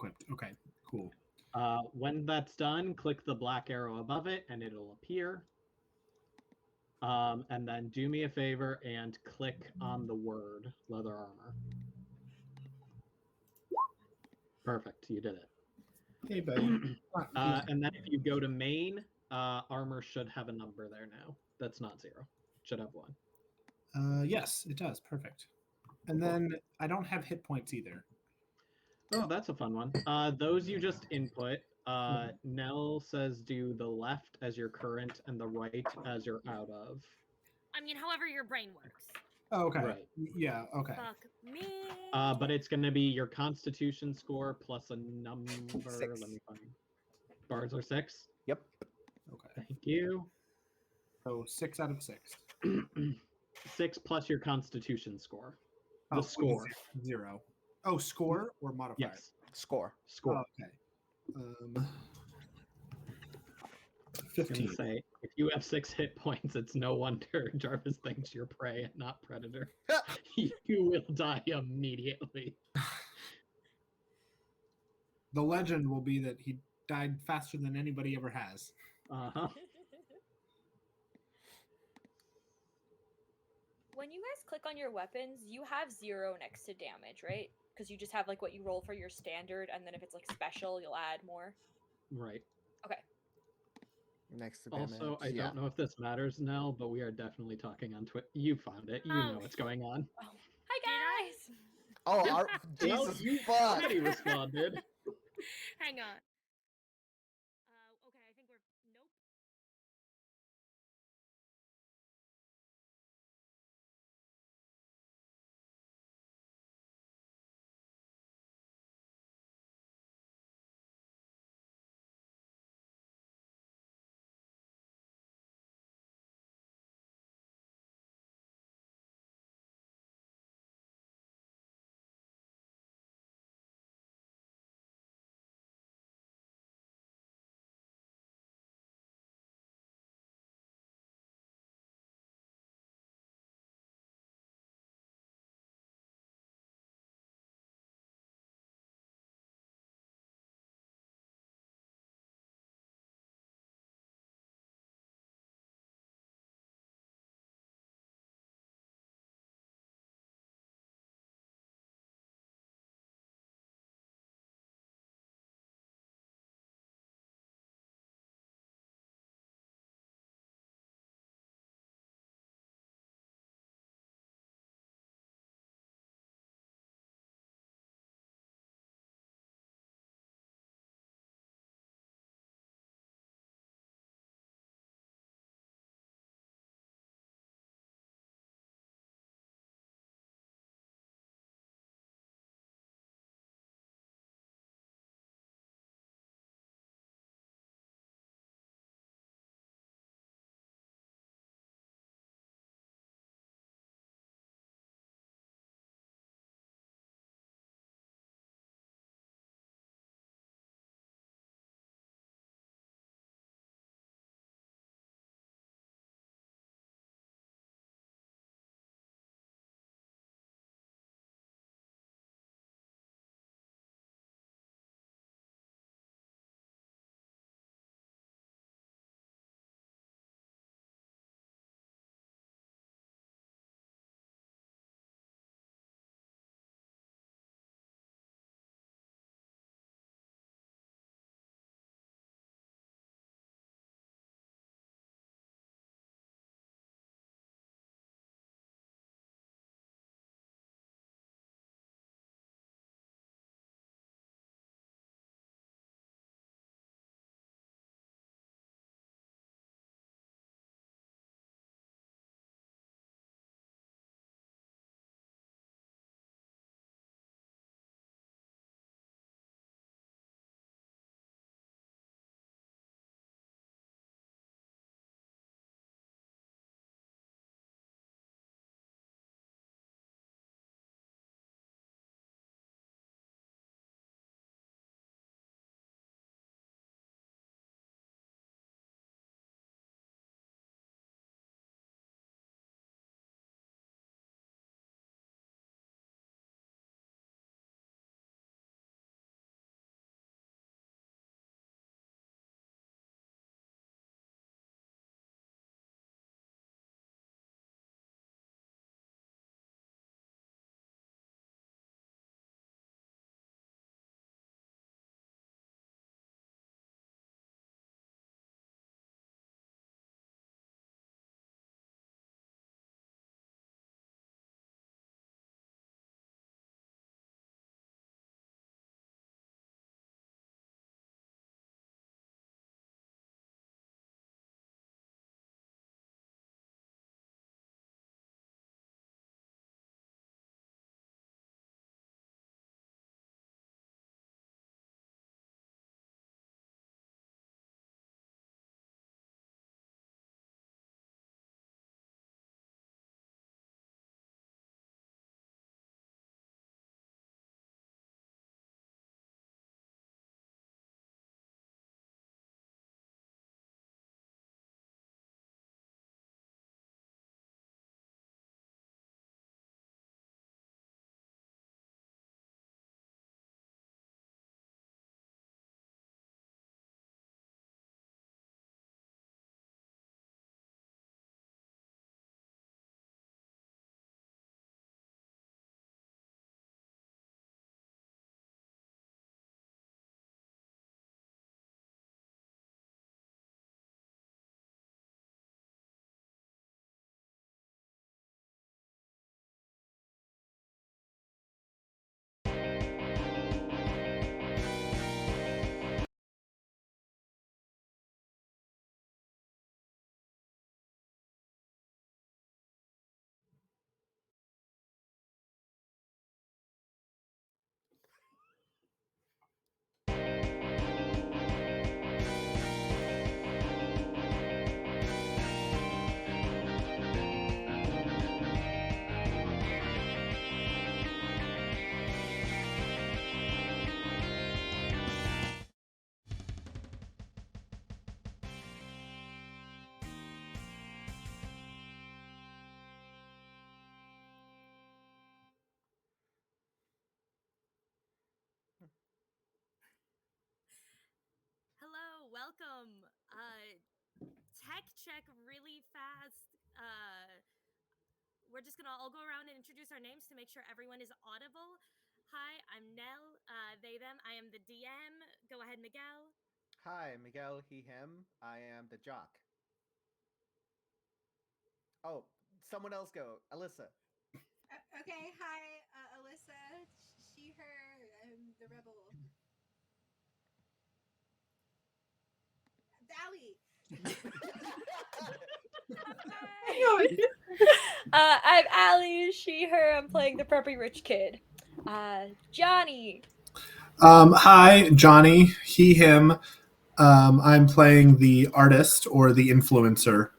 equipped. Okay, cool. When that's done, click the black arrow above it, and it'll appear. And then do me a favor and click on the word leather armor. Perfect, you did it. Hey, buddy. And then if you go to main, armor should have a number there now. That's not 0. Should have 1. Yes, it does. Perfect. And then I don't have hit points either. Oh, that's a fun one. Those you just input. Nell says do the left as your current and the right as you're out of. I mean, however your brain works. Oh, okay. Right. Yeah, okay. Fuck me. But it's going to be your Constitution score plus a number. 6. Let me find. Bars are 6? Yep. Okay. Thank you. So 6 out of 6. 6 plus your Constitution score. The Oh, score. 0. Oh, score or modifier? Yes. Score. Score. Oh, okay. I was 15. gonna say, if you have 6 hit points, it's no wonder Jarvis thinks you're prey and not predator. You will die immediately. The legend will be that he died faster than anybody ever has. Uh-huh. When you guys click on your weapons, you have 0 next to damage, right? Because you just have like what you roll for your standard, and then if it's like special, you'll add more. Right. Okay. Next to damage. Also, I don't know if this matters now, but we are definitely talking on Twitter. You found it. You know what's going on. Oh. Hi, guys! Oh, Well, Jesus you fuck! already responded. Hang on. welcome. Tech check really fast. We're just gonna all go around and introduce our names to make sure everyone is audible. Hi, I'm Nell. They, them. I am the DM. Go ahead, Miguel. Hi, Miguel, he, him. I am the jock. Oh, someone else go. Alyssa. Okay, hi, Alyssa. She, her. I'm the rebel. Dally. I'm Allie, she, her. I'm playing the preppy rich kid. Johnny. Hi, Johnny. He, him. I'm playing the artist or the influencer.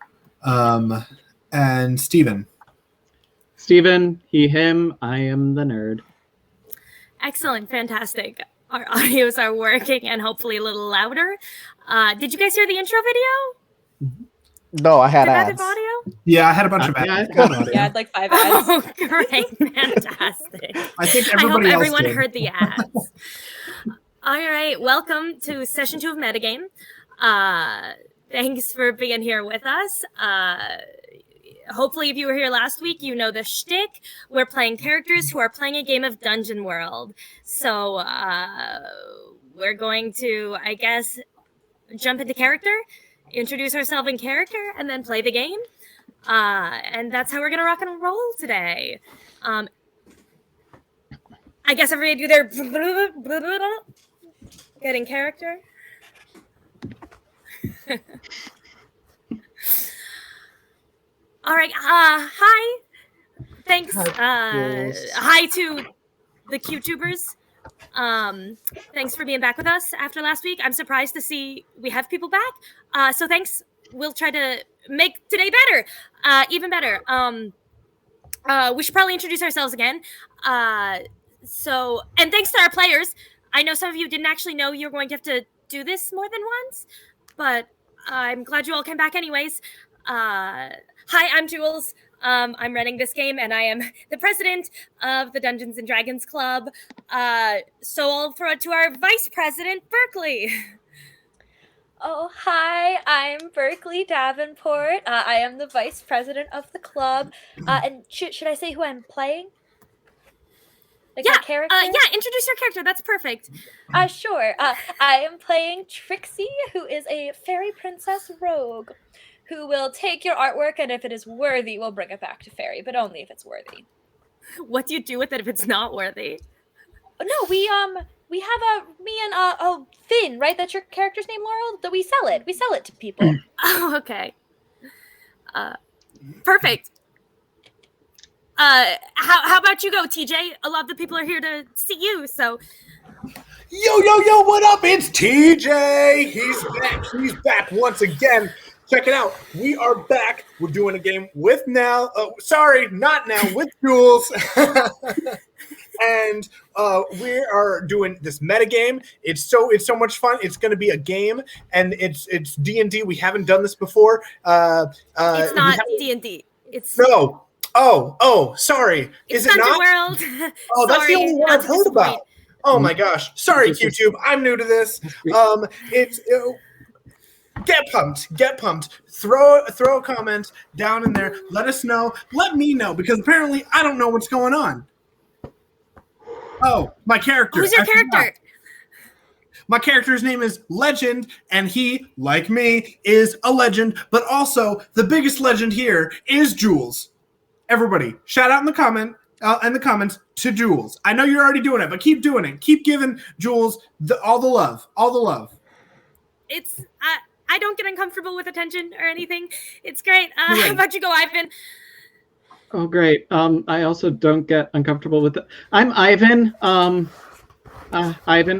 And Steven. Steven, he, him. I am the nerd. Excellent, fantastic. Our audios are working and hopefully a little louder. Did you guys hear the intro video? No, I had Did that ads. have audio? Yeah, I had a bunch of Yeah, ads. I've got audio. Yeah, I'd like 5 ads. Oh, great, fantastic. I think I hope everybody else everyone did. heard the ads. All right, welcome to session 2 of Metagame. Thanks for being here with us. Hopefully, if you were here last week, you know the shtick. We're playing characters who are playing a game of Dungeon World. So we're going to, I guess, jump into character, introduce ourselves in character, and then play the game. And that's how we're gonna rock and roll today. I guess everybody do their get in character. All right. Hi. Thanks. Hi to the QTubers. Thanks for being back with us after last week. I'm surprised to see we have people back. So thanks. We'll try to make today better, even better. We should probably introduce ourselves again. And thanks to our players. I know some of you didn't actually know you were going to have to do this more than once, but I'm glad you all came back anyways. Hi, I'm Jules. I'm running this game, and I am the president of the Dungeons and Dragons Club. So I'll throw it to our vice president, Berkeley. Oh, hi, I'm Berkeley Davenport. I am the vice president of the club. And should I say who I'm playing? Like my character? Yeah, introduce your character. That's perfect. Sure. I am playing Trixie, who is a fairy princess rogue, who will take your artwork, and if it is worthy, we'll bring it back to fairy, but only if it's worthy. What do you do with it if it's not worthy? No, we have me and Finn, right? That's your character's name, Laurel. That we sell it. We sell it to people. Oh, okay. Perfect. How about you go, TJ? A lot of the people are here to see you, so. Yo, what up? It's TJ. He's back once again. Check it out. We are back. We're doing a game with Nell. Sorry, not Nell, with Jules. And we are doing this metagame. It's so much fun. It's going to be a game, and it's D&D. We haven't done this before. It's not D&D. It's no. Oh, sorry. It's Is it Dungeon not? World. Oh, that's the only one not I've to heard about. disappoint. Oh my gosh. Sorry, QTube. I'm new to this. It's get pumped. Throw a comment down in there. Let us know. Let me know, because apparently I don't know what's going on. Oh, my character. Who's your character? My character's name is Legend, and he, like me, is a legend, but also the biggest legend here is Jules. Everybody, shout out in the comments to Jules. I know you're already doing it, but keep doing it. Keep giving Jules all the love. It's I don't get uncomfortable with attention or anything. It's great. How about you go, Ivan? Oh, great. I also don't get uncomfortable with it. I'm Ivan. Ivan.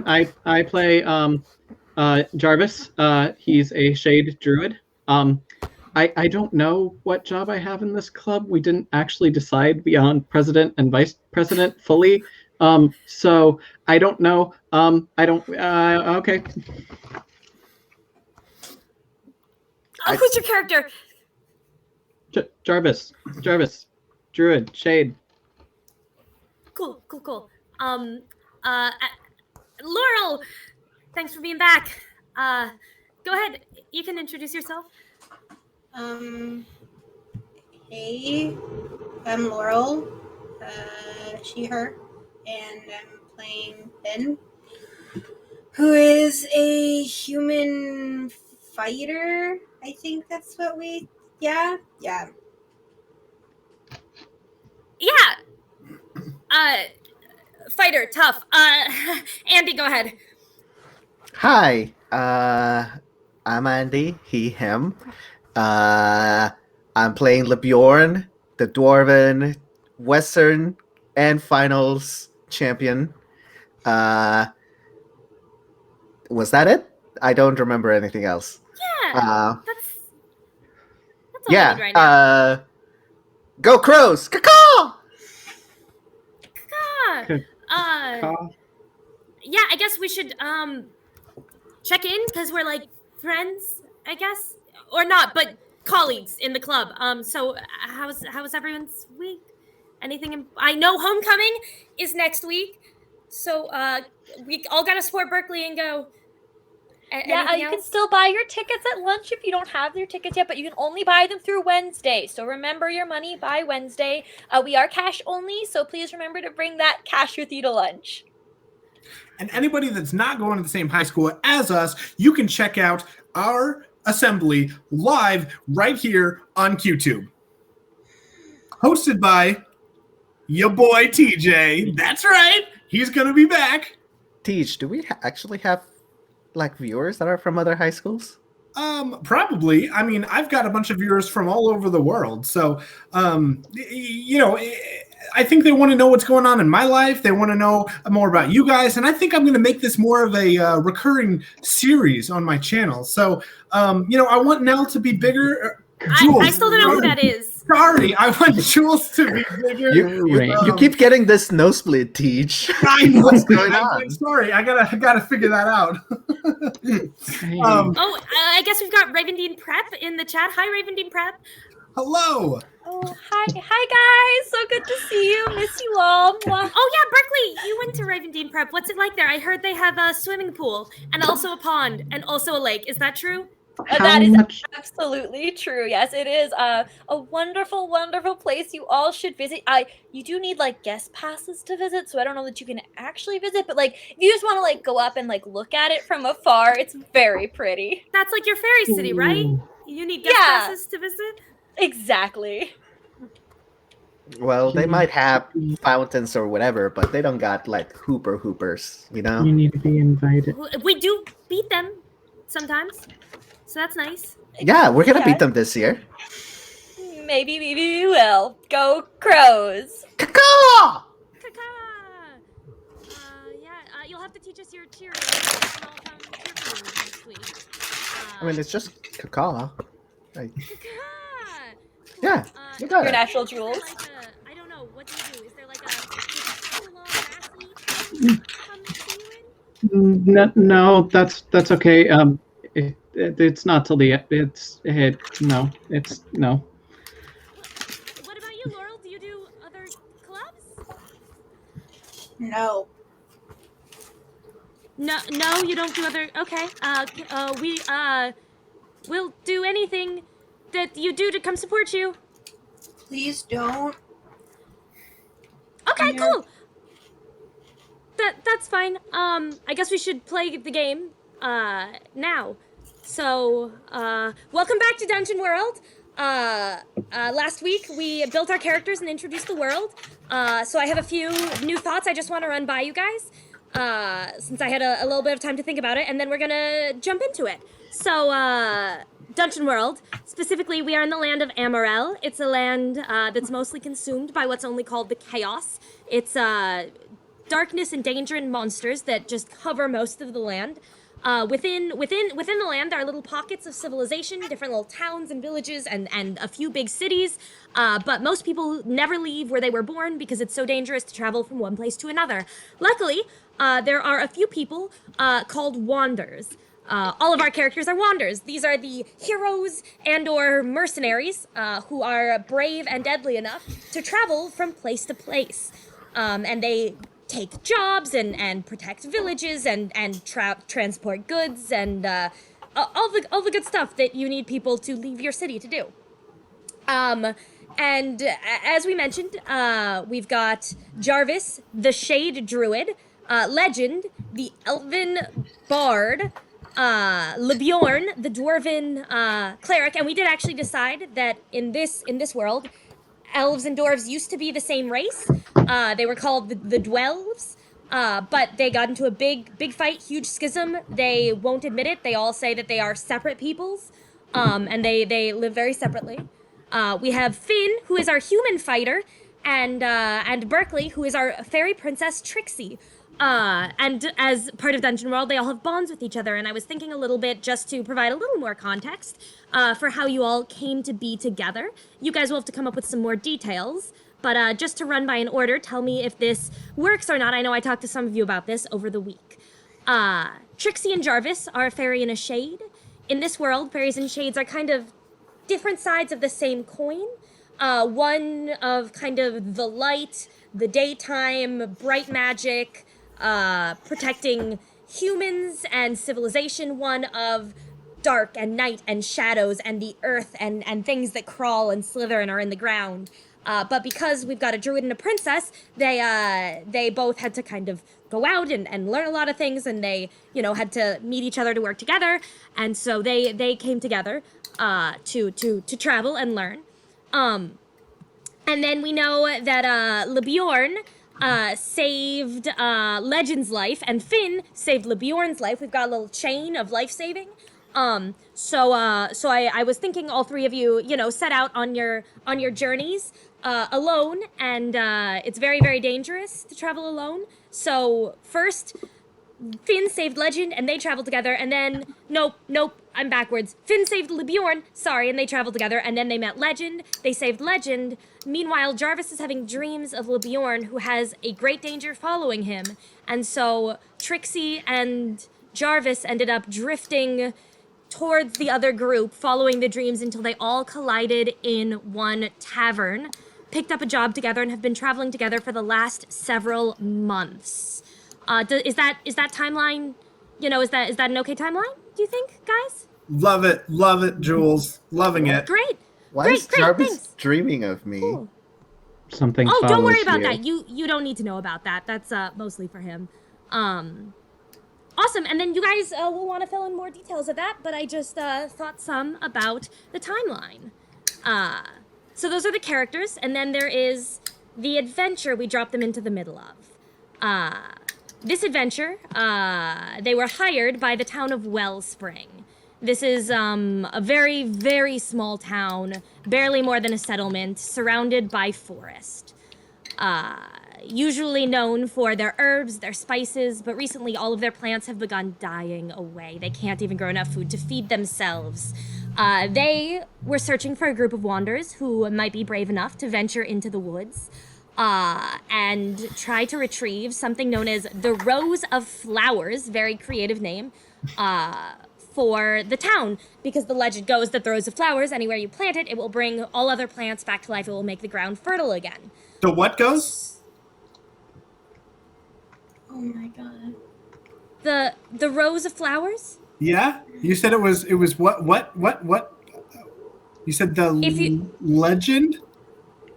I play Jarvis. He's a shade druid. I don't know what job I have in this club. We didn't actually decide beyond president and vice president fully. So I don't know. Okay. Who's your character? Jarvis. Druid. Shade. Cool. Laurel, thanks for being back. go ahead. You can introduce yourself. Hey, I'm Laurel, she, her, and I'm playing Ben, who is a human fighter. I think that's what yeah. Fighter, tough. Andy, go ahead. Hi, I'm Andy, he, him. I'm playing LeBjorn, the Dwarven Western and Finals champion. Was that it? I don't remember anything else. Yeah, that's all I Yeah, need right now. Go Crows! Caw-caw! Yeah, I guess we should check in because we're like friends, I guess, or not, but colleagues in the club. So how's everyone's week? Anything? I know homecoming is next week, so we all gotta support Berkeley and go. Yeah, you can still buy your tickets at lunch if you don't have your tickets yet, but you can only buy them through Wednesday. So remember your money by Wednesday. We are cash only, so please remember to bring that cash with you to lunch. And anybody that's not going to the same high school as us, you can check out our assembly live right here on QTube. Hosted by your boy TJ. That's right. He's going to be back. Teach, do we actually have like viewers that are from other high schools? Probably. I mean, I've got a bunch of viewers from all over the world. So, you know, I think they want to know what's going on in my life. They want to know more about you guys. And I think I'm going to make this more of a recurring series on my channel. So, you know, I want Nell to be bigger. I still don't know who that is. Sorry, I want Jules to be bigger. You keep getting this nosebleed, Teach. I know. What's going on? I'm sorry, I gotta figure that out. I guess we've got Ravendine Prep in the chat. Hi, Ravendine Prep. Hello. Oh, hi guys. So good to see you. Miss you all. Mwah. Oh yeah, Berkeley, you went to Ravendine Prep. What's it like there? I heard they have a swimming pool and also a pond and also a lake. Is that true? That is absolutely true. Yes, it is a wonderful, wonderful place you all should visit. You do need like guest passes to visit, so I don't know that you can actually visit, but like if you just want to like go up and like look at it from afar, it's very pretty. That's like your fairy city, right? You need guest passes to visit? Exactly. Well, they might have fountains or whatever, but they don't got like hoopers, you know? You need to be invited. We do beat them sometimes. So that's nice. Yeah, we're gonna beat them this year. Maybe we will. Go Crows! Caw-caw! You'll have to teach us your cheer next week. I mean, it's just caw-caw. Like, yeah, you got your it. natural jewels. I don't know. What do you do? Is there like a No, that's okay. It's not till the no. What about you, Laurel? Do you do other clubs? No. No, you don't do other. Okay. We'll do anything that you do to come support you. Please don't. Okay, cool. That's fine. I guess we should play the game now. So, welcome back to Dungeon World. Last week we built our characters and introduced the world. So I have a few new thoughts I just want to run by you guys. Since I had a little bit of time to think about it, and then we're gonna jump into it. So, Dungeon World, specifically, we are in the land of Amarel. It's a land that's mostly consumed by what's only called the Chaos. It's darkness and danger and monsters that just cover most of the land. Within the land, there are little pockets of civilization, different little towns and villages, and a few big cities. But most people never leave where they were born because it's so dangerous to travel from one place to another. Luckily, there are a few people called Wanders. All of our characters are Wanders. These are the heroes and/or mercenaries who are brave and deadly enough to travel from place to place. And they take jobs and protect villages and transport goods and all the good stuff that you need people to leave your city to do. And as we mentioned, we've got Jarvis, the Shade Druid, Legend, the Elven Bard, LeBjorn, the Dwarven Cleric, and we did actually decide that in this world, elves and dwarves used to be the same race. They were called the Dwelves. But they got into a big fight, huge schism. They won't admit it. They all say that they are separate peoples, and they live very separately. We have Finn, who is our human fighter, and Berkeley, who is our fairy princess Trixie. And as part of Dungeon World, they all have bonds with each other. And I was thinking a little bit, just to provide a little more context, for how you all came to be together. You guys will have to come up with some more details. But just to run by an order, tell me if this works or not. I know I talked to some of you about this over the week. Trixie and Jarvis are a fairy and a shade. In this world, fairies and shades are kind of different sides of the same coin. One of kind of the light, the daytime, bright magic, protecting humans and civilization. One of dark and night and shadows and the earth and things that crawl and slither and are in the ground. But because we've got a druid and a princess, they both had to kind of go out and learn a lot of things, and they, had to meet each other to work together. And so they came together to travel and learn. And then we know that LeBjorn saved Legend's life, and Finn saved LeBjorn's life. We've got a little chain of life saving. So I was thinking all three of you, set out on your journeys alone, and it's very, very dangerous to travel alone. So first, Finn saved Legend, and they traveled together, and then, nope, I'm backwards. Finn saved LeBjorn, and they traveled together, and then they met Legend, they saved Legend. Meanwhile, Jarvis is having dreams of LeBjorn, who has a great danger following him, and so Trixie and Jarvis ended up drifting towards the other group, following the dreams until they all collided in one tavern, picked up a job together, and have been traveling together for the last several months. Is that timeline? Is that an okay timeline? Do you think, guys? Love it, Jules. Loving it. Great. Why is Jarvis thanks. dreaming of me? Cool. Something. Oh, don't worry about you. that. You don't need to know about that. That's mostly for him. Awesome, and then you guys will want to fill in more details of that, but I just thought some about the timeline. So those are the characters, and then there is the adventure we dropped them into the middle of. This adventure, they were hired by the town of Wellspring. This is a very, very small town, barely more than a settlement, surrounded by forest. Usually known for their herbs, their spices, but recently all of their plants have begun dying away. They can't even grow enough food to feed themselves. They were searching for a group of wanderers who might be brave enough to venture into the woods and try to retrieve something known as the Rose of Flowers, very creative name, for the town, because the legend goes that the Rose of Flowers, anywhere you plant it, it will bring all other plants back to life. It will make the ground fertile again. The what goes? Oh my god. The Rose of Flowers? Yeah? You said it was what? You said legend?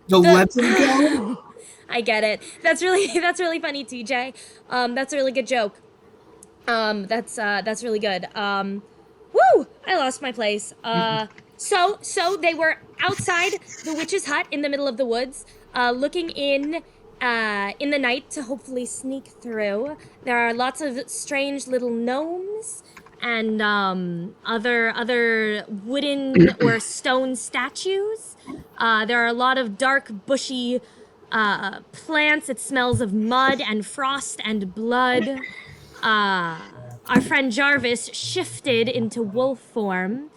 The legend go? I get it. That's really funny, TJ. That's a really good joke. That's really good. Woo! I lost my place. So they were outside the witch's hut in the middle of the woods, looking in the night to hopefully sneak through. There are lots of strange little gnomes and other wooden or stone statues. There are a lot of dark, bushy plants. It smells of mud and frost and blood. Our friend Jarvis shifted into wolf form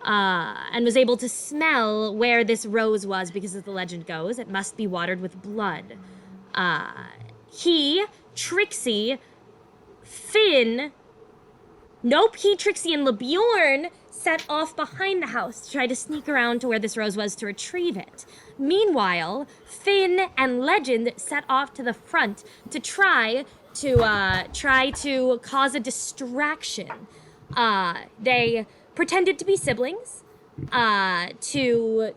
and was able to smell where this rose was, because as the legend goes, it must be watered with blood. He, Trixie, Trixie and LeBjorn set off behind the house to try to sneak around to where this rose was to retrieve it. Meanwhile, Finn and Legend set off to the front to try to cause a distraction. They pretended to be siblings to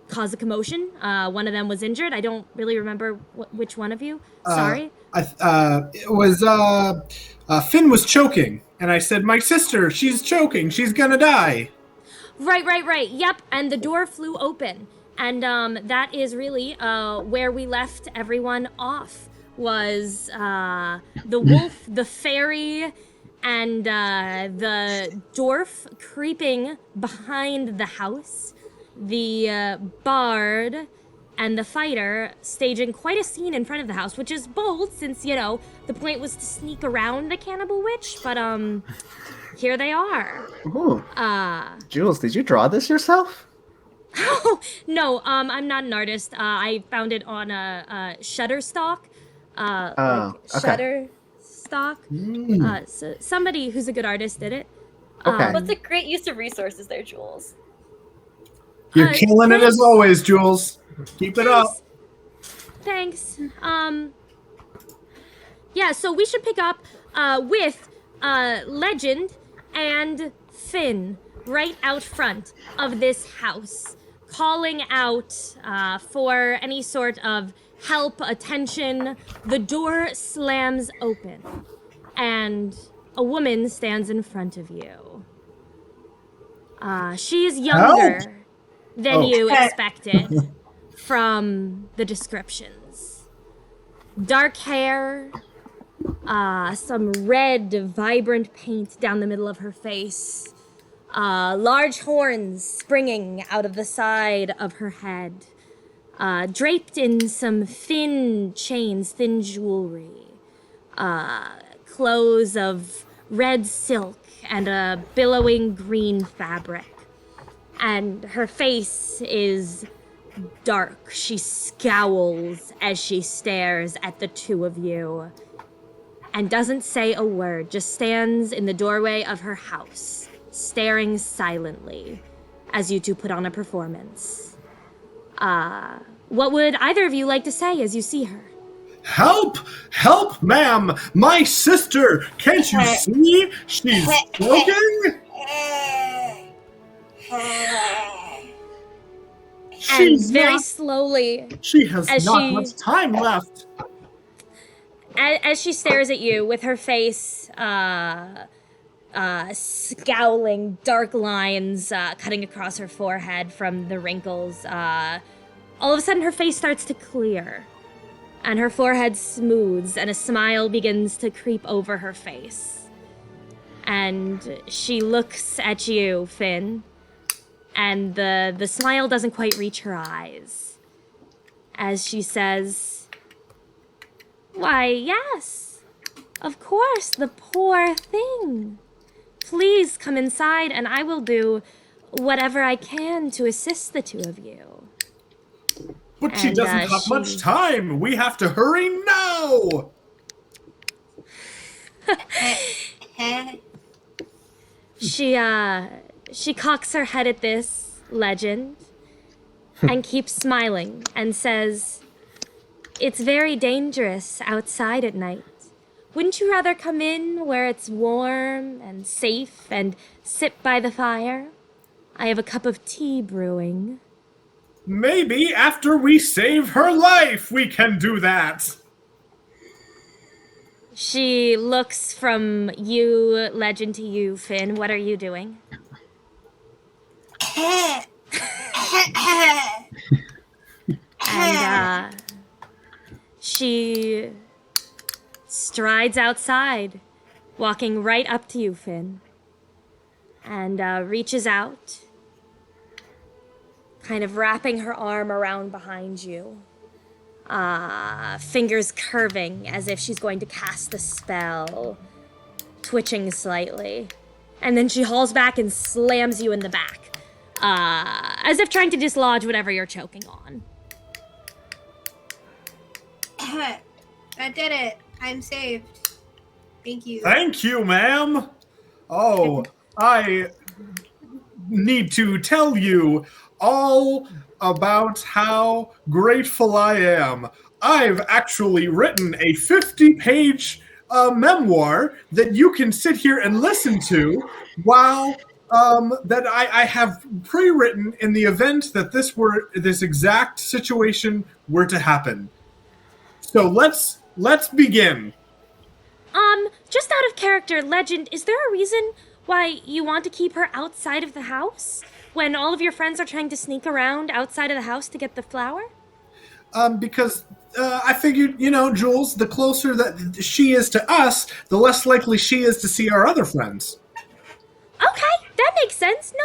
cause a commotion. One of them was injured. I don't really remember which one of you. Sorry. It was Finn was choking, and I said, "My sister, she's choking. She's gonna die." Right. Yep. And the door flew open, and that is really where we left everyone off. Was the wolf, the fairy, and the dwarf creeping behind the house, the bard and the fighter staging quite a scene in front of the house, which is bold since, the point was to sneak around the cannibal witch, but here they are. Ooh. Jules, did you draw this yourself? Oh, no, I'm not an artist. I found it on Shutterstock. Okay. Shutterstock. So somebody who's a good artist did it. Okay. What's a great use of resources there, Jules? You're killing it as always, Jules. Keep it up. Thanks. Yeah, so we should pick up with Legend and Finn right out front of this house, calling out for any sort of help, attention. The door slams open, and a woman stands in front of you. She's younger than you expected from the descriptions. Dark hair, some red, vibrant paint down the middle of her face, large horns springing out of the side of her head, draped in some thin chains, thin jewelry, clothes of red silk and a billowing green fabric. And her face is dark. She scowls as she stares at the two of you and doesn't say a word, just stands in the doorway of her house, staring silently as you two put on a performance. What would either of you like to say as you see her? Help! Help, ma'am! My sister! Can't you see? She's broken! And very slowly, She has not much time left. as she stares at you with her face scowling, dark lines cutting across her forehead from the wrinkles, all of a sudden her face starts to clear. And her forehead smooths, and a smile begins to creep over her face. And she looks at you, Finn, and the smile doesn't quite reach her eyes. As she says, "Why, yes, of course, the poor thing. Please come inside, and I will do whatever I can to assist the two of you." But she doesn't have much time. We have to hurry now. She cocks her head at this, Legend, and keeps smiling and says, "It's very dangerous outside at night. Wouldn't you rather come in where it's warm and safe and sit by the fire? I have a cup of tea brewing." Maybe after we save her life, we can do that. She looks from you, Legend, to you, Finn. What are you doing? And she strides outside, walking right up to you, Finn, and reaches out, kind of wrapping her arm around behind you, fingers curving as if she's going to cast a spell, twitching slightly. And then she hauls back and slams you in the back, as if trying to dislodge whatever you're choking on. I did it. I'm saved. Thank you. Thank you, ma'am. Oh, I need to tell you all about how grateful I am. I've actually written a 50-page a memoir that you can sit here and listen to while that I have pre-written in the event that this exact situation were to happen. So let's begin. Just out of character, Legend, is there a reason why you want to keep her outside of the house when all of your friends are trying to sneak around outside of the house to get the flower? Because I figured, Jules, the closer that she is to us, the less likely she is to see our other friends. Okay, that makes sense. No,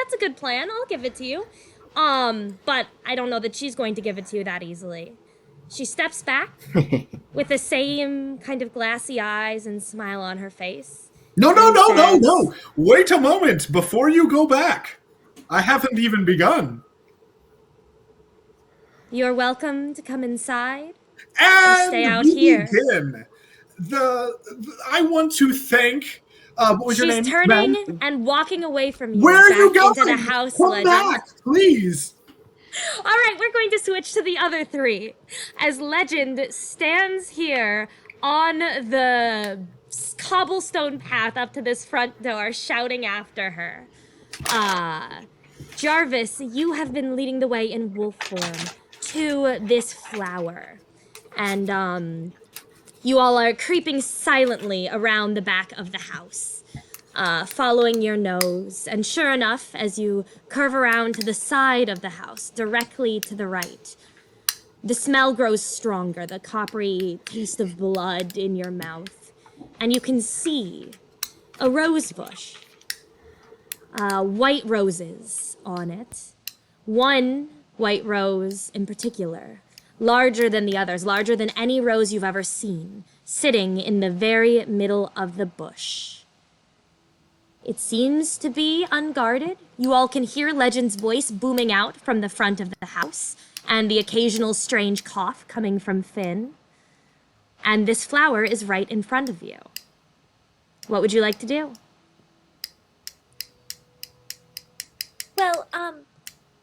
that's a good plan. I'll give it to you. But I don't know that she's going to give it to you that easily. She steps back with the same kind of glassy eyes and smile on her face. No. Wait a moment before you go back. I haven't even begun. You're welcome to come inside And stay out we here. begin. I want to thank. What was your name? She's turning Ben? and walking away from you. Where are back you going? Into the house, Come Legend. back, please. All right, we're going to switch to the other three. As Legend stands here on the cobblestone path up to this front door, shouting after her. Jarvis, you have been leading the way in wolf form to this flower. And, you all are creeping silently around the back of the house, following your nose. And sure enough, as you curve around to the side of the house, directly to the right, the smell grows stronger, the coppery taste of blood in your mouth. And you can see a rose bush, white roses on it. One white rose in particular, larger than the others, larger than any rose you've ever seen, sitting in the very middle of the bush. It seems to be unguarded. You all can hear Legend's voice booming out from the front of the house, and the occasional strange cough coming from Finn. And this flower is right in front of you. What would you like to do? Well,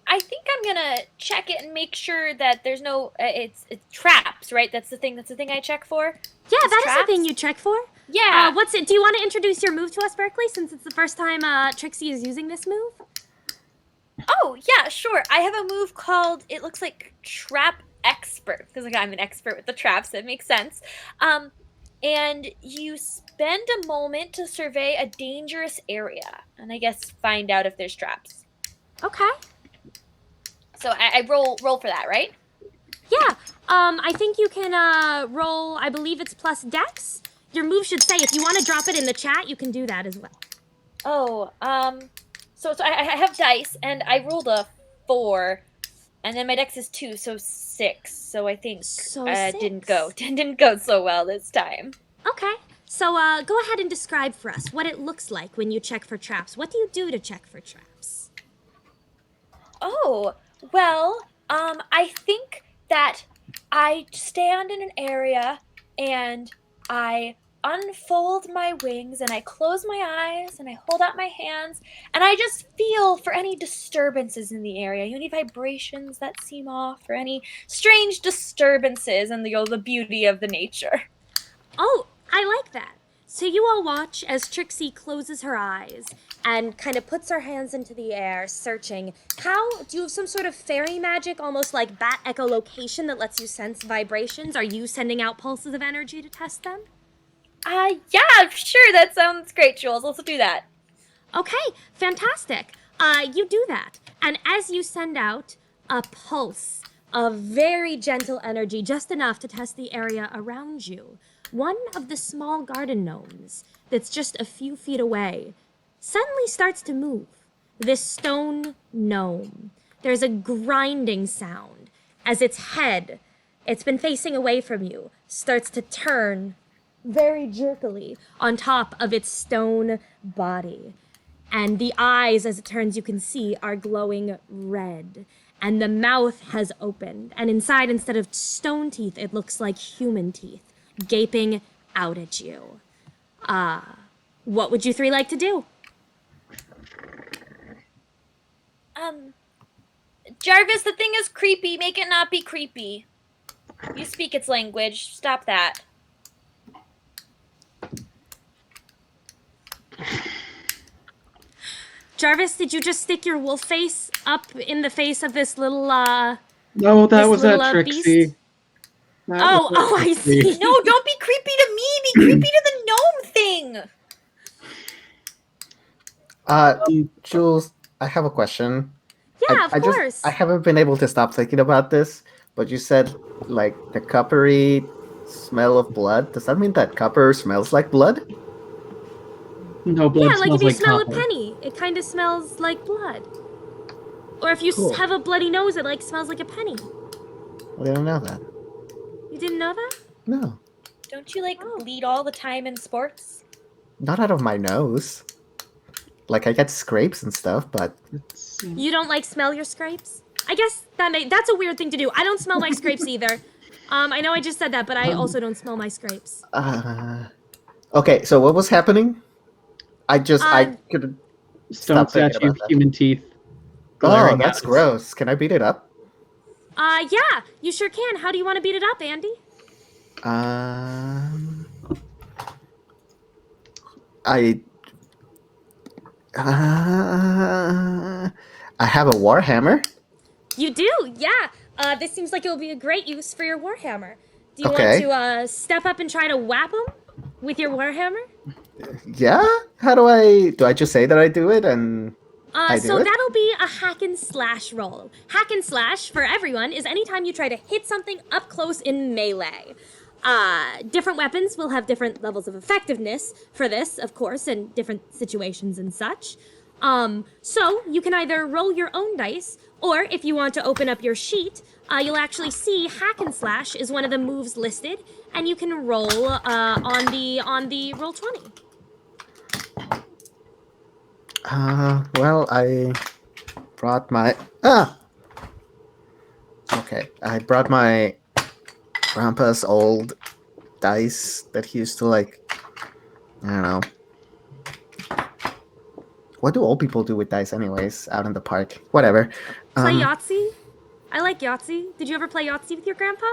I think I'm gonna check it and make sure that there's no it's traps, right? That's the thing I check for. Yeah, It's that is the traps? thing you check for. Yeah. What's it? Do you want to introduce your move to us, Berkeley, since it's the first time Trixie is using this move? Oh, yeah, sure. I have a move called, it looks like Trap Expert, because I'm an expert with the traps, that makes sense. And you spend a moment to survey a dangerous area, and I guess find out if there's traps. Okay. So I roll for that, right? Yeah. I think you can roll. I believe it's plus Dex. Your move should say if you want to drop it in the chat, you can do that as well. Oh, so I have dice, and I rolled a 4, and then my dex is 2, so 6. So I think six. didn't go so well this time. Okay. So go ahead and describe for us what it looks like when you check for traps. What do you do to check for traps? Oh, well, I think that I stand in an area and I unfold my wings and I close my eyes and I hold out my hands and I just feel for any disturbances in the area, any vibrations that seem off or any strange disturbances in the beauty of the nature. Oh, I like that. So you all watch as Trixie closes her eyes and kind of puts her hands into the air, searching. How? Do you have some sort of fairy magic, almost like bat echolocation that lets you sense vibrations? Are you sending out pulses of energy to test them? Yeah, sure, that sounds great, Jules. Let's do that. Okay, fantastic. You do that. And as you send out a pulse of very gentle energy, just enough to test the area around you, one of the small garden gnomes that's just a few feet away suddenly starts to move. This stone gnome. There's a grinding sound as its head, it's been facing away from you, starts to turn very jerkily on top of its stone body. And the eyes, as it turns, you can see, are glowing red. And the mouth has opened. And inside, instead of stone teeth, it looks like human teeth, gaping out at you. What would you three like to do? Jarvis, the thing is creepy. Make it not be creepy. You speak its language. Stop that. Jarvis, did you just stick your wolf face up in the face of this little No, that this was little, at Trixie. beast? That Oh, was at I Trixie. see. No, don't be creepy to me. Be creepy to the gnome thing. Jules, I have a question. Yeah, of course. I haven't been able to stop thinking about this, but you said like the coppery smell of blood. Does that mean that copper smells like blood? No, blood Yeah, like if smells you like smell copper. a penny, it kind of smells like blood. Or if you Cool. have a bloody nose, it like smells like a penny. I didn't know that. You didn't know that? No, Don't you like bleed all the time in sports? not out of my nose. Like I get scrapes and stuff, but You don't like smell your scrapes? I guess that's a weird thing to do. I don't smell my scrapes either. I know I just said that, but I also don't smell my scrapes. okay. So what was happening? I could. Stone Stop thinking statue, about that. human teeth. Oh, glaring that's eyes. gross. Can I beat it up? Yeah, you sure can. How do you want to beat it up, Andy? I have a warhammer. You do, yeah. This seems like it will be a great use for your warhammer. Do you Okay. want to step up and try to whap him with your warhammer? Yeah. How do I? Do I just say that I do it and? I do So it? that'll be a hack and slash roll. Hack and slash, for everyone, is anytime you try to hit something up close in melee. Different weapons will have different levels of effectiveness for this, of course, in different situations and such. So you can either roll your own dice, or if you want to open up your sheet, you'll actually see hack and slash is one of the moves listed, and you can roll on the roll 20. Well, I brought my Okay, I brought my grandpa's old dice that he used to like. I don't know. What do old people do with dice, anyways? Out in the park, whatever. Play Yahtzee? I like Yahtzee. Did you ever play Yahtzee with your grandpa?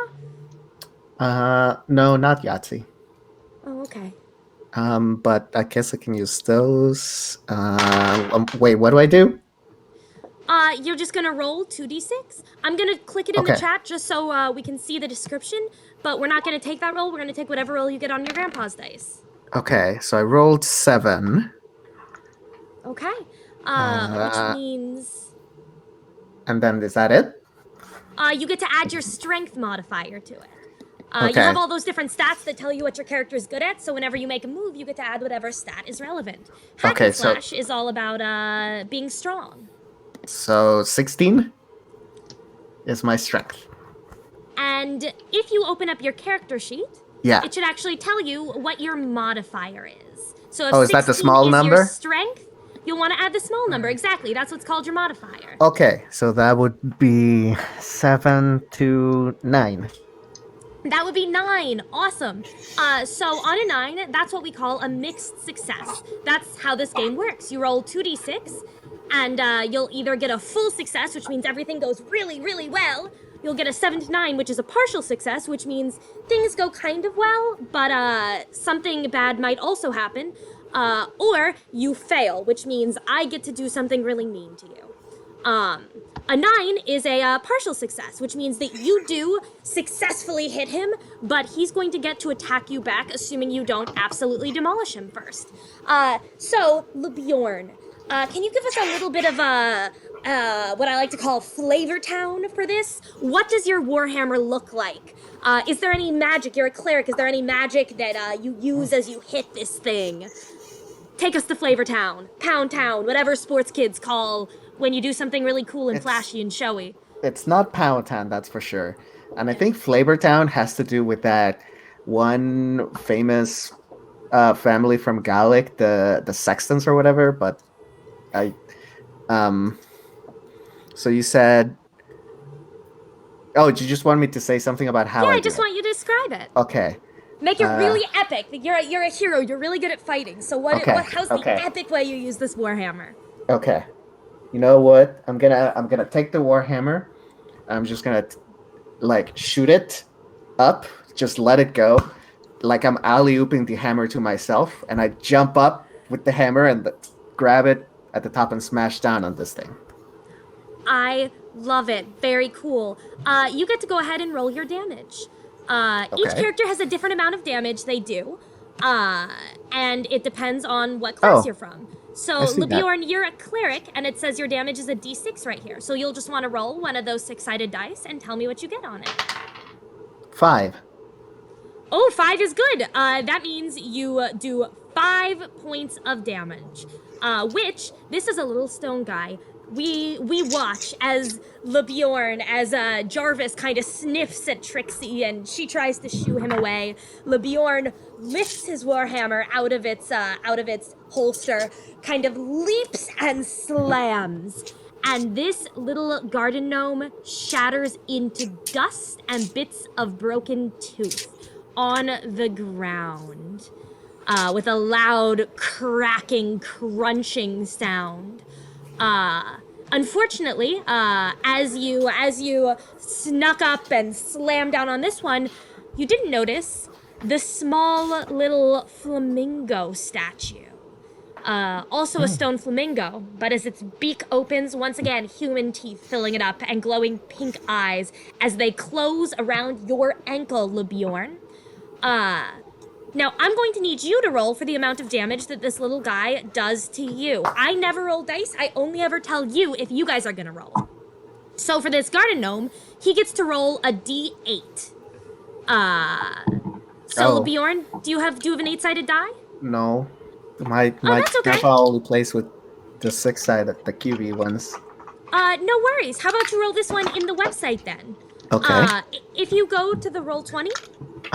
No, not Yahtzee. Oh, okay. But I guess I can use those. Wait, what do I do? You're just gonna roll 2d6. I'm gonna click it in the Okay. chat just so we can see the description, but we're not gonna take that roll. We're gonna take whatever roll you get on your grandpa's dice. Okay, so I rolled 7. Okay. Which means And then is that it? you get to add your strength modifier to it. Okay. You have all those different stats that tell you what your character is good at, so whenever you make a move, you get to add whatever stat is relevant. Hack Okay, and so- slash is all about being strong. So 16 is my strength. And if you open up your character sheet, Yeah. it should actually tell you what your modifier is. So if Oh, is that the 16 small is number? your strength, you'll want to add the small number. Exactly. That's what's called your modifier. Okay, so that would be 7 to 9. That would be 9. Awesome. So on a 9, that's what we call a mixed success. That's how this game works. You roll 2d6, and you'll either get a full success, which means everything goes really, really well. You'll get a 7 to 9, which is a partial success, which means things go kind of well, but something bad might also happen. Or you fail, which means I get to do something really mean to you. A 9 is a partial success, which means that you do successfully hit him, but he's going to get to attack you back, assuming you don't absolutely demolish him first. So, LeBjorn, can you give us a little bit of what I like to call Flavor Town for this? What does your Warhammer look like? Is there any magic? You're a cleric. Is there any magic that you use as you hit this thing? Take us to Flavor Town, Pound Town, whatever sports kids call when you do something really cool and flashy and showy. It's not Powhatan, that's for sure. And I think Flavortown has to do with that one famous family from Gallic, the Sextons or whatever. But so you said, oh, do you just want me to say something about how? Yeah, I I just do it? want you to describe it. Okay. Make it really epic. You're a hero. You're really good at fighting. So how's the epic way you use this Warhammer? Okay. You know what? I'm gonna take the Warhammer. I'm just gonna like shoot it up. Just let it go, like I'm alley-ooping the hammer to myself, and I jump up with the hammer and grab it at the top and smash down on this thing. I love it. Very cool. You get to go ahead and roll your damage. Each Okay. character has a different amount of damage they do, and it depends on what class you're from. So, I see that. LeBjorn, you're a cleric, and it says your damage is a d6 right here. So you'll just want to roll one of those 6-sided dice and tell me what you get on it. 5. Oh, 5 is good. That means you do 5 points of damage, which, this is a little stone guy. We watch as LeBjorn, as Jarvis kind of sniffs at Trixie and she tries to shoo him away. LeBjorn lifts his warhammer out of its holster, kind of leaps and slams. And this little garden gnome shatters into dust and bits of broken tooth on the ground, with a loud cracking, crunching sound. Unfortunately, as you snuck up and slammed down on this one, you didn't notice the small little flamingo statue. Also a stone flamingo, but as its beak opens, once again, human teeth filling it up and glowing pink eyes as they close around your ankle, LeBjorn. Now, I'm going to need you to roll for the amount of damage that this little guy does to you. I never roll dice. I only ever tell you if you guys are going to roll. So for this garden gnome, he gets to roll a d8. LeBjorn, do you have an 8-sided die? No. My that's okay. grandpa only plays with the 6-sided, the QB ones. No worries. How about you roll this one in the website then? Okay. If you go to the Roll20,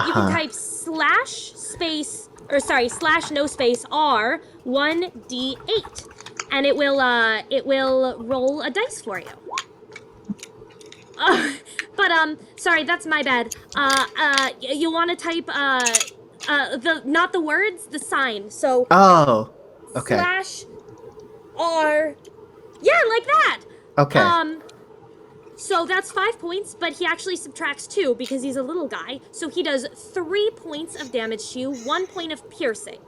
you can type / no space R 1d8, and it will roll a dice for you. Sorry, that's my bad. You want to type not the words, the sign. So. Oh. Okay. /R. Yeah, like that. Okay. So that's 5 points, but he actually subtracts 2 because he's a little guy. So he does 3 points of damage to you, 1 point of piercing.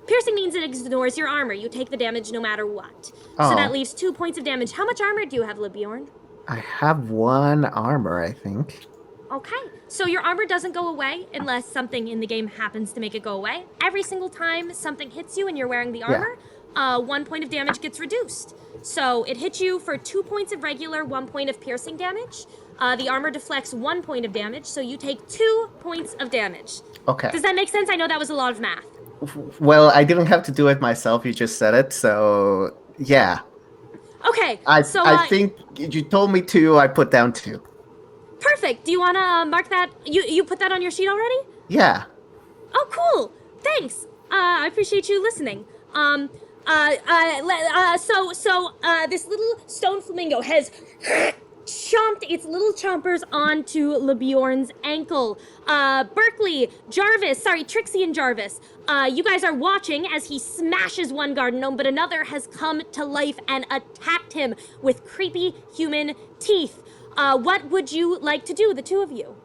Piercing means it ignores your armor. You take the damage no matter what. Oh. So that leaves 2 points of damage. How much armor do you have, LeBjorn? I have 1 armor, I think. Okay, so your armor doesn't go away unless something in the game happens to make it go away. Every single time something hits you and you're wearing the armor, 1 point of damage gets reduced. So it hits you for 2 points of regular, 1 point of piercing damage. The armor deflects 1 point of damage, so you take 2 points of damage. Okay. Does that make sense? I know that was a lot of math. Well, I didn't have to do it myself. You just said it, so yeah. Okay, I think you told me 2. I put down 2. Perfect. Do you want to mark that? You put that on your sheet already? Yeah. Oh, cool. Thanks. I appreciate you listening. This little stone flamingo has chomped its little chompers onto LeBjorn's ankle. Trixie and Jarvis, you guys are watching as he smashes one garden gnome, but another has come to life and attacked him with creepy human teeth. What would you like to do, the two of you?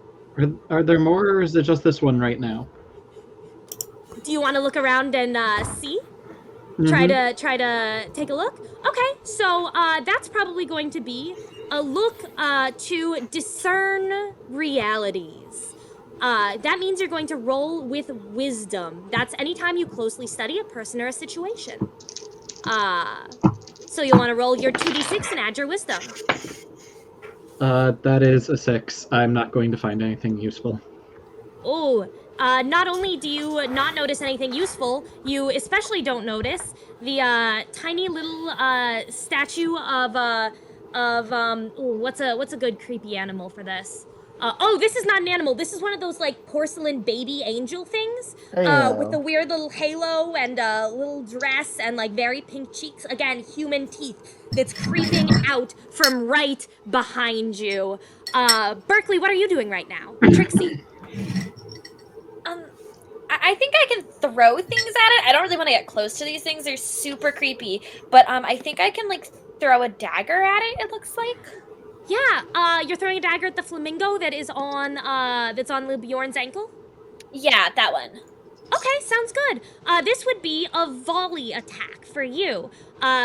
Are there more, or is it just this one right now? Do you want to look around and see? Mm-hmm. Try to take a look? Okay, so that's probably going to be a look to discern realities. That means you're going to roll with wisdom. That's anytime you closely study a person or a situation. So you'll want to roll your 2d6 and add your wisdom. That is a 6. I'm not going to find anything useful. Oh, not only do you not notice anything useful, you especially don't notice the tiny little statue of what's a good creepy animal for this? This is not an animal. This is one of those like porcelain baby angel things with the weird little halo and little dress and like very pink cheeks. Again, human teeth that's creeping out from right behind you. Berkeley, what are you doing right now? Trixie. I think I can throw things at it. I don't really want to get close to these things. They're super creepy. But I think I can like throw a dagger at it, it looks like. Yeah, you're throwing a dagger at the flamingo that is on LeBjorn's ankle? Yeah, that one. Okay, sounds good. This would be a volley attack for you.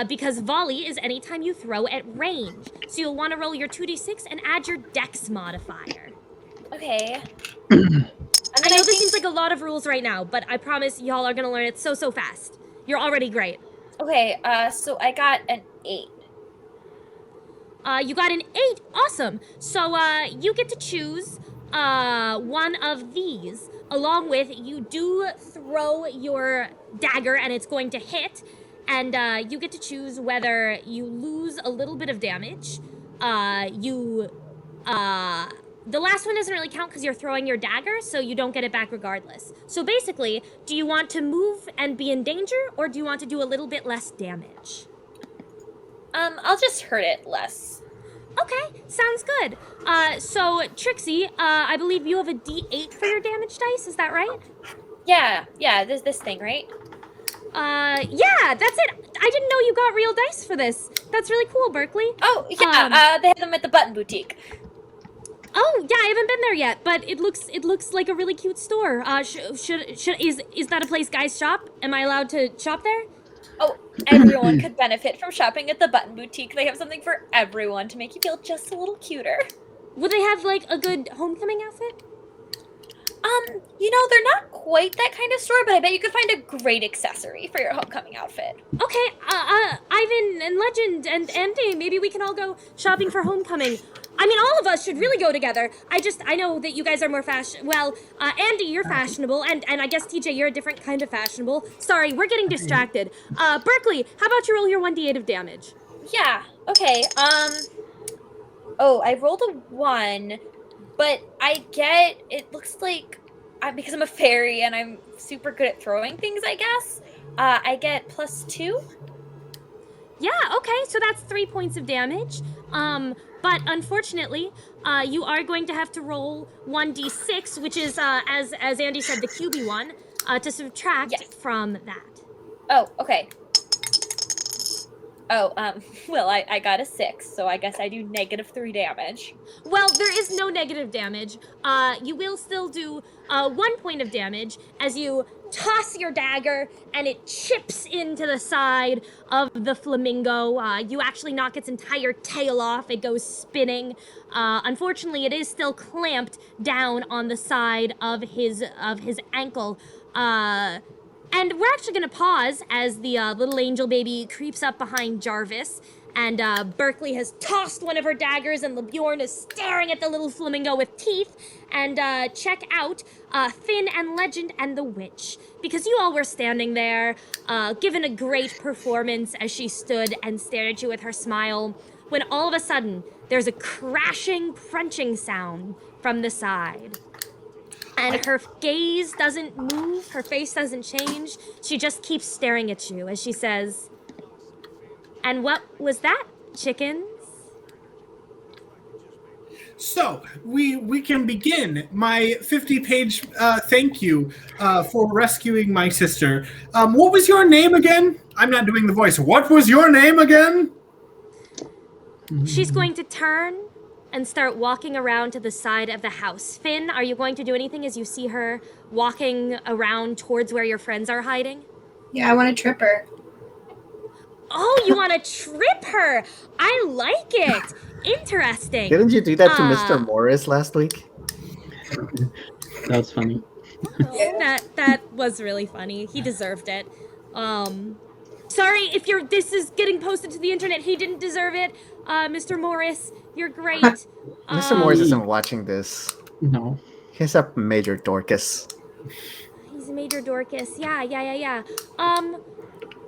because volley is anytime you throw at range. So you'll want to roll your 2d6 and add your dex modifier. Okay. I know this seems like a lot of rules right now, but I promise y'all are gonna learn it so fast. You're already great. Okay, so I got an 8. You got an 8. Awesome. So you get to choose one of these. Along with, you do throw your dagger and it's going to hit. And you get to choose whether you lose a little bit of damage. The last one doesn't really count because you're throwing your dagger, so you don't get it back regardless. So basically, do you want to move and be in danger, or do you want to do a little bit less damage? I'll just hurt it less. Okay, sounds good. So Trixie, I believe you have a D8 for your damage dice, is that right? Yeah, this thing, right? Yeah, that's it. I didn't know you got real dice for this. That's really cool, Berkeley. Oh, yeah, they have them at the Button Boutique. Oh, yeah, I haven't been there yet, but it looks like a really cute store. Is that a place guys shop? Am I allowed to shop there? Oh, everyone could benefit from shopping at the Button Boutique. They have something for everyone to make you feel just a little cuter. Would they have, like, a good homecoming outfit? They're not quite that kind of store, but I bet you could find a great accessory for your homecoming outfit. Okay, Ivan and Legend and Andy, maybe we can all go shopping for homecoming. I mean, all of us should really go together. I know that you guys are more Andy, you're fashionable, and I guess TJ, you're a different kind of fashionable. Sorry, we're getting distracted. Berkeley, how about you roll your 1d8 of damage? Yeah, okay, I rolled a 1, but it looks like, because I'm a fairy and I'm super good at throwing things, I guess, I get +2. Yeah, okay, so that's 3 points of damage. But unfortunately, you are going to have to roll 1d6, which is, as Andy said, the QB one, to subtract from that. Oh, okay. Oh, well, I got a 6, so I guess I do -3 damage. Well, there is no negative damage. You will still do 1 point of damage as you toss your dagger and it chips into the side of the flamingo. You actually knock its entire tail off. It goes spinning. Unfortunately, it is still clamped down on the side of his ankle. And we're actually going to pause as the little angel baby creeps up behind Jarvis. And Berkeley has tossed one of her daggers, and LeBjorn is staring at the little flamingo with teeth. And check out Finn and Legend and the Witch. Because you all were standing there, given a great performance as she stood and stared at you with her smile, when all of a sudden, there's a crashing, crunching sound from the side. And her gaze doesn't move, her face doesn't change. She just keeps staring at you as she says, "And what was that, chickens?" So we can begin my 50-page thank you for rescuing my sister. What was your name again? I'm not doing the voice. What was your name again? She's going to turn and start walking around to the side of the house. Finn, are you going to do anything as you see her walking around towards where your friends are hiding? Yeah, I want to trip her. Oh, you want to trip her? I like it. Interesting. Didn't you do that to Mr. Morris last week? That was funny. That was really funny. He deserved it. Sorry if this is getting posted to the internet. He didn't deserve it. Mr. Morris, you're great. Mr. Morris isn't watching this. No. He's a major Dorcas. He's a major Dorcas. Yeah.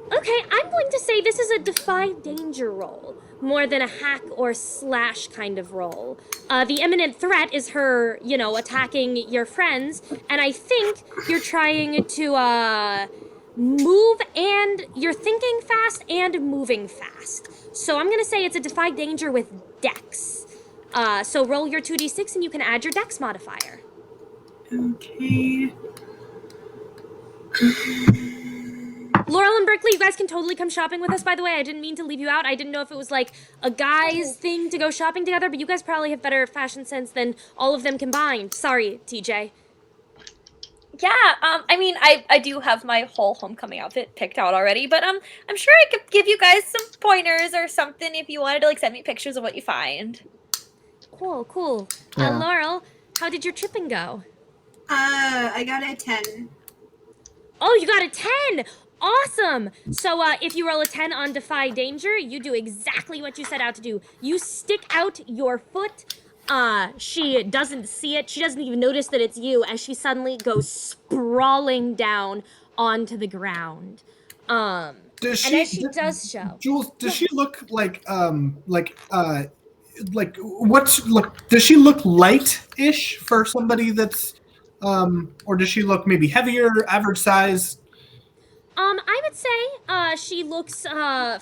Okay, I'm going to say this is a defy danger roll, more than a hack or slash kind of roll. The imminent threat is her, attacking your friends, and I think you're trying to, move, and you're thinking fast and moving fast. So I'm gonna say it's a defy danger with dex. So roll your 2d6 and you can add your dex modifier. Okay. Laurel and Berkeley, you guys can totally come shopping with us, by the way. I didn't mean to leave you out. I didn't know if it was like a guy's thing to go shopping together, but you guys probably have better fashion sense than all of them combined. Sorry, TJ. Yeah, I mean, I do have my whole homecoming outfit picked out already, but I'm sure I could give you guys some pointers or something if you wanted to like send me pictures of what you find. Cool. Yeah. Laurel, how did your tripping go? I got a 10. Oh, you got a 10! Awesome! So, if you roll a 10 on Defy Danger, you do exactly what you set out to do. You stick out your foot. She doesn't see it. She doesn't even notice that it's you as she suddenly goes sprawling down onto the ground. Does And she? as she does so, Jules, does she look what's look? Does she look light-ish for somebody that's, or does she look maybe heavier, average size? I would say she looks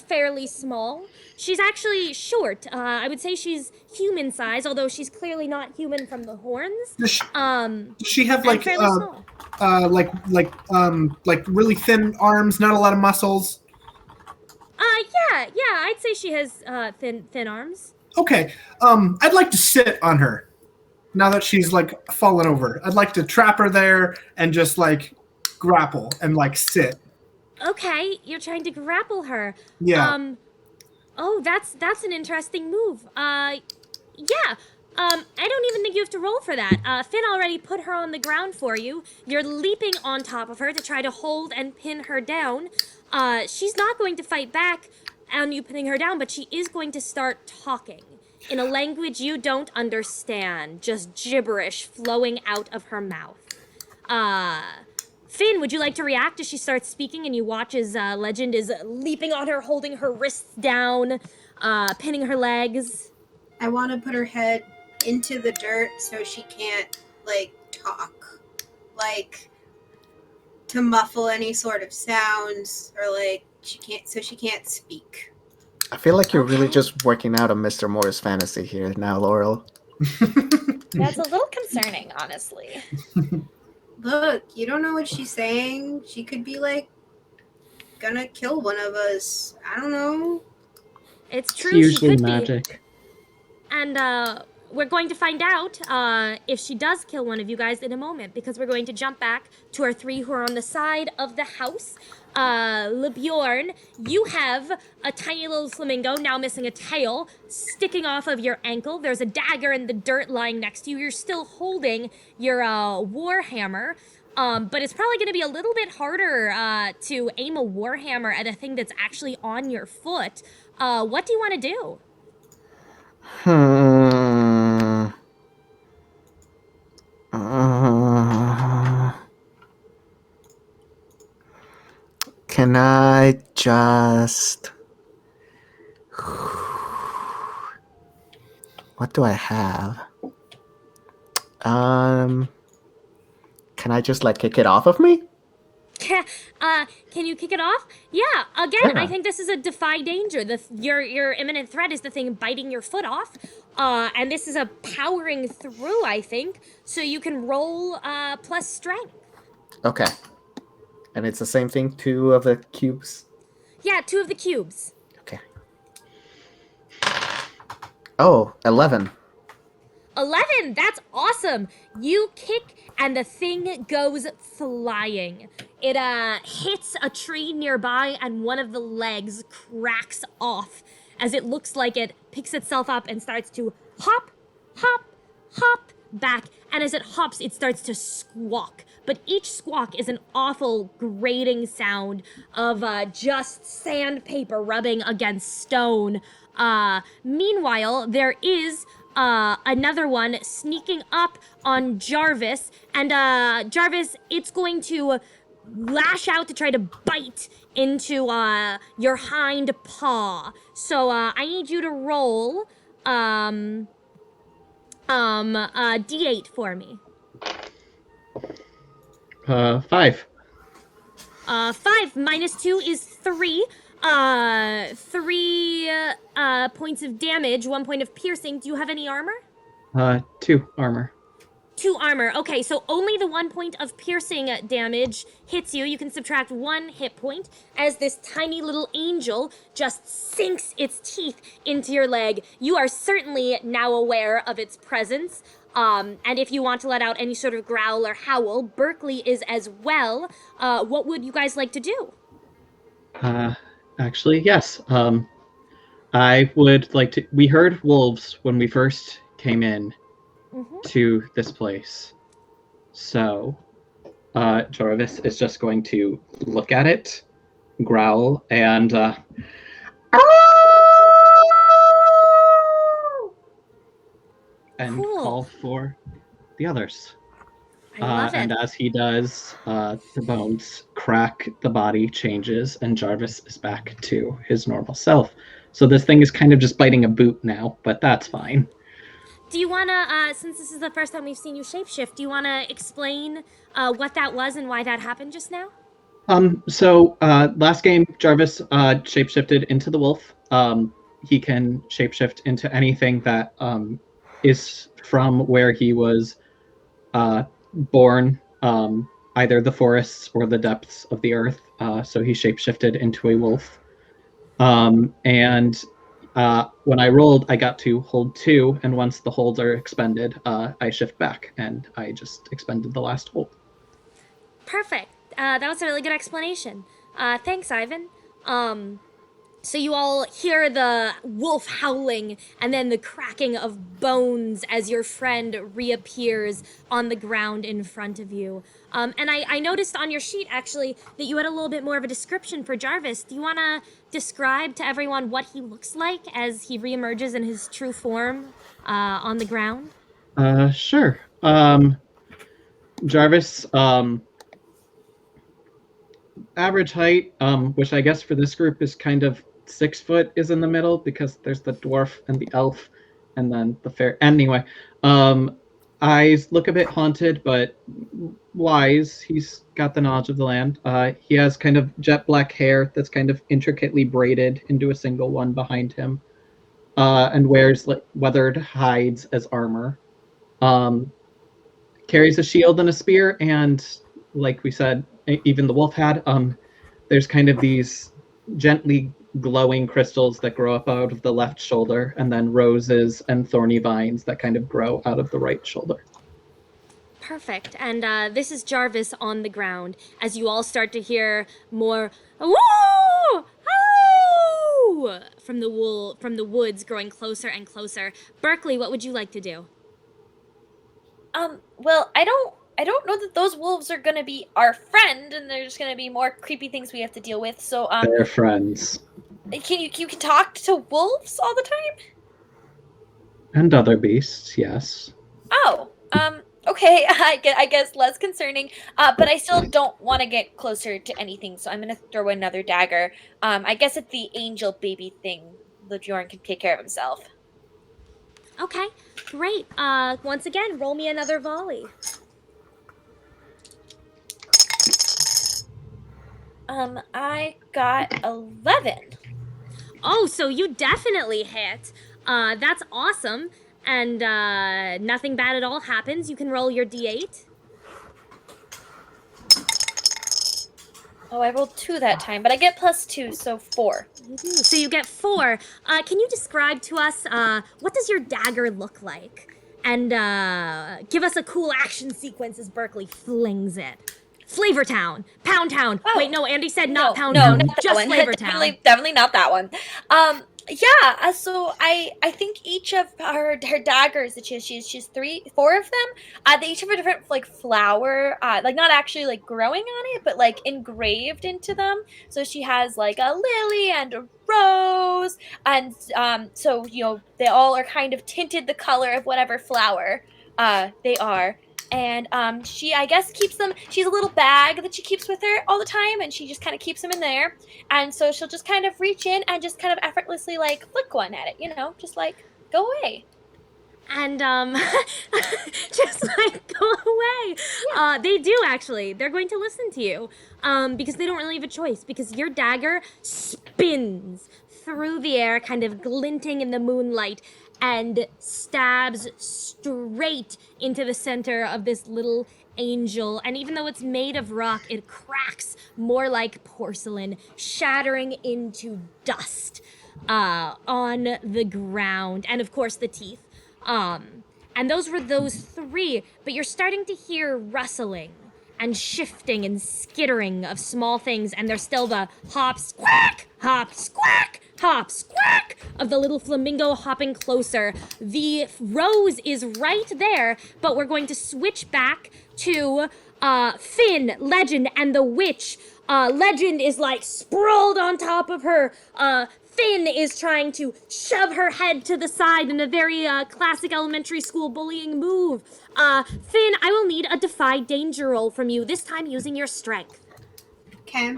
fairly small. She's actually short. I would say she's human size, although she's clearly not human from the horns. Does she have And like fairly small. like really thin arms, not a lot of muscles? Yeah, I'd say she has thin arms. Okay. I'd like to sit on her now that she's like fallen over. I'd like to trap her there and just like grapple and like sit. Okay, you're trying to grapple her. Yeah. Oh, that's an interesting move. Yeah. I don't even think you have to roll for that. Finn already put her on the ground for you. You're leaping on top of her to try to hold and pin her down. She's not going to fight back on you pinning her down, but she is going to start talking in a language you don't understand, just gibberish flowing out of her mouth. Finn, would you like to react as she starts speaking and you watch as Legend is leaping on her, holding her wrists down, pinning her legs? I want to put her head into the dirt so she can't, like, talk. Like, to muffle any sort of sounds, or, like, she can't speak. I feel like you're really Okay. just working out a Mr. Morris fantasy here now, Laurel. That's a little concerning, honestly. Look, you don't know what she's saying. She could be, like, gonna kill one of us. I don't know. It's It's true, she usually could be. magic. And we're going to find out if she does kill one of you guys in a moment, because we're going to jump back to our three who are on the side of the house. LeBjorn, you have a tiny little flamingo, now missing a tail, sticking off of your ankle. There's a dagger in the dirt lying next to you. You're still holding your warhammer. But it's probably going to be a little bit harder to aim a warhammer at a thing that's actually on your foot. What do you want to do? Can I just... What do I have? Can I just like kick it off of me? Can you kick it off? Yeah, again, I Yeah. think this is a defy danger. Your imminent threat is the thing biting your foot off. And this is a powering through, I think. So you can roll plus strength. Okay. And it's the same thing, 2 of the cubes? Yeah, 2 of the cubes. Okay. Oh, 11. 11, that's awesome. You kick and the thing goes flying. It hits a tree nearby and one of the legs cracks off as it looks like it picks itself up and starts to hop back. And as it hops, it starts to squawk. But each squawk is an awful grating sound of just sandpaper rubbing against stone. Meanwhile, there is another one sneaking up on Jarvis. And Jarvis, it's going to lash out to try to bite into your hind paw. So I need you to roll D8 for me. 5. 5 minus 2 is 3. 3 points of damage, 1 point of piercing. Do you have any armor? 2 armor. 2 armor. Okay, so only the 1 point of piercing damage hits you. You can subtract 1 hit point as this tiny little angel just sinks its teeth into your leg. You are certainly now aware of its presence. And if you want to let out any sort of growl or howl, Berkeley is as well. What would you guys like to do? Actually, yes. I would like to. We heard wolves when we first came in to this place. So, Jarvis is just going to look at it, growl, and Cool. call for the others. I love it. And as he does, the bones crack, the body changes, and Jarvis is back to his normal self. So this thing is kind of just biting a boot now, but that's fine. Do you want to, since this is the first time we've seen you shapeshift, do you want to explain what that was and why that happened just now? So last game, Jarvis shapeshifted into the wolf. He can shapeshift into anything that is from where he was born, either the forests or the depths of the earth. So he shapeshifted into a wolf. And when I rolled, I got to hold 2, and once the holds are expended, I shift back, and I just expended the last hold. Perfect. That was a really good explanation. Thanks, Ivan. So you all hear the wolf howling and then the cracking of bones as your friend reappears on the ground in front of you. And I noticed on your sheet, actually, that you had a little bit more of a description for Jarvis. Do you want to describe to everyone what he looks like as he reemerges in his true form on the ground? Sure. Jarvis, average height, which I guess for this group is kind of 6 foot, is in the middle because there's the dwarf and the elf and then the fair. Anyway, eyes look a bit haunted, but wise. He's got the knowledge of the land. He has kind of jet black hair that's kind of intricately braided into a single one behind him, and wears like weathered hides as armor. Carries a shield and a spear, and like we said, even the wolf had, there's kind of these gently glowing crystals that grow up out of the left shoulder, and then roses and thorny vines that kind of grow out of the right shoulder. Perfect. And this is Jarvis on the ground as you all start to hear more woo! Oh! from the woods growing closer and closer. Berkeley, what would you like to do? Well, I don't know that those wolves are gonna be our friend, and there's gonna be more creepy things we have to deal with. So, They're friends. Can you talk to wolves all the time? And other beasts, yes. Oh, okay. I guess less concerning. But I still don't want to get closer to anything, so I'm gonna throw another dagger. I guess it's the angel baby thing. LeBjorn can take care of himself. Okay, great. Once again, roll me another volley. I got 11. Oh, so you definitely hit. That's awesome. And nothing bad at all happens. You can roll your d8. Oh, I rolled 2 that time, but I get +2, so 4. You do. So you get 4. Can you describe to us what does your dagger look like? And give us a cool action sequence as Berkeley flings it. Flavortown, Pound Town. Oh, wait, no, Andy said not Pound no, Town, not that just one. Flavortown. Definitely not that one. Yeah. So I think each of her daggers that she's 4 of them. They each have a different like flower, like not actually like growing on it, but like engraved into them. So she has like a lily and a rose, and so they all are kind of tinted the color of whatever flower they are. And she, I guess, keeps them. She has a little bag that she keeps with her all the time, and she just kind of keeps them in there. And so she'll just kind of reach in and just kind of effortlessly like flick one at it, just like go away. And just like go away. Yeah. They do actually. They're going to listen to you because they don't really have a choice, because your dagger spins through the air, kind of glinting in the moonlight, and stabs straight into the center of this little angel. And even though it's made of rock, it cracks more like porcelain, shattering into dust on the ground. And of course the teeth. And those were those 3, but you're starting to hear rustling and shifting and skittering of small things, and there's still the hop, squawk, hop, squawk, hop, squawk of the little flamingo hopping closer. The rose is right there, but we're going to switch back to Finn, Legend, and the witch. Legend is like sprawled on top of her. Finn is trying to shove her head to the side in a very classic elementary school bullying move. Finn, I will need a defy danger roll from you, this time using your strength. Okay.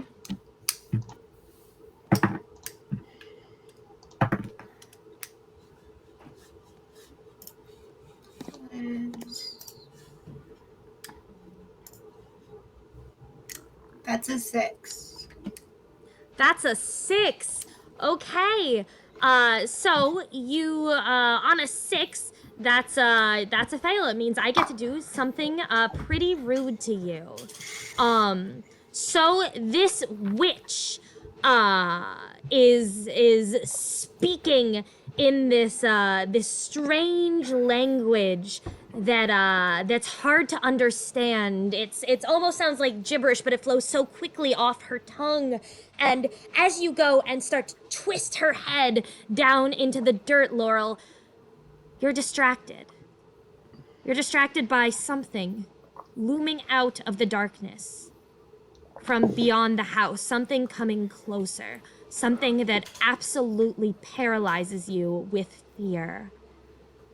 That's a 6. That's a 6. Okay. So you on a 6, that's a fail. It means I get to do something pretty rude to you. So this witch is speaking in this strange language that's hard to understand. It's almost sounds like gibberish, but it flows so quickly off her tongue. And as you go and start to twist her head down into the dirt, Laurel, you're distracted. You're distracted by something looming out of the darkness from beyond the house, something coming closer, something that absolutely paralyzes you with fear.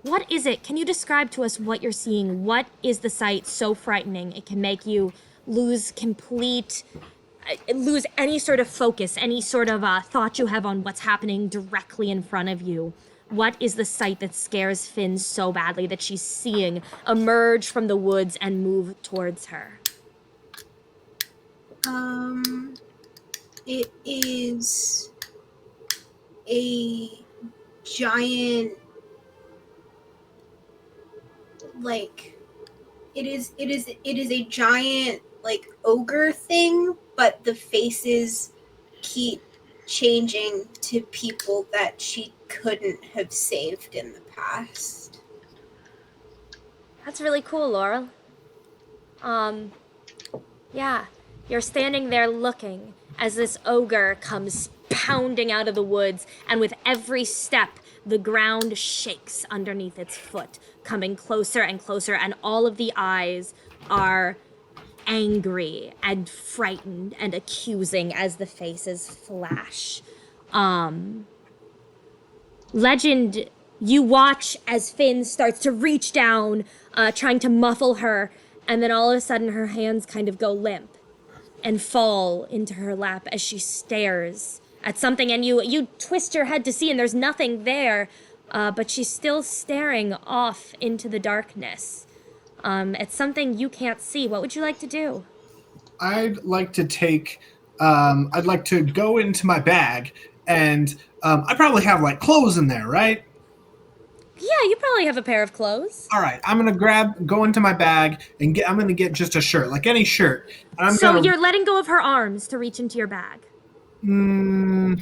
What is it? Can you describe to us what you're seeing? What is the sight so frightening it can make you lose any sort of focus, any sort of thought you have on what's happening directly in front of you? What is the sight that scares Finn so badly that she's seeing emerge from the woods and move towards her? It is a giant, like, it is a giant, like, ogre thing, but the faces keep changing to people that she couldn't have saved in the past. That's really cool, Laurel. Yeah, you're standing there looking as this ogre comes pounding out of the woods, and with every step, the ground shakes underneath its foot, coming closer and closer, and all of the eyes are angry and frightened and accusing as the faces flash. Legend, you watch as Finn starts to reach down, trying to muffle her, and then all of a sudden her hands kind of go limp and fall into her lap as she stares at something, and you twist your head to see, and there's nothing there, but she's still staring off into the darkness. It's something you can't see. What would you like to do? I'd like to go into my bag, and I probably have, like, clothes in there, right? Yeah, you probably have a pair of clothes. All right, I'm gonna go into my bag, and I'm gonna get just a shirt, like any shirt. And you're letting go of her arms to reach into your bag. Can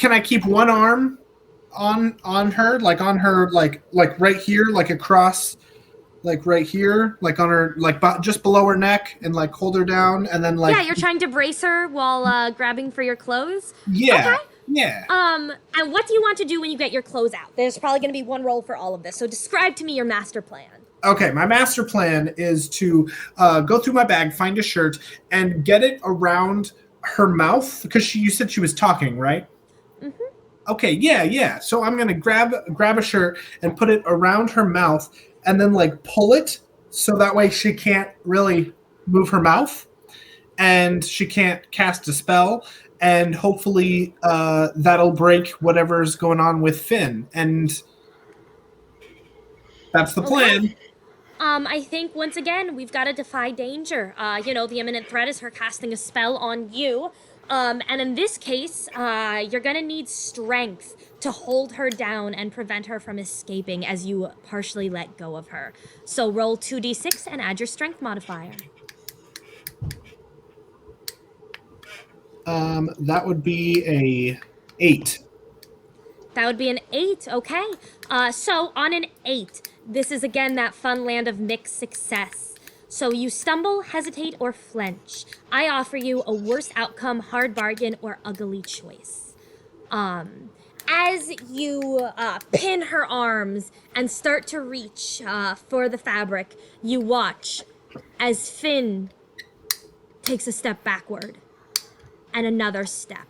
I keep one arm on her, like on her, like right here, like across, like right here, like on her, like just below her neck, and like hold her down, and then like. Yeah, you're trying to brace her while grabbing for your clothes. Yeah. Okay. Yeah. And what do you want to do when you get your clothes out? There's probably going to be one roll for all of this. So describe to me your master plan. Okay, my master plan is to go through my bag, find a shirt, and get it around her mouth, because you said she was talking, right? Mm-hmm. Okay, yeah. So I'm gonna grab a shirt and put it around her mouth, and then like pull it so that way she can't really move her mouth, and she can't cast a spell, and hopefully that'll break whatever's going on with Finn, and that's the plan. Okay. I think, once again, we've got to defy danger. The imminent threat is her casting a spell on you. And in this case, you're gonna need strength to hold her down and prevent her from escaping as you partially let go of her. So roll 2d6 and add your strength modifier. That would be a 8. That would be an 8, okay. So on an 8, this is again that fun land of mixed success. So you stumble, hesitate, or flinch. I offer you a worse outcome, hard bargain, or ugly choice. As you pin her arms and start to reach for the fabric, you watch as Finn takes a step backward and another step,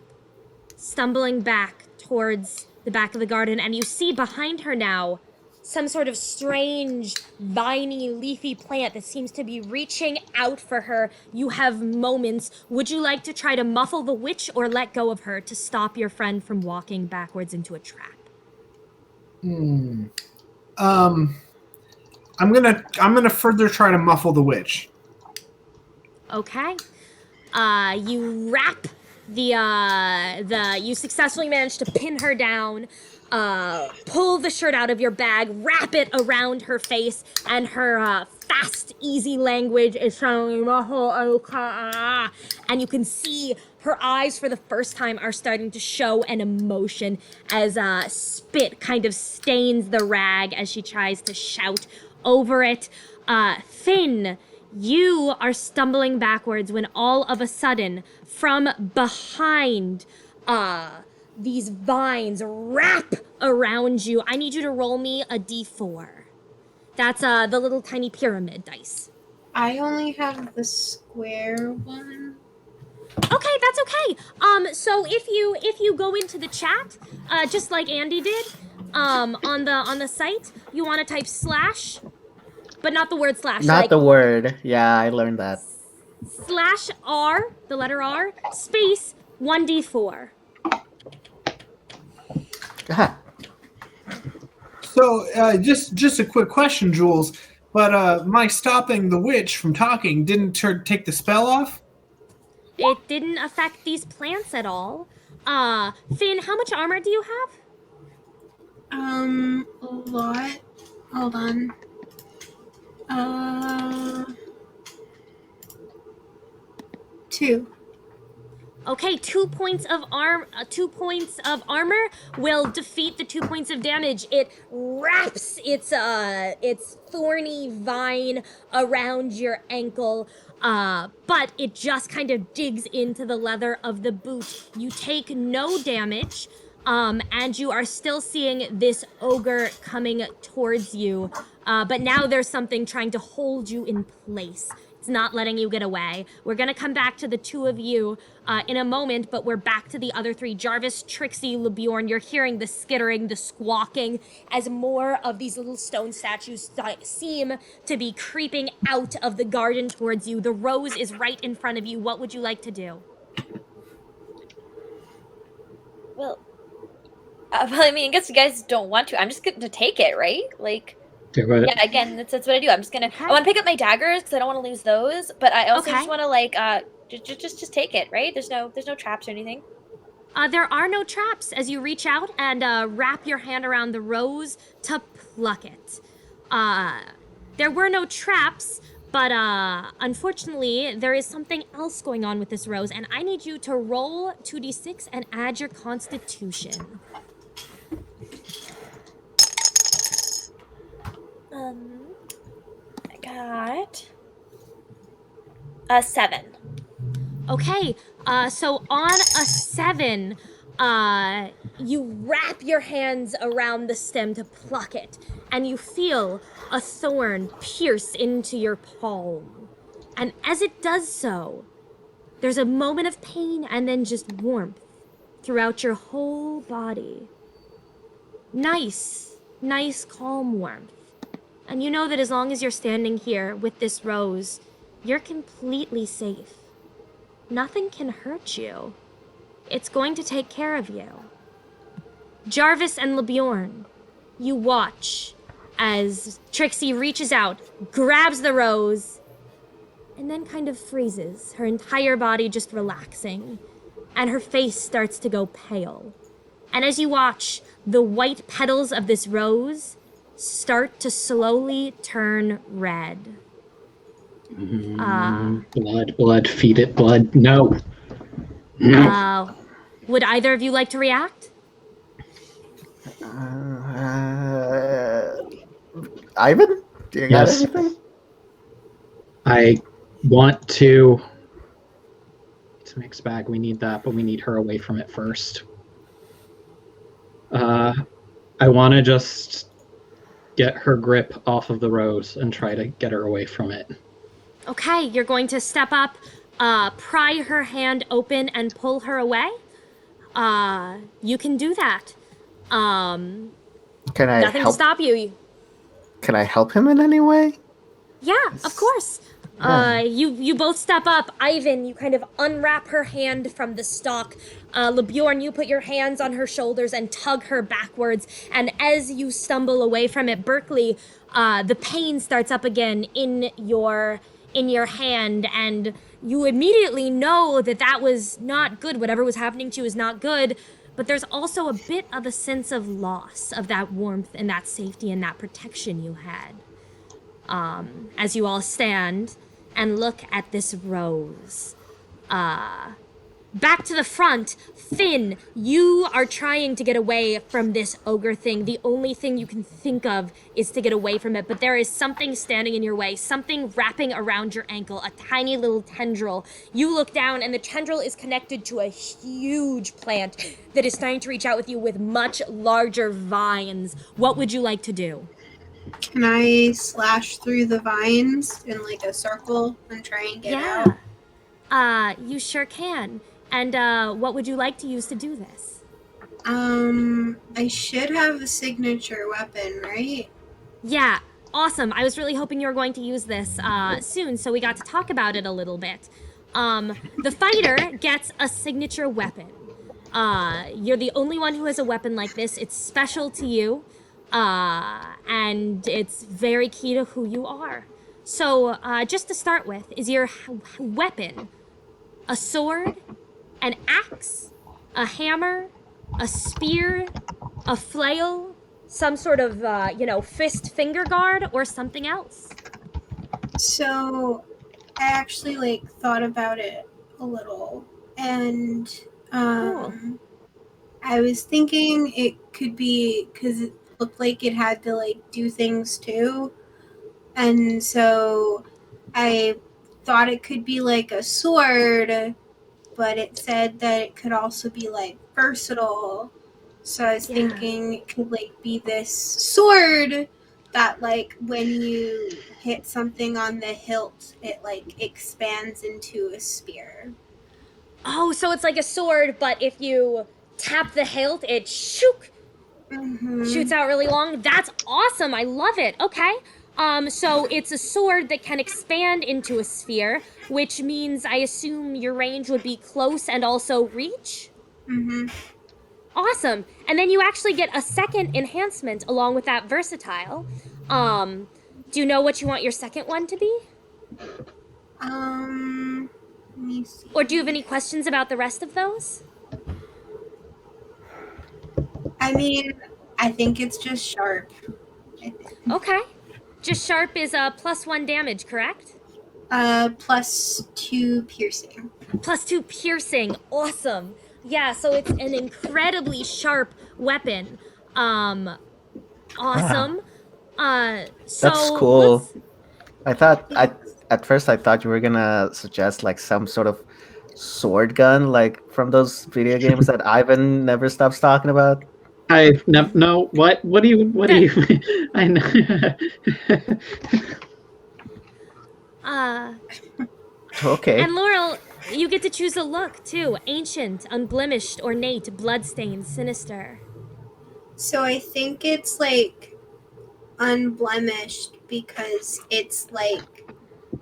stumbling back towards the back of the garden, and you see behind her now some sort of strange, viney, leafy plant that seems to be reaching out for her. You have moments. Would you like to try to muffle the witch or let go of her to stop your friend from walking backwards into a trap? I'm gonna further try to muffle the witch. Okay. You wrap you successfully manage to pin her down, pull the shirt out of your bag, wrap it around her face, and her fast, easy language is suddenly and you can see her eyes for the first time are starting to show an emotion as spit kind of stains the rag as she tries to shout over it. Finn, you are stumbling backwards when all of a sudden, from behind, these vines wrap around you. I need you to roll me a d4. That's the little tiny pyramid dice. I only have the square one. Okay, that's okay. So if you go into the chat, just like Andy did, on the site, you want to type slash, but not the word slash. Not like, the word. Yeah, I learned that. slash R, the letter R, space 1d4. Ah, So, just a quick question, Jules. But my stopping the witch from talking didn't take the spell off? It didn't affect these plants at all. Finn, how much armor do you have? A lot. Hold on. 2. Okay, 2 points of armor will defeat the 2 points of damage. It wraps its thorny vine around your ankle, but it just kind of digs into the leather of the boot. You take no damage, and you are still seeing this ogre coming towards you. But now there's something trying to hold you in place. It's not letting you get away. We're gonna come back to the two of you in a moment, but we're back to the other three. Jarvis, Trixie, LeBjorn, you're hearing the skittering, the squawking, as more of these little stone statues seem to be creeping out of the garden towards you. The rose is right in front of you. What would you like to do? Well, I mean, I guess you guys don't want to. I'm just going to take it, right? Like, yeah, again, that's what I do. I'm just gonna. I want to pick up my daggers because I don't want to lose those. But I also just want to like, just take it, right? There's no traps or anything. There are no traps as you reach out and wrap your hand around the rose to pluck it. There were no traps, but unfortunately, there is something else going on with this rose, and I need you to roll 2d6 and add your constitution. I got a 7. Okay, so on a 7, you wrap your hands around the stem to pluck it, and you feel a thorn pierce into your palm. And as it does so, there's a moment of pain and then just warmth throughout your whole body. Nice, calm warmth. And you know that as long as you're standing here with this rose, you're completely safe. Nothing can hurt you. It's going to take care of you. Jarvis and LeBjorn, you watch as Trixie reaches out, grabs the rose, and then kind of freezes, her entire body just relaxing, and her face starts to go pale. And as you watch, the white petals of this rose start to slowly turn red. Blood, feed it blood. No. Would either of you like to react? Ivan, do you got Yes. anything? I want to. It's a mixed bag. We need that, but we need her away from it first. I want to just get her grip off of the rose and try to get her away from it. Okay, you're going to step up, pry her hand open, and pull her away. You can do that. Can I Nothing to help? stop you. Can I help him in any way? Yeah, of course. You both step up. Ivan, you kind of unwrap her hand from the stalk. LeBjorn, you put your hands on her shoulders and tug her backwards. And as you stumble away from it, Berkeley, the pain starts up again in your hand, and you immediately know that was not good. Whatever was happening to you is not good. But there's also a bit of a sense of loss of that warmth and that safety and that protection you had. As you all stand and look at this rose. Back to the front, Finn, you are trying to get away from this ogre thing. The only thing you can think of is to get away from it, but there is something standing in your way, something wrapping around your ankle, a tiny little tendril. You look down, and the tendril is connected to a huge plant that is trying to reach out with you with much larger vines. What would you like to do? Can I slash through the vines in like a circle and try and get out? You sure can. And what would you like to use to do this? I should have a signature weapon, right? Yeah, awesome. I was really hoping you were going to use this soon, so we got to talk about it a little bit. The fighter gets a signature weapon. You're the only one who has a weapon like this. It's special to you, and it's very key to who you are. So, just to start with, is your weapon a sword, an axe, a hammer, a spear, a flail, some sort of, fist finger guard, or something else? So, I actually, thought about it a little, and, Cool. I was thinking it could be, because it looked like it had to, do things too, and so I thought it could be, a sword, but it said that it could also be versatile. So I was thinking it could be this sword that when you hit something on the hilt, it expands into a spear. Oh, so it's like a sword, but if you tap the hilt, it shoots out really long. That's awesome. I love it. Okay. So it's a sword that can expand into a sphere, which means I assume your range would be close and also reach? Awesome. And then you actually get a second enhancement along with that versatile. Do you know what you want your second one to be? Let me see. Or do you have any questions about the rest of those? I mean, I think it's just sharp. Okay. Just sharp is +1 damage, correct? +2 piercing. +2 piercing. Awesome. Yeah, so it's an incredibly sharp weapon. Awesome. So That's cool. At first I thought you were gonna suggest some sort of sword gun, from those video games that Ivan never stops talking about. I've never. No, what? What do you? I know. Okay. And Laurel, you get to choose a look too: ancient, unblemished, ornate, bloodstained, sinister. So I think it's unblemished because it's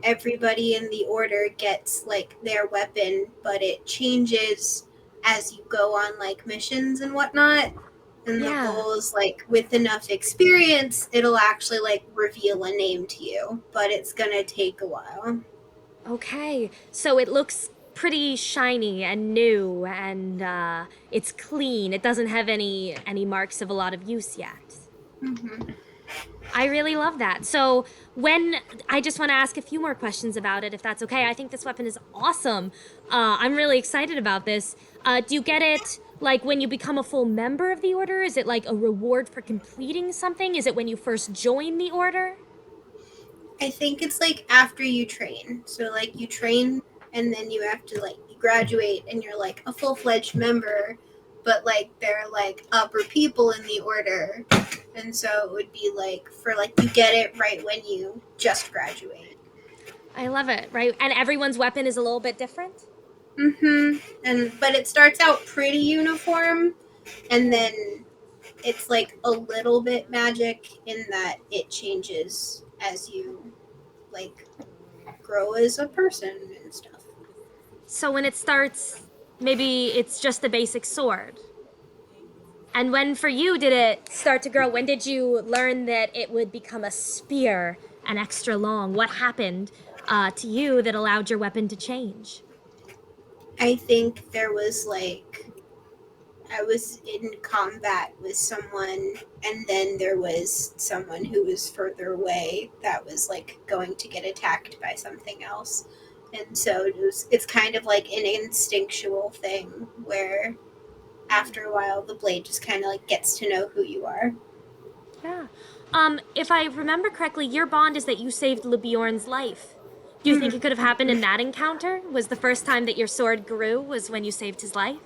everybody in the order gets their weapon, but it changes as you go on missions and whatnot. And the goal is with enough experience, it'll actually reveal a name to you, but it's gonna take a while. Okay, so it looks pretty shiny and new, and it's clean. It doesn't have any marks of a lot of use yet. I really love that. So I just want to ask a few more questions about it, if that's okay. I think this weapon is awesome. I'm really excited about this. Do you get it like when you become a full member of the order? Is it like a reward for completing something? Is it when you first join the order? I think it's like after you train. So like you train and then you have to like you graduate and you're like a full-fledged member, but like they're like upper people in the order. And so it would be like for like you get it right when you just graduate. I love it, right? And everyone's weapon is a little bit different? But it starts out pretty uniform and then it's like a little bit magic in that it changes as you like grow as a person and stuff. So when it starts, maybe it's just a basic sword. And when for you did it start to grow? When did you learn that it would become a spear and extra long? What happened to you that allowed your weapon to change? I think there was like I was in combat with someone and then there was someone who was further away that was like going to get attacked by something else. And so it's kind of like an instinctual thing where after a while the blade just kind of like gets to know who you are. Yeah. If I remember correctly, your bond is that you saved LeBjorn's life. Do you think it could have happened in that encounter? Was the first time that your sword grew was when you saved his life?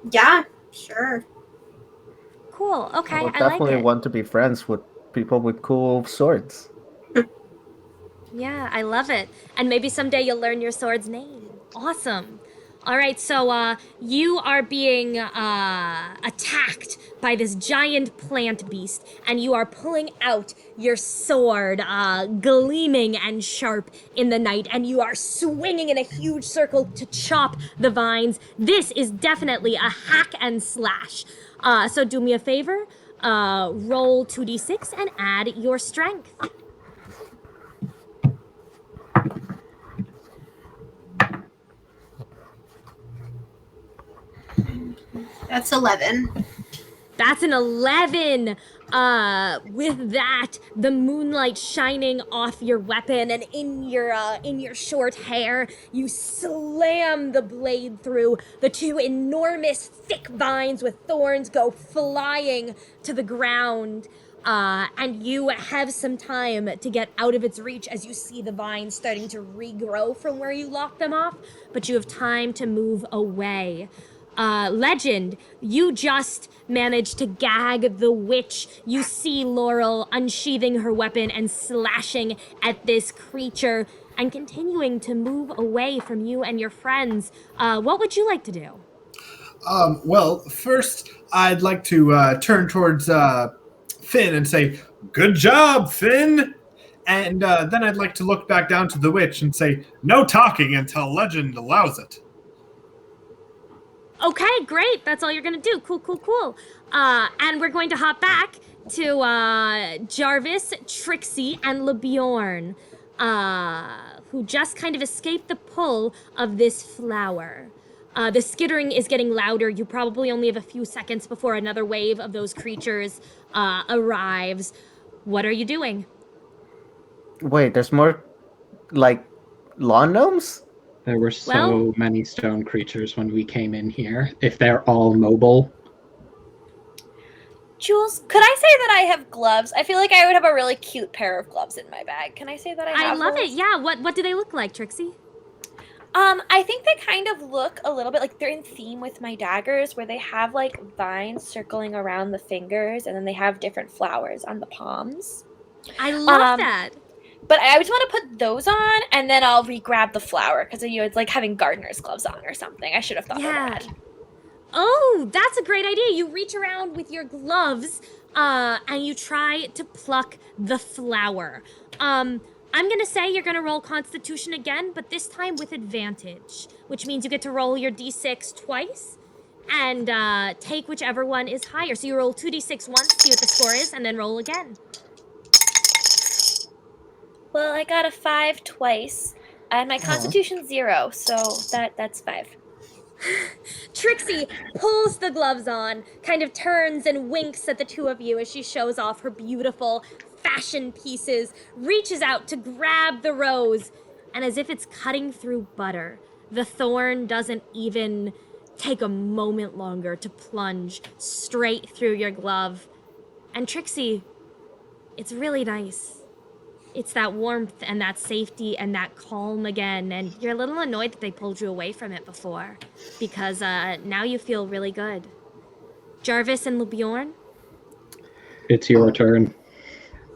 Yeah, sure. Cool. Okay, I would I like definitely it. want to be friends with people with cool swords. Yeah, I love it. And maybe someday you'll learn your sword's name. Awesome. All right, so you are being attacked by this giant plant beast, and you are pulling out your sword, gleaming and sharp in the night, and you are swinging in a huge circle to chop the vines. This is definitely a hack and slash. So do me a favor, roll 2d6 and add your strength. That's 11. That's an 11. With that, the moonlight shining off your weapon and in your short hair, you slam the blade through. The two enormous thick vines with thorns go flying to the ground. And you have some time to get out of its reach as you see the vines starting to regrow from where you locked them off, but you have time to move away. Legend, you just managed to gag the witch. You see Laurel unsheathing her weapon and slashing at this creature and continuing to move away from you and your friends. What would you like to do? Well, first, I'd like to turn towards Finn and say, "Good job, Finn!" And then I'd like to look back down to the witch and say, "No talking until legend allows it." Okay, great. That's all you're going to do. Cool. And we're going to hop back to Jarvis, Trixie, and LeBjorn, who just kind of escaped the pull of this flower. The skittering is getting louder. You probably only have a few seconds before another wave of those creatures arrives. What are you doing? Wait, there's more, like, lawn gnomes? There were many stone creatures when we came in here. If they're all mobile. Jules, could I say that I have gloves? I feel like I would have a really cute pair of gloves in my bag. Can I say that I have I love those? it. Yeah. What do they look like, Trixie? I think they kind of look a little bit like they're in theme with my daggers, where they have like vines circling around the fingers, and then they have different flowers on the palms. I love that. But I always want to put those on, and then I'll re-grab the flower, because it's like having gardener's gloves on or something. I should have thought of that. Oh, that's a great idea. You reach around with your gloves, and you try to pluck the flower. I'm gonna say you're gonna roll Constitution again, but this time with advantage, which means you get to roll your d6 twice, and take whichever one is higher. So you roll 2d6 once, see what the score is, and then roll again. Well, I got a 5 twice, and my Constitution's 0, so that's 5. Trixie pulls the gloves on, kind of turns and winks at the two of you as she shows off her beautiful fashion pieces, reaches out to grab the rose, and as if it's cutting through butter, the thorn doesn't even take a moment longer to plunge straight through your glove. And Trixie, it's really nice. It's that warmth and that safety and that calm again, and you're a little annoyed that they pulled you away from it before, because now you feel really good. Jarvis and Bjorn? It's your turn.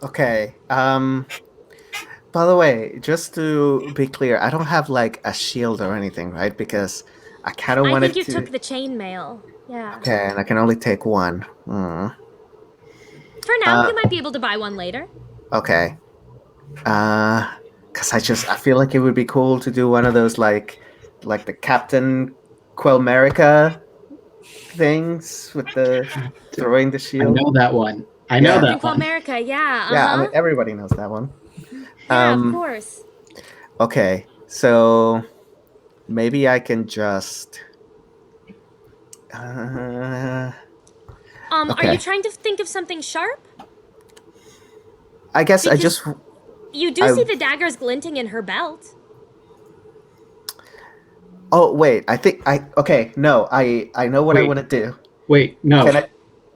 Okay. By the way, just to be clear, I don't have like a shield or anything, right? Because I kind of I wanted think you to. took the chainmail. Yeah. Okay, and I can only take one. For now, you might be able to buy one later. Okay. Cause I feel like it would be cool to do one of those like the Captain Quilmerica things with the throwing the I shield. know that one. I know Yeah. that Captain one. America, yeah. Yeah, I mean everybody knows that one. Yeah, of course. Okay, so maybe I can just. Are okay. you trying to think of something sharp? I guess I Because just. You do see the daggers glinting in her belt. Oh wait, I think okay. No, I know what I want to do. Wait, no. Can I?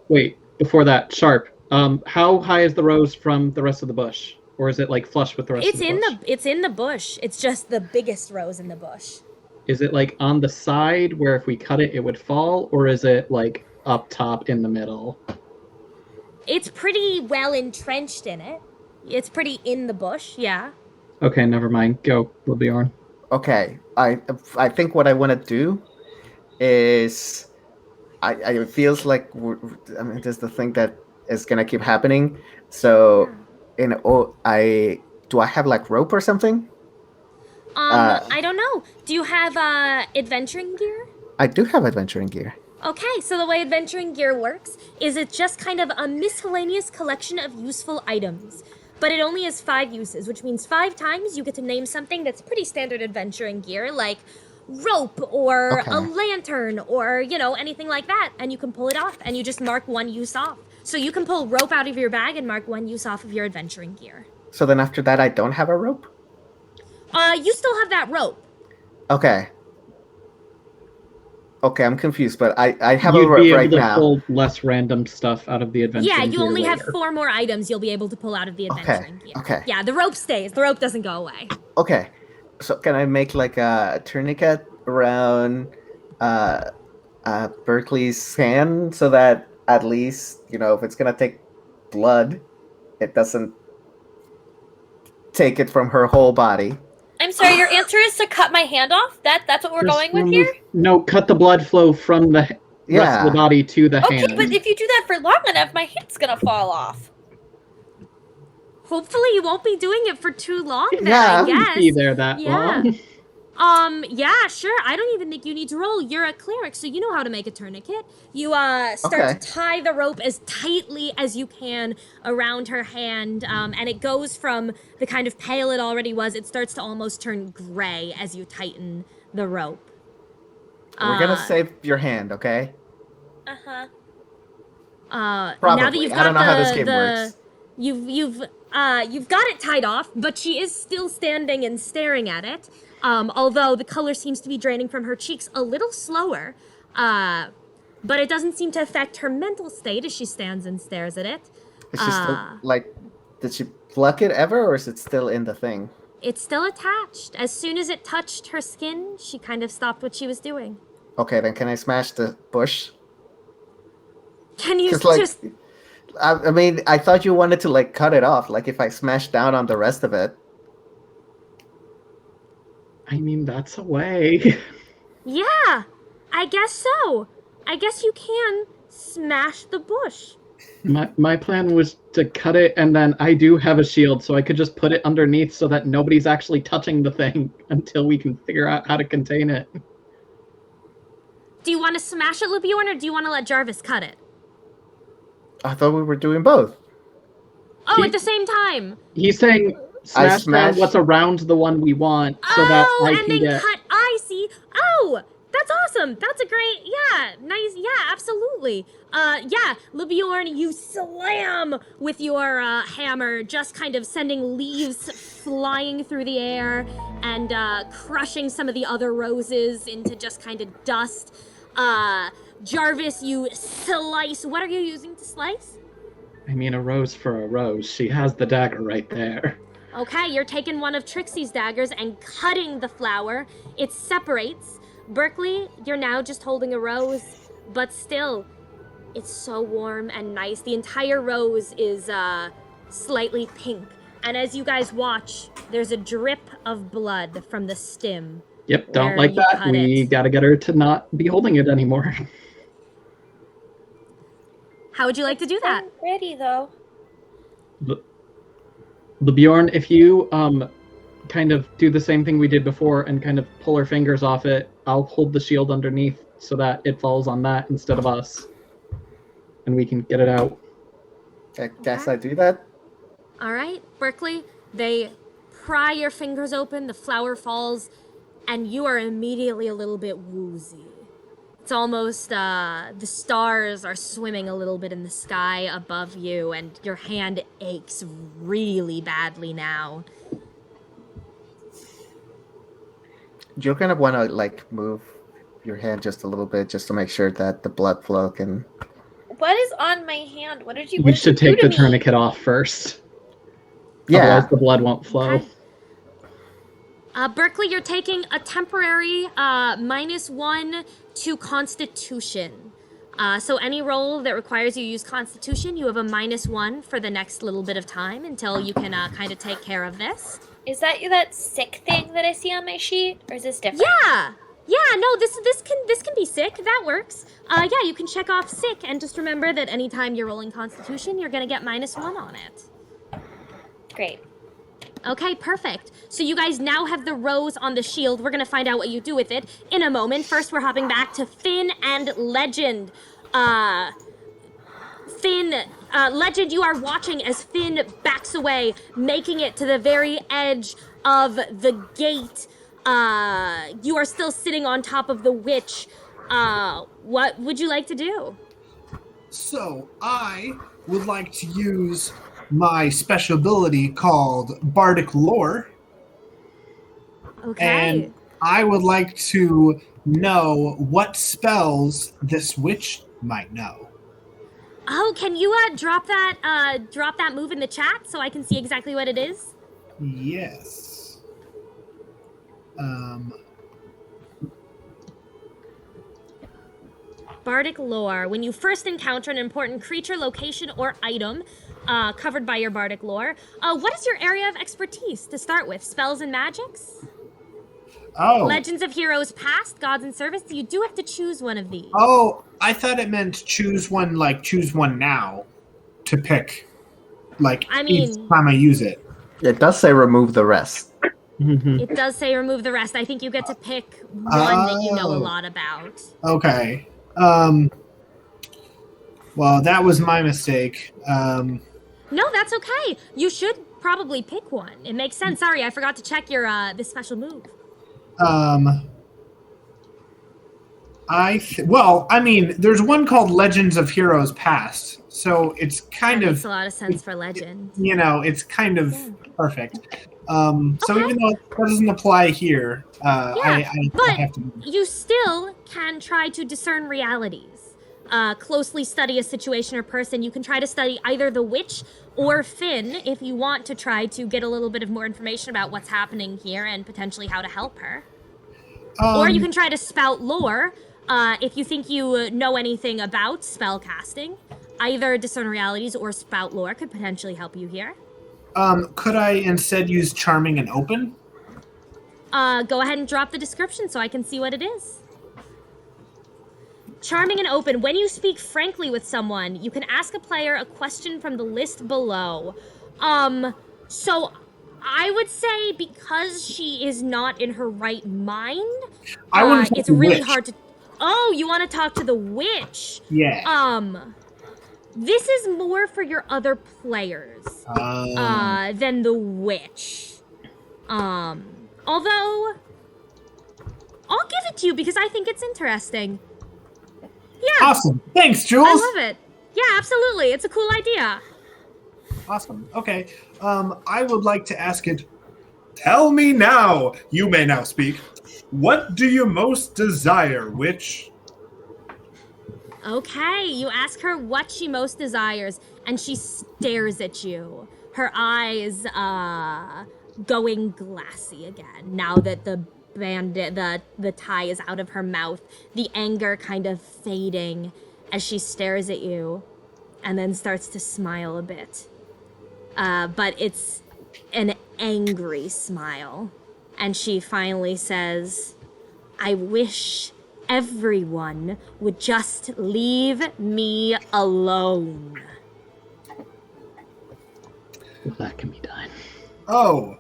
Wait, before that, Sharp. How high is the rose from the rest of the bush? Or is it like flush with the rest of the bush? It's in the bush. It's just the biggest rose in the bush. Is it like on the side where if we cut it, it would fall? Or is it like up top in the middle? It's pretty well entrenched in it. It's pretty in the bush, yeah. Okay, never mind. Go, Bjorn. Okay, I think what I want to do is it feels like I mean there's the thing that is gonna keep happening. So do I have like rope or something? I don't know. Do you have adventuring gear? I do have adventuring gear. Okay, so the way adventuring gear works is it's just kind of a miscellaneous collection of useful items. But it only has 5 uses, which means 5 times you get to name something that's pretty standard adventuring gear, like rope or a lantern or, anything like that. And you can pull it off and you just mark 1 use off. So you can pull rope out of your bag and mark 1 use off of your adventuring gear. So then after that, I don't have a rope? You still have that rope. Okay. Okay, I'm confused, but I have You'd a rope be able right to now. pull less random stuff out of the adventuring gear. Yeah, you only have later. 4 more items you'll be able to pull out of the adventuring gear. Okay. Yeah, the rope stays. The rope doesn't go away. Okay. So can I make like a tourniquet around Berkeley's hand so that at least, if it's gonna take blood, it doesn't take it from her whole body. I'm sorry, your answer is to cut my hand off? That's what we're going with here? No, cut the blood flow from the rest of the body to the hand. Okay, but if you do that for long enough, my hand's gonna fall off. Hopefully you won't be doing it for too long then, Yeah, I guess. Be there that long. Yeah, sure. I don't even think you need to roll. You're a cleric, so you know how to make a tourniquet. You start to tie the rope as tightly as you can around her hand, and it goes from the kind of pale it already was, it starts to almost turn gray as you tighten the rope. We're gonna save your hand, okay? Uh-huh. Probably. Now that you've got I don't know how this game works. You've got it tied off, but she is still standing and staring at it. Although the color seems to be draining from her cheeks a little slower, but it doesn't seem to affect her mental state as she stands and stares at it. Is she still, did she pluck it ever, or is it still in the thing? It's still attached. As soon as it touched her skin, she kind of stopped what she was doing. Okay, then can I smash the bush? Can you just... I mean, I thought you wanted to, cut it off, if I smash down on the rest of it. I mean, that's a way. Yeah, I guess so. I guess you can smash the bush. My plan was to cut it, and then I do have a shield, so I could just put it underneath so that nobody's actually touching the thing until we can figure out how to contain it. Do you want to smash it, Bjorn, or do you want to let Jarvis cut it? I thought we were doing both. Oh, at the same time. He's saying smash down what's around the one we want so that I can get... cut. I see. Oh, that's awesome. That's a great, nice, absolutely. Bjorn, you slam with your hammer, just kind of sending leaves flying through the air and crushing some of the other roses into just kind of dust. Jarvis, you slice. What are you using to slice? I mean, a rose for a rose. She has the dagger right there. Okay, you're taking one of Trixie's daggers and cutting the flower. It separates. Berkeley, you're now just holding a rose, but still, it's so warm and nice. The entire rose is slightly pink. And as you guys watch, there's a drip of blood from the stem. Yep, don't like that. We gotta get her to not be holding it anymore. How would you like to do that? Pretty though. The Bjorn, if you kind of do the same thing we did before and kind of pull her fingers off it, I'll hold the shield underneath so that it falls on that instead of us. And we can get it out. I guess I do that. All right, Berkeley, they pry your fingers open, the flower falls, and you are immediately a little bit woozy. It's almost, the stars are swimming a little bit in the sky above you, and your hand aches really badly now. You're gonna want to, like, move your hand just a little bit just to make sure that the blood flow can... What is on my hand? What did you? We should take the tourniquet off first. Yeah. Otherwise the blood won't flow. Okay. Berkeley, you're taking a temporary -1 to Constitution. So any roll that requires you to use Constitution, you have a -1 for the next little bit of time until you can kind of take care of this. Is that sick thing that I see on my sheet, or is this different? Yeah, no, this can be sick. That works. Yeah, you can check off sick, and just remember that anytime you're rolling Constitution, you're gonna get -1 on it. Great. Okay, perfect. So you guys now have the rose on the shield. We're gonna find out what you do with it in a moment. First, we're hopping back to Finn and Legend. Legend, you are watching as Finn backs away, making it to the very edge of the gate. You are still sitting on top of the witch. What would you like to do? So, I would like to use my special ability called Bardic Lore. Okay. And I would like to know what spells this witch might know. Oh, can you drop that move in the chat so I can see exactly what it is? Yes. Bardic Lore. When you first encounter an important creature, location, or item covered by your Bardic Lore, what is your area of expertise to start with? Spells and magics? Oh. Legends of Heroes Past, Gods in Service? You do have to choose one of these. Oh, I thought it meant choose one now to pick. Each time I use it. It does say remove the rest. It does say remove the rest. I think you get to pick one that you know a lot about. Okay. Well, that was my mistake. No, that's okay. You should probably pick one. It makes sense. Sorry, I forgot to check your this special move. There's one called Legends of Heroes Past, so it's kind that of makes a lot of sense for Legend. It's kind of perfect. So even though that doesn't apply here, I have to. You still can try to discern realities. Closely study a situation or person. You can try to study either the witch or Finn if you want to try to get a little bit of more information about what's happening here and potentially how to help her. Or you can try to spout lore if you think you know anything about spell casting. Either discern realities or spout lore could potentially help you here. Could I instead use charming and open? Go ahead and drop the description so I can see what it is. Charming and open. When you speak frankly with someone, you can ask a player a question from the list below. So I would say because she is not in her right mind, it's really hard to... Oh, you want to talk to the witch? Yeah. This is more for your other players than the witch. Although, I'll give it to you because I think it's interesting. Yeah. Awesome. Thanks, Jules. I love it. Yeah, absolutely. It's a cool idea. Awesome. Okay. I would like to ask it. Tell me now. You may now speak. What do you most desire, witch? Okay, you ask her what she most desires, and she stares at you. Her eyes, going glassy again. Now that the bandit, the tie is out of her mouth, the anger kind of fading as she stares at you, and then starts to smile a bit. But it's an angry smile, and she finally says, "I wish everyone would just leave me alone." Well, that can be done. Oh.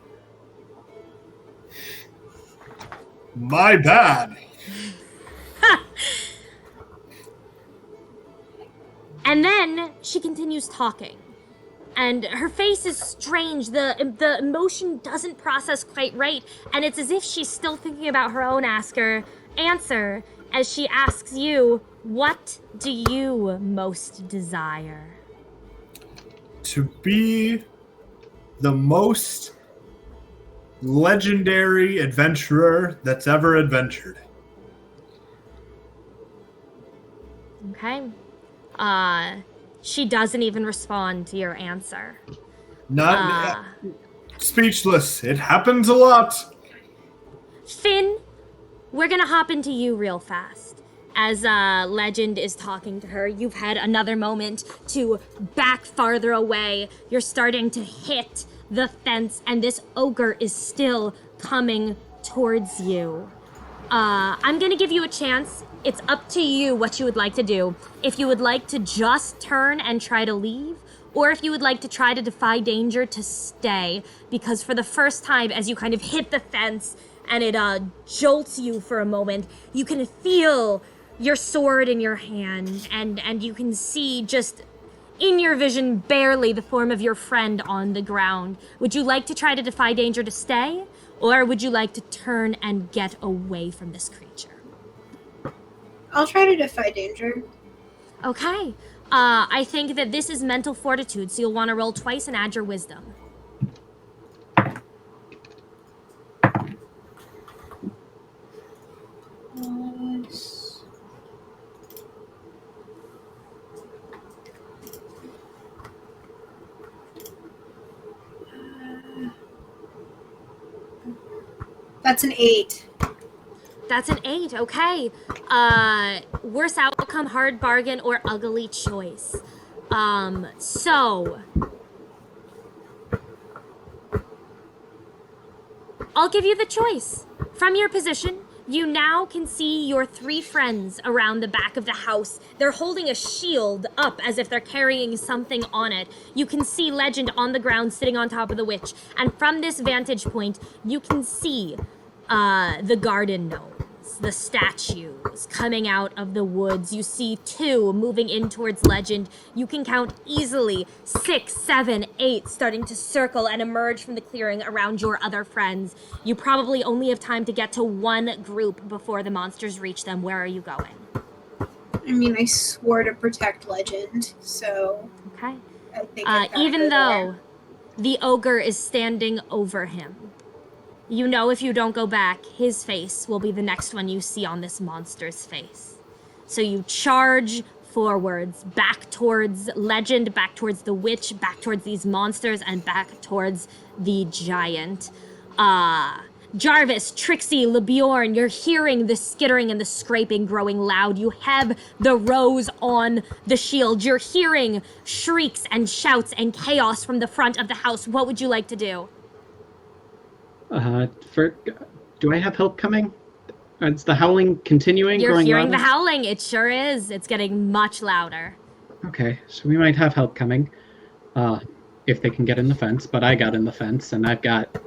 My bad. And then she continues talking. And her face is strange. The emotion doesn't process quite right. And it's as if she's still thinking about her own answer as she asks you, what do you most desire? To be the most legendary adventurer that's ever adventured. Okay. She doesn't even respond to your answer. Not speechless. It happens a lot. Finn, we're gonna hop into you real fast. As Legend is talking to her, you've had another moment to back farther away. You're starting to hit the fence, and this ogre is still coming towards you. I'm gonna give you a chance. It's up to you what you would like to do. If you would like to just turn and try to leave, or if you would like to try to defy danger to stay, because for the first time, as you kind of hit the fence and it jolts you for a moment, you can feel your sword in your hand, and you can see just in your vision barely the form of your friend on the ground. Would you like to try to defy danger to stay, or would you like to turn and get away from this creature? I'll try to defy danger. Okay. I think that this is mental fortitude, so you'll want to roll twice and add your wisdom. That's an 8. That's an 8, okay. Worst outcome, hard bargain, or ugly choice. So I'll give you the choice. From your position, you now can see your 3 friends around the back of the house. They're holding a shield up as if they're carrying something on it. You can see Legend on the ground sitting on top of the witch. And from this vantage point, you can see the garden gnomes, the statues coming out of the woods. You see 2 moving in towards Legend. You can count easily 6, 7, 8 starting to circle and emerge from the clearing around your other friends. You probably only have time to get to 1 group before the monsters reach them. Where are you going? I mean, I swore to protect Legend, so Okay. I think I gotta Even go though there. the ogre is standing over him, you know if you don't go back, his face will be the next one you see on this monster's face. So you charge forwards, back towards Legend, back towards the witch, back towards these monsters, and back towards the giant. Jarvis, Trixie, LeBjorn, you're hearing the skittering and the scraping growing loud. You have the rose on the shield. You're hearing shrieks and shouts and chaos from the front of the house. What would you like to do? Do I have help coming? Is the howling continuing? You're growing hearing louder? the howling. It sure is. It's getting much louder. Okay, so we might have help coming. If they can get in the fence, but I got in the fence, and I've got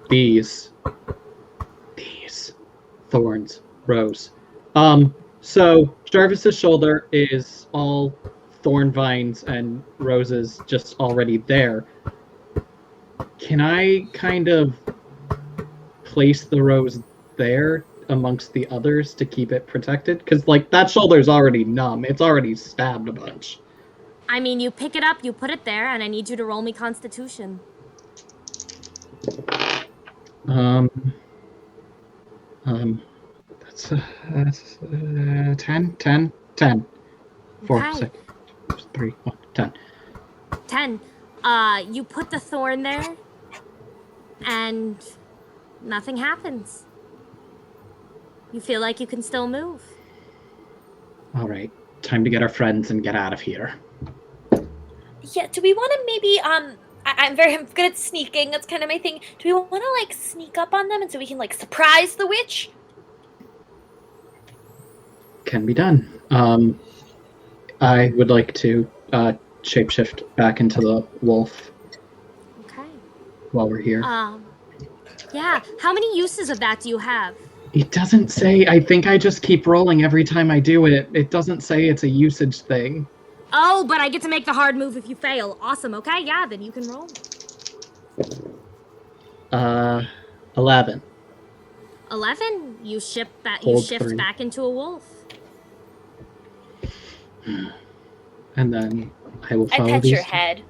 these thorns, rose. So Jarvis's shoulder is all thorn vines and roses just already there. Can I kind of place the rose there amongst the others to keep it protected? Because, like, that shoulder's already numb. It's already stabbed a bunch. I mean, you pick it up, you put it there, and I need you to roll me Constitution. That's 10. 4, Okay. 6, 3, 1, 10. 10. You put the thorn there, and nothing happens. You feel like you can still move. All right, time to get our friends and get out of here. Yeah, do we want to maybe I'm good at sneaking. That's kind of my thing. Do we want to like sneak up on them and so we can like surprise the witch? Can be done. I would like to shapeshift back into the wolf Okay. while we're here. Yeah. How many uses of that do you have? It doesn't say. I think I just keep rolling every time I do it. It doesn't say it's a usage thing. Oh, but I get to make the hard move if you fail. Awesome. Okay, yeah, then you can roll. 11. 11. You shift Hold 3. back into a wolf. And then I will I follow pet these. your head.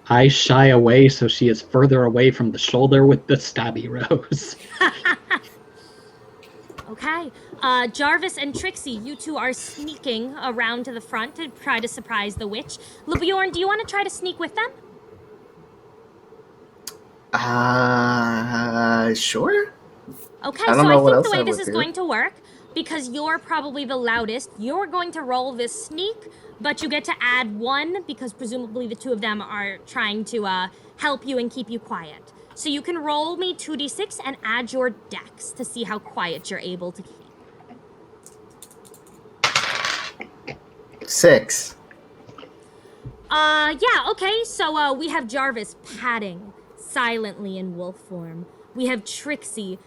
I shy away so she is further away from the shoulder with the stabby rose. Okay. Jarvis and Trixie, you two are sneaking around to the front to try to surprise the witch. LeBjorn, do you want to try to sneak with them? Sure. Okay, I don't so know I what think the else I way this would is do. going to work, because you're probably the loudest, you're going to roll this sneak, but you get to add 1 because presumably the two of them are trying to help you and keep you quiet. So you can roll me 2d6 and add your dex to see how quiet you're able to keep. 6. Yeah, okay, so we have Jarvis padding silently in wolf form. We have Trixie,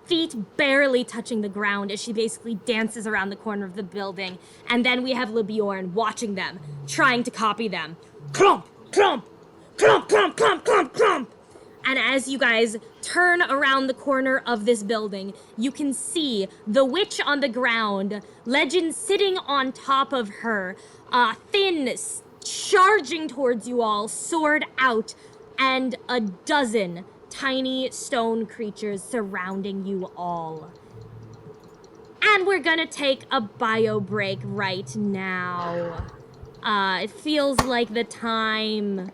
feet barely touching the ground as she basically dances around the corner of the building. And then we have LeBjorn watching them, trying to copy them. Clump, clump, clump, clump, clump, clump, clump. And as you guys turn around the corner of this building, you can see the witch on the ground, Legend sitting on top of her, Finn charging towards you all, sword out, and a dozen tiny stone creatures surrounding you all. And we're gonna take a bio break right now. It feels like the time.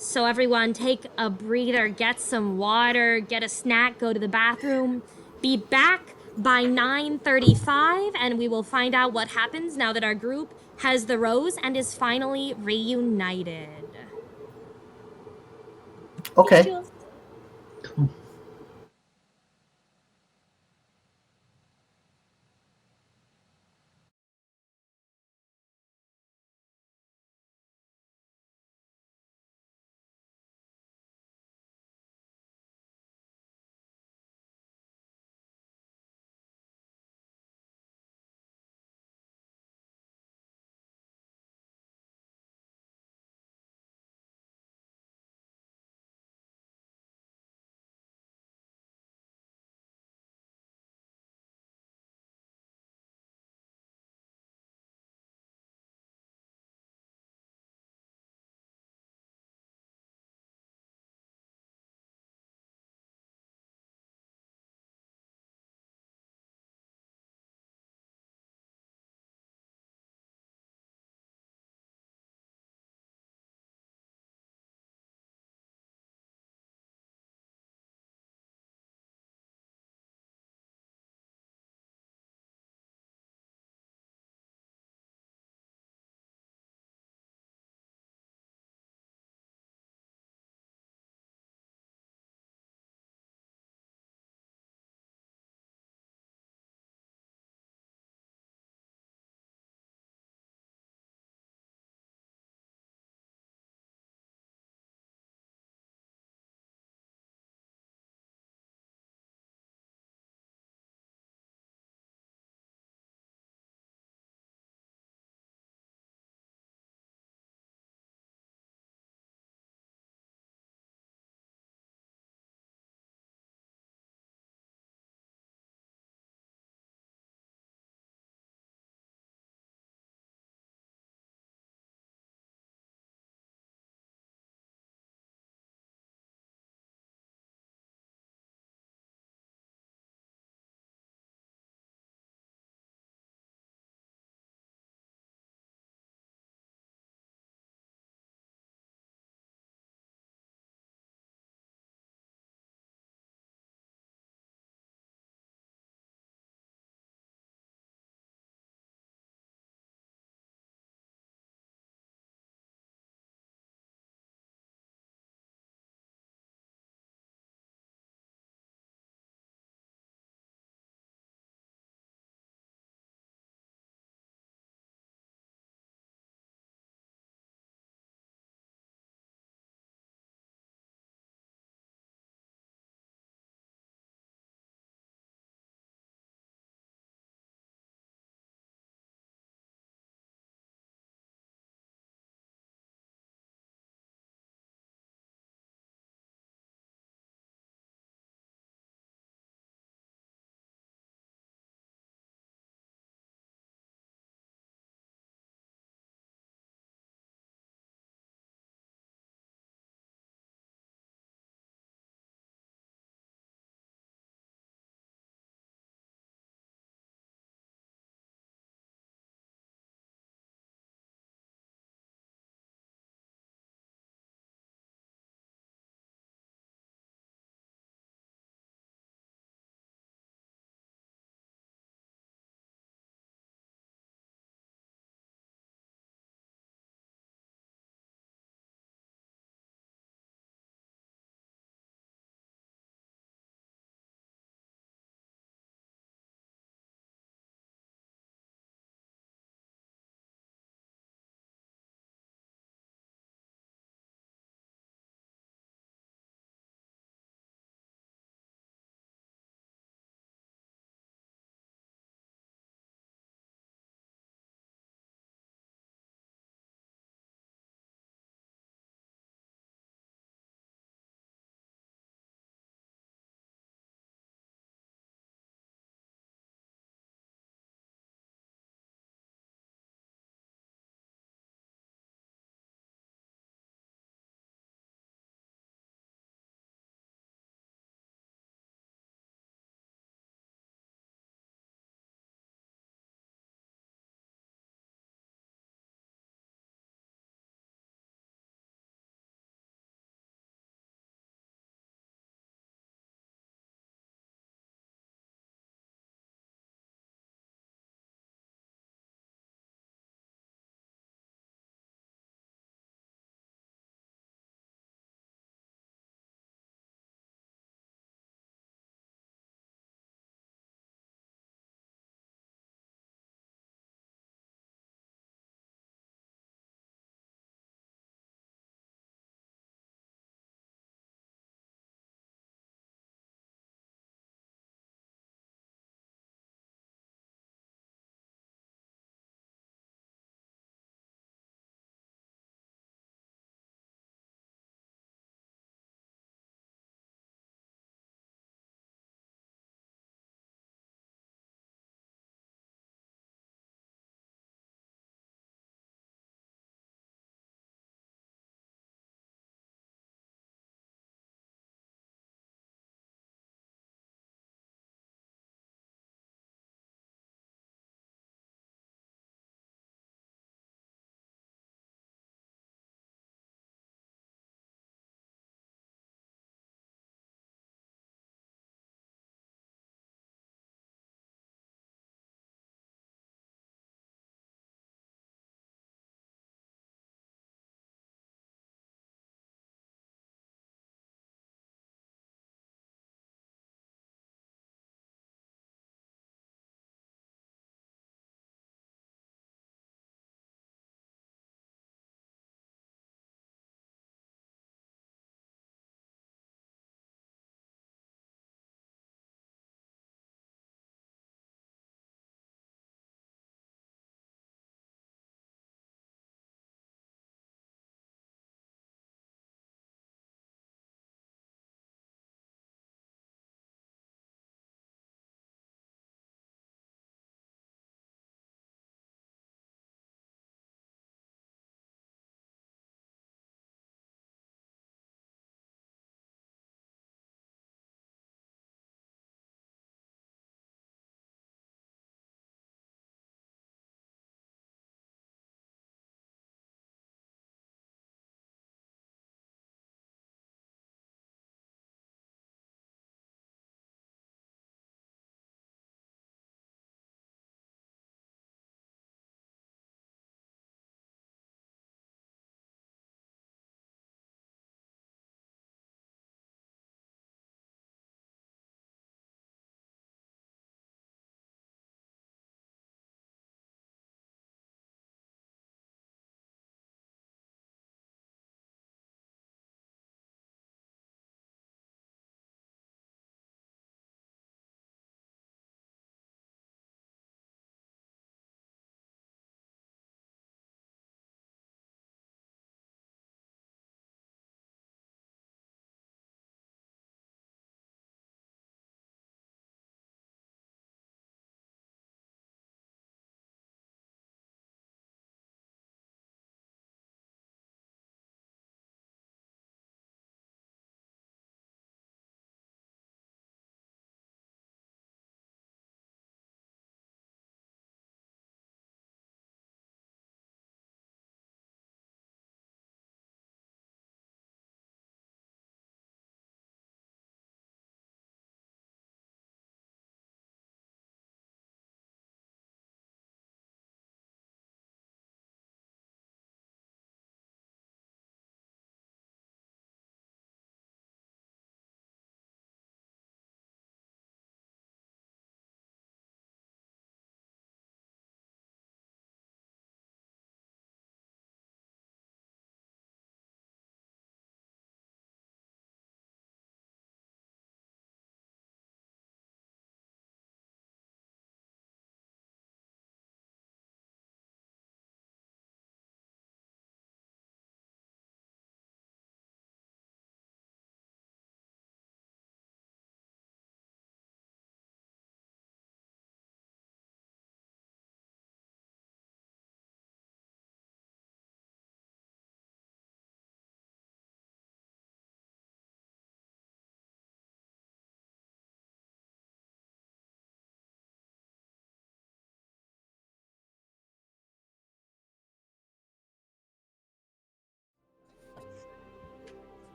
So everyone take a breather, get some water, get a snack, go to the bathroom. Be back by 9:35 and we will find out what happens now that our group has the rose and is finally reunited. Okay. Jules. Cool.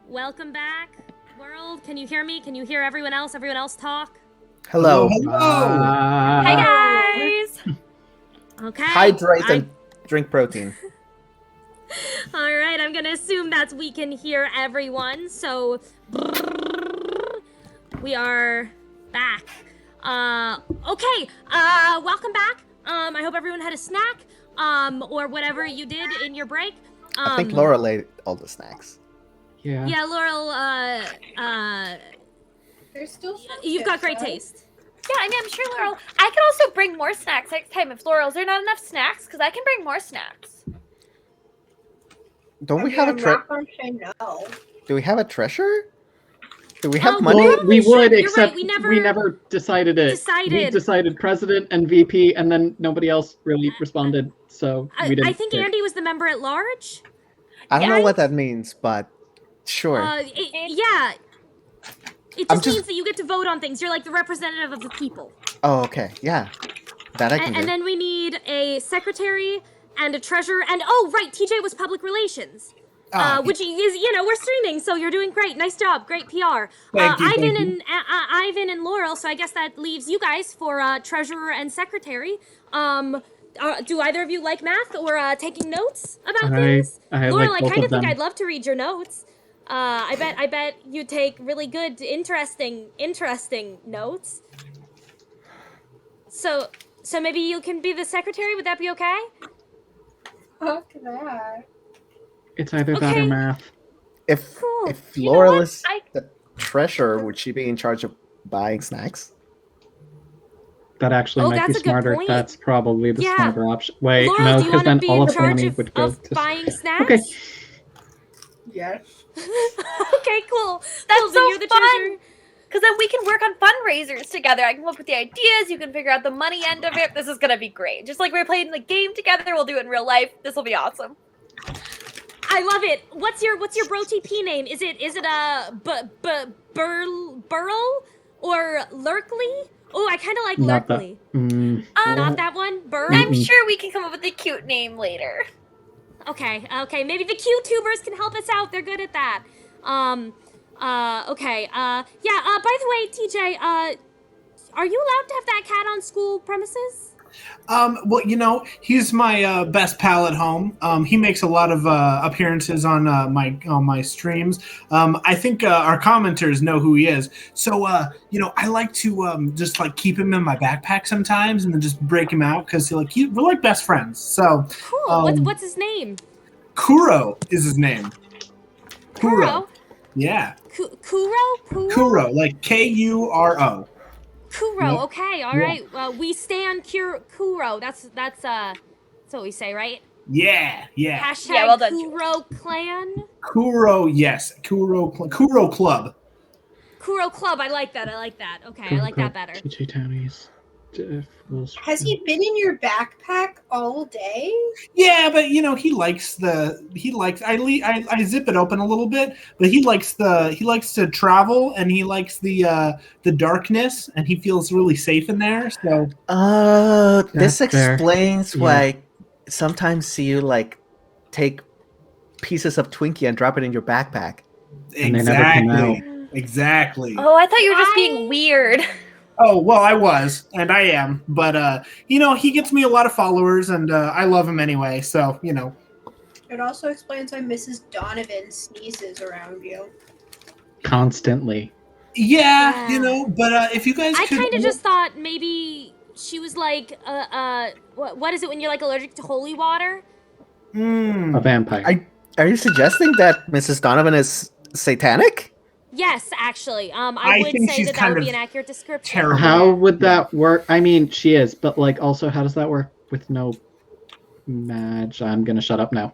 welcome back, world. Can you hear me? Can you hear everyone else? Everyone else talk? Hello. Hi guys. Okay. Hydrate and drink protein. All right, I'm gonna assume that we can hear everyone. So we are back. Okay. Welcome back. I hope everyone had a snack. Or whatever you did in your break. I think Laura ate all the snacks. Yeah. Yeah, Laurel. There's still some You've got great chips, right? taste. Yeah, I mean, I'm sure Laurel. I can also bring more snacks next time if Laurel. Is there not enough snacks? Because I can bring more snacks. Don't we I have a mean, I'm treasure? not gonna say no. Do we have a treasure? Do we have Oh, money? we Well, probably we would, should. You're right, except we we never never decided it. decided. We decided president and VP, and then nobody else really responded, so we didn't. I think pick. Andy was the member at large. I don't know Yeah. what that means, but sure. Yeah. It I'm just just- means that you get to vote on things. You're like the representative of the people. Oh, okay. Yeah. That I can do. And then we need a secretary and a treasurer. And oh, right, TJ was public relations. Which is, we're streaming, so you're doing great. Nice job. Great PR. Thank you, Ivan thank you. and Ivan and Laurel. So I guess that leaves you guys for treasurer and secretary. Do either of you like math or taking notes about things? I Laurel, like I both kind of of think them. I'd love to read your notes. I bet you take really good, interesting notes. So maybe you can be the secretary. Would that be okay? Fuck that. It's either that or Okay. math. If Cool. if You know Laurel what? is the treasurer, would she be in charge of buying snacks? That actually Oh, might that's be a good Smarter. point. That's probably the Yeah. smarter option. Wait, Laurel, no, do you because want to then be all in of the charge money of, would go to. buying snacks? Okay. Yes. Okay, cool. That's Cool, then so you're the fun. treasurer. Because then we can work on fundraisers together. I can come up with the ideas. You can figure out the money end of it. This is gonna be great. Just like we're playing the game together, we'll do it in real life. This will be awesome. I love it. What's your bro TP name? Is it Burl or Lurkley? Oh, I kind of like Not that. Lurkley. Um, Not that one. Burl. I'm sure we can come up with a cute name later. Okay. Maybe the Q-tubers can help us out. They're good at that. Okay. Yeah. By the way, TJ, are you allowed to have that cat on school premises? Well, he's my best pal at home. He makes a lot of appearances on my streams. I think our commenters know who he is. So, I like to just like keep him in my backpack sometimes, and then just break him out because we're like best friends. So, Cool. What's his name? Kuro is his name. Kuro. Yeah, Kuro. Kuro, like Kuro. Kuro. Yep. Okay. All right. We stand Kuro. That's what we say, right? Yeah. Hashtag Yeah, well done, Kuro clan. Kuro, yes. Kuro Club. Kuro club. I like that. Okay, I like that better. TJ Townies. Has he been in your backpack all day? Yeah, but he likes I zip it open a little bit, but he likes to travel, and he likes the darkness, and he feels really safe in there. So This That's fair. explains Yeah. why sometimes you like take pieces of Twinkie and drop it in your backpack. And they never come out. Exactly. Oh, I thought you were just being weird. Oh, well, I was, and I am, but he gets me a lot of followers, and I love him anyway. So It also explains why Mrs. Donovan sneezes around you. Constantly. yeah, Yeah. But if you guys, I could kind of just thought maybe she was like, what is it when you're like allergic to holy water? A vampire. Are you suggesting that Mrs. Donovan is satanic? Yes, actually. I I would think say she's that kind would be of an accurate description. terrible. How would that work? I mean, she is, but like, also, how does that work with no match? I'm gonna shut up now.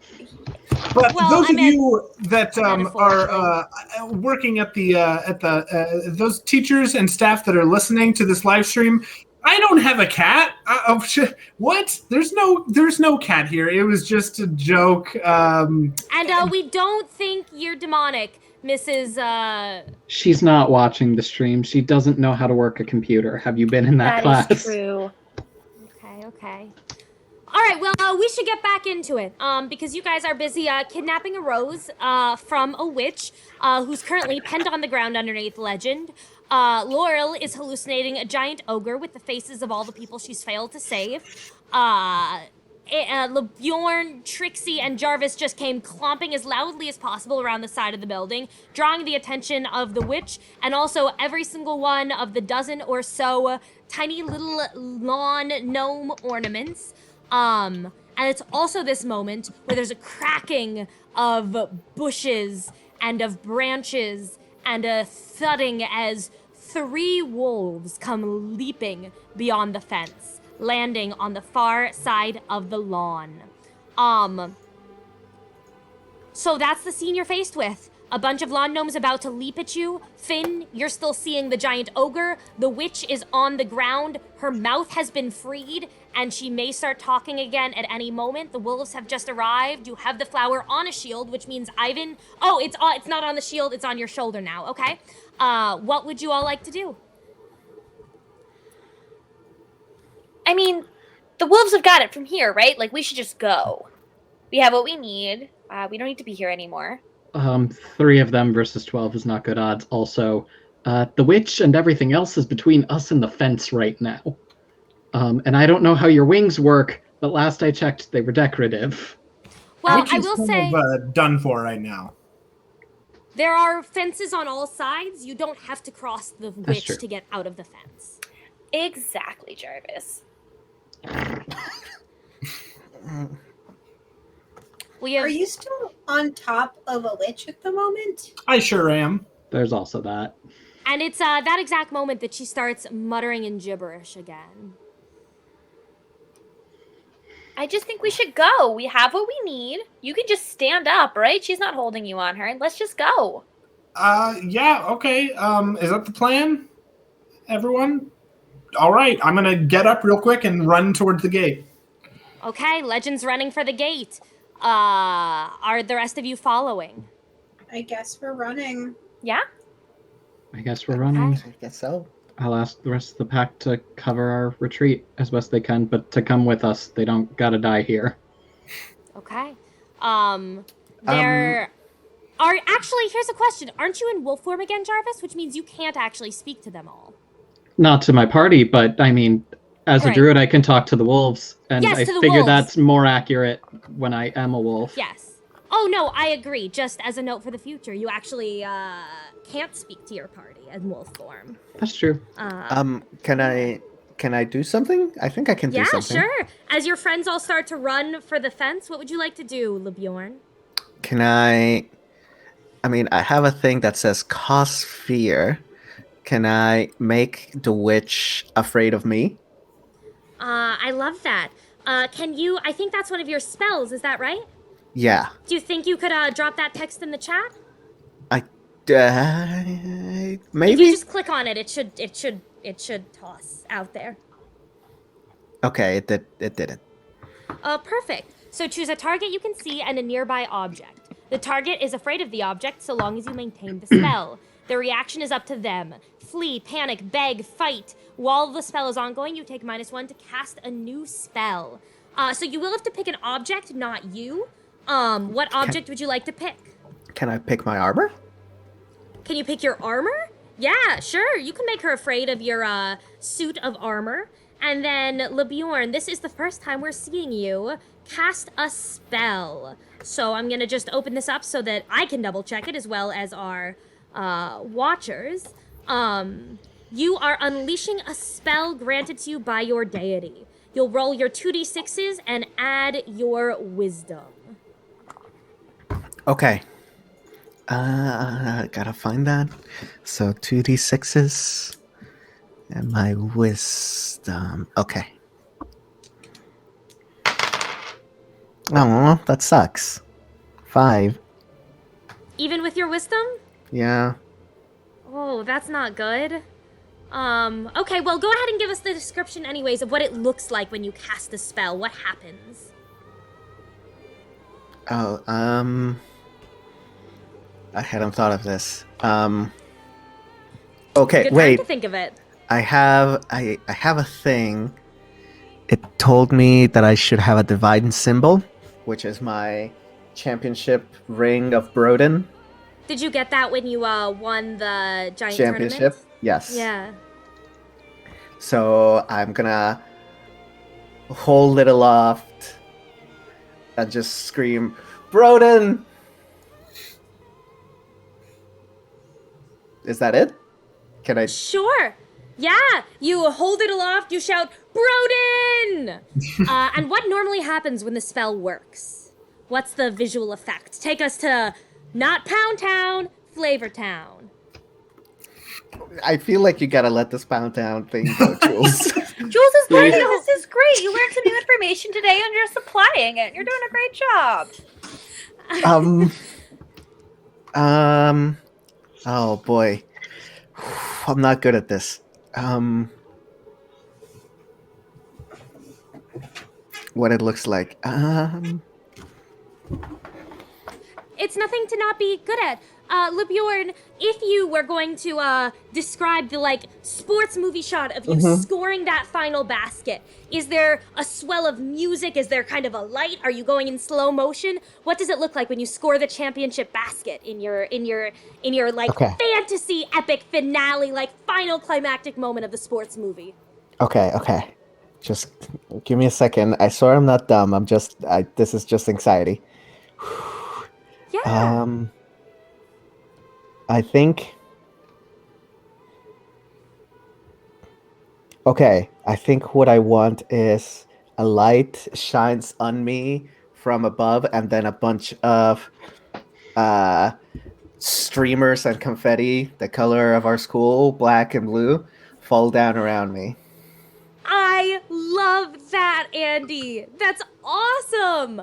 But Well, those I of meant you that are working at those teachers and staff that are listening to this live stream, I don't have a cat. What? There's no cat here. It was just a joke. And we don't think you're demonic, Mrs. She's not watching the stream. She doesn't know how to work a computer. Have you been in that class? That is true. Okay. All right, well, we should get back into it, because you guys are busy kidnapping a rose from a witch who's currently penned on the ground underneath Legend. Laurel is hallucinating a giant ogre with the faces of all the people she's failed to save. LeBjorn, Trixie, and Jarvis just came clomping as loudly as possible around the side of the building, drawing the attention of the witch and also every single one of the dozen or so tiny little lawn gnome ornaments. And it's also this moment where there's a cracking of bushes and of branches and a thudding as 3 wolves come leaping beyond the fence, landing on the far side of the lawn. So that's the scene you're faced with. A bunch of lawn gnomes about to leap at you. Finn, you're still seeing the giant ogre. The witch is on the ground. Her mouth has been freed, and she may start talking again at any moment. The wolves have just arrived. You have the flower on a shield, which means Ivan... Oh, it's not on the shield. It's on your shoulder now, okay? What would you all like to do? I mean, the wolves have got it from here, right? Like, we should just go. We have what we need. We don't need to be here anymore. 3 of them versus 12 is not good odds. Also, the witch and everything else is between us and the fence right now. And I don't know how your wings work, but last I checked, they were decorative. Well, Which I is will kind say... of, done for right now. There are fences on all sides. You don't have to cross the witch true. to get out of the fence. Exactly, Jarvis. Are you still on top of a witch at the moment? I sure am. There's also that. And it's that exact moment that she starts muttering in gibberish again. I just think we should go. We have what we need. You can just stand up, right? She's not holding you on her. Let's just go. Yeah, okay. Is that the plan? Everyone? All right, I'm gonna get up real quick and run towards the gate. Okay, Legend's running for the gate. Are the rest of you following? I guess we're running. Yeah? I guess we're running. I guess so. I'll ask the rest of the pack to cover our retreat as best they can, but to come with us. They don't gotta die here. Okay. There are actually, here's a question. Aren't you in wolf form again, Jarvis? Which means you can't actually speak to them all. Not to my party, but I mean, as a Right. druid, I can talk to the wolves, and Yes, I to the figure wolves. that's more accurate when I am a wolf. Yes. Oh, no, I agree. Just as a note for the future, you actually can't speak to your party in wolf form. That's true. Can I do something? I think I can do Yeah, something. sure. As your friends all start to run for the fence, what would you like to do, LeBjorn? Can I mean, I have a thing that says cause fear. Can I make the witch afraid of me? I love that. Can you, I think that's one of your spells, is that right? Yeah. Do you think you could drop that text in the chat? Maybe. If you just click on it, it should toss out there. Okay, it did it. Perfect. So choose a target you can see and a nearby object. The target is afraid of the object so long as you maintain the spell. The reaction is up to them. Flee, panic, beg, fight. While the spell is ongoing, you take -1 to cast a new spell. So you will have to pick an object, not you. What object would you like to pick? Can I pick my armor? Can you pick your armor? Yeah, sure. You can make her afraid of your suit of armor. And then, LeBjorn, this is the first time we're seeing you cast a spell. So I'm going to just open this up so that I can double check it as well as our watchers. You are unleashing a spell granted to you by your deity. You'll roll your 2d6s and add your wisdom. Okay. Gotta find that. So 2d6s and my wisdom. Okay. Oh, that sucks. 5. Even with your wisdom? Yeah. Oh, that's not good. Okay, well, go ahead and give us the description anyways of what it looks like when you cast a spell. What happens? Oh, I hadn't thought of this. Okay, Good wait. time to think of it. I have a thing. it told me that I should have a divine symbol, which is my championship ring of Broden. Did you get that when you won the giant Championship? tournament? Yes. Yeah. So I'm gonna hold it aloft and just scream, Broden! Is that it? Can I? Sure. Yeah. You hold it aloft. You shout, Broden! And what normally happens when the spell works? What's the visual effect? Take us to not Pound Town, Flavor Town. I feel like you gotta let this Pound Town thing go, Jules. Jules is learning. This is great. You learned some new information today and you're just applying it. You're doing a great job. Oh boy. I'm not good at this. What it looks like. It's nothing to not be good at. LeBjorn, if you were going to describe the sports movie shot of you scoring that final basket, is there a swell of music? Is there kind of a light? Are you going in slow motion? What does it look like when you score the championship basket in your fantasy epic finale, final climactic moment of the sports movie? Okay. Just give me a second. I swear I'm not dumb. This is just anxiety. Yeah. I think. Okay, I think what I want is a light shines on me from above, and then a bunch of streamers and confetti, the color of our school, black and blue, fall down around me. I love that, Andy. That's awesome.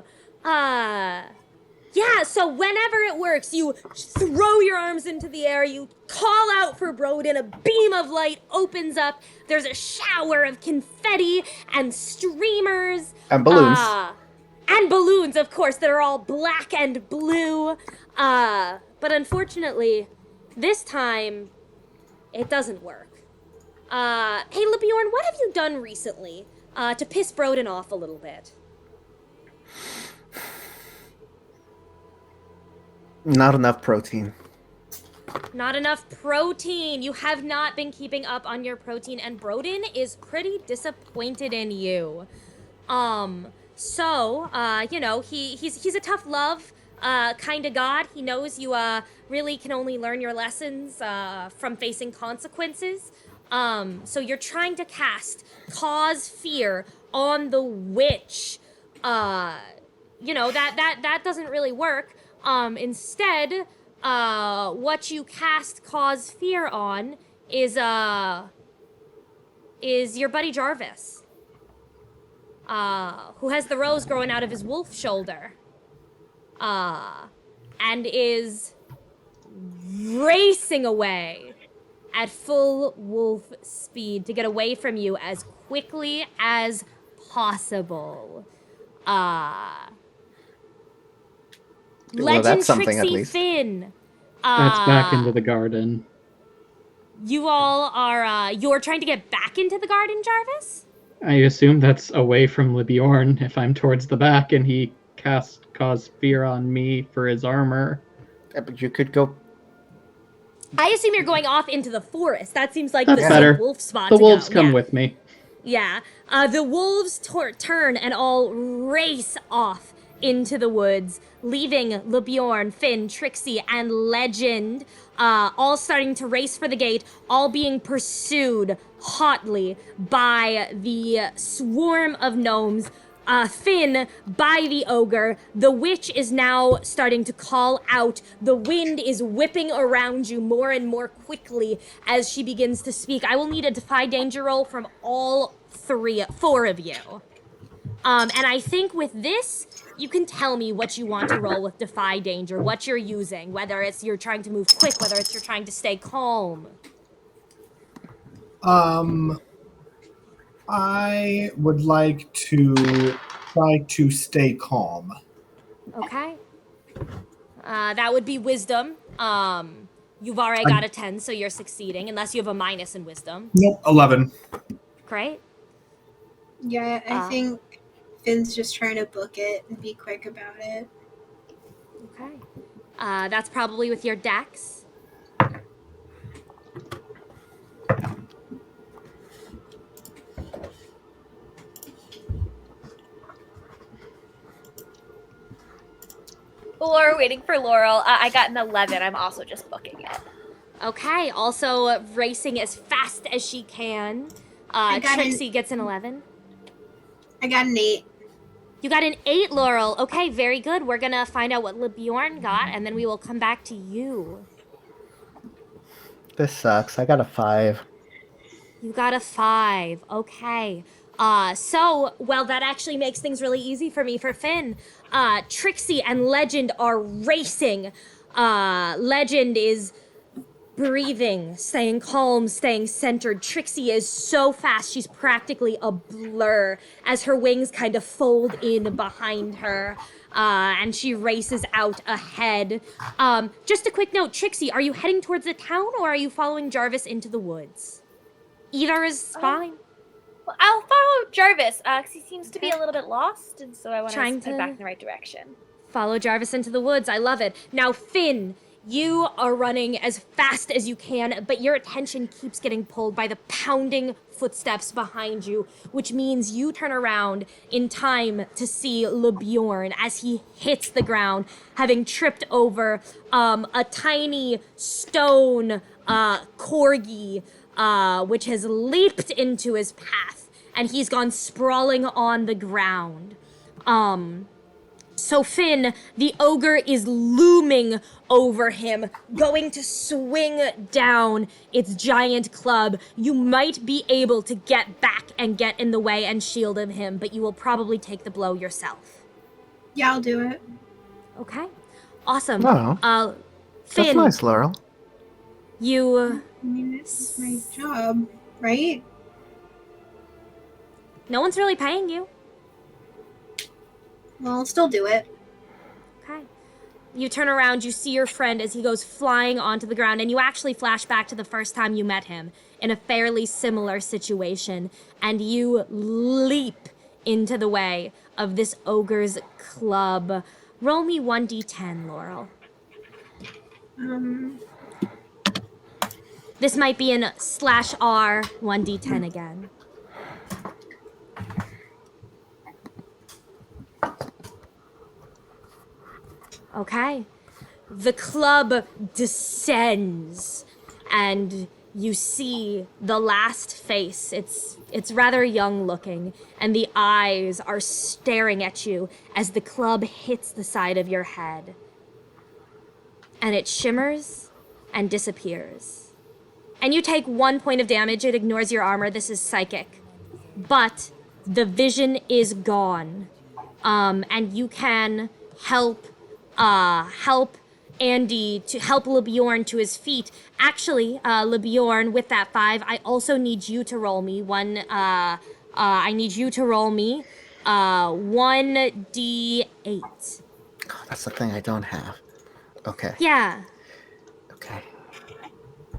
Yeah, so whenever it works, you throw your arms into the air, you call out for Broden, a beam of light opens up, there's a shower of confetti and streamers. And balloons. And balloons, of course, that are all black and blue. But unfortunately, this time, it doesn't work. Hey, LeBjorn, what have you done recently to piss Broden off a little bit? Not enough protein. Not enough protein. You have not been keeping up on your protein, and Broden is pretty disappointed in you. He's a tough love kind of god. He knows you really can only learn your lessons from facing consequences. So you're trying to cast Cause Fear on the witch. That doesn't really work. Instead, what you cast Cause Fear on is your buddy Jarvis, who has the rose growing out of his wolf shoulder, and is racing away at full wolf speed to get away from you as quickly as possible. Legend that's something at Trixie least. Finn. That's back into the garden. You all are, you're trying to get back into the garden, Jarvis? I assume that's away from LeBjorn if I'm towards the back and he casts Cause Fear on me for his armor. But you could go. I assume you're going off into the forest. That seems like That's the better. safe wolf spot The to wolves go. come Yeah. with me. Yeah. The wolves turn and all race off into the woods, leaving LeBjorn, Finn, Trixie, and Legend all starting to race for the gate, all being pursued hotly by the swarm of gnomes. Finn by the ogre. The witch is now starting to call out. The wind is whipping around you more and more quickly as she begins to speak. I will need a Defy Danger roll from all four of you. And I think with this, you can tell me what you want to roll with Defy Danger, what you're using, whether it's you're trying to move quick, whether it's you're trying to stay calm. I would like to try to stay calm. Okay. That would be wisdom. You've already got a 10, so you're succeeding, unless you have a minus in wisdom. Nope, 11. Great. Yeah, I think Finn's just trying to book it and be quick about it. Okay. That's probably with your dex. While we're waiting for Laurel, I got an 11. I'm also just booking it. Okay, also racing as fast as she can. Trixie gets an 11. I got an 8. You got an 8, Laurel. Okay, very good. We're gonna find out what LeBjorn got, and then we will come back to you. This sucks. I got a 5. You got a 5. Okay. Well, that actually makes things really easy for me for Finn. Trixie and Legend are racing. Legend is breathing, staying calm, staying centered. Trixie is so fast, she's practically a blur as her wings kind of fold in behind her. And she races out ahead. Just a quick note, Trixie, are you heading towards the town or are you following Jarvis into the woods? Either is fine. Well, I'll follow Jarvis, because he seems to be a little bit lost, and so I want to Trying head to- back in the right direction. Follow Jarvis into the woods. I love it. Now, Finn, you are running as fast as you can, but your attention keeps getting pulled by the pounding footsteps behind you, which means you turn around in time to see LeBjorn as he hits the ground, having tripped over a tiny stone corgi, which has leaped into his path, and he's gone sprawling on the ground. So Finn, the ogre is looming over him, going to swing down its giant club. You might be able to get back and get in the way and shield him, but you will probably take the blow yourself. Yeah, I'll do it. Okay. Awesome. Oh. Finn, That's nice, Laurel. you... I mean, it's my job, right? No one's really paying you. Well, I'll still do it. Okay. You turn around, you see your friend as he goes flying onto the ground, and you actually flash back to the first time you met him in a fairly similar situation, and you leap into the way of this ogre's club. Roll me 1d10, Laurel. This might be an /R 1d10 again. Okay. The club descends, and you see the last face. It's rather young looking, and the eyes are staring at you as the club hits the side of your head. And it shimmers and disappears. And you take 1 point of damage. It ignores your armor. This is psychic. But the vision is gone. And you can help Andy to help LeBjorn to his feet. Actually, LeBjorn, with that 5, I also need you to roll me I need you to roll me 1d8. Oh, that's the thing I don't have. Okay. Yeah. Okay.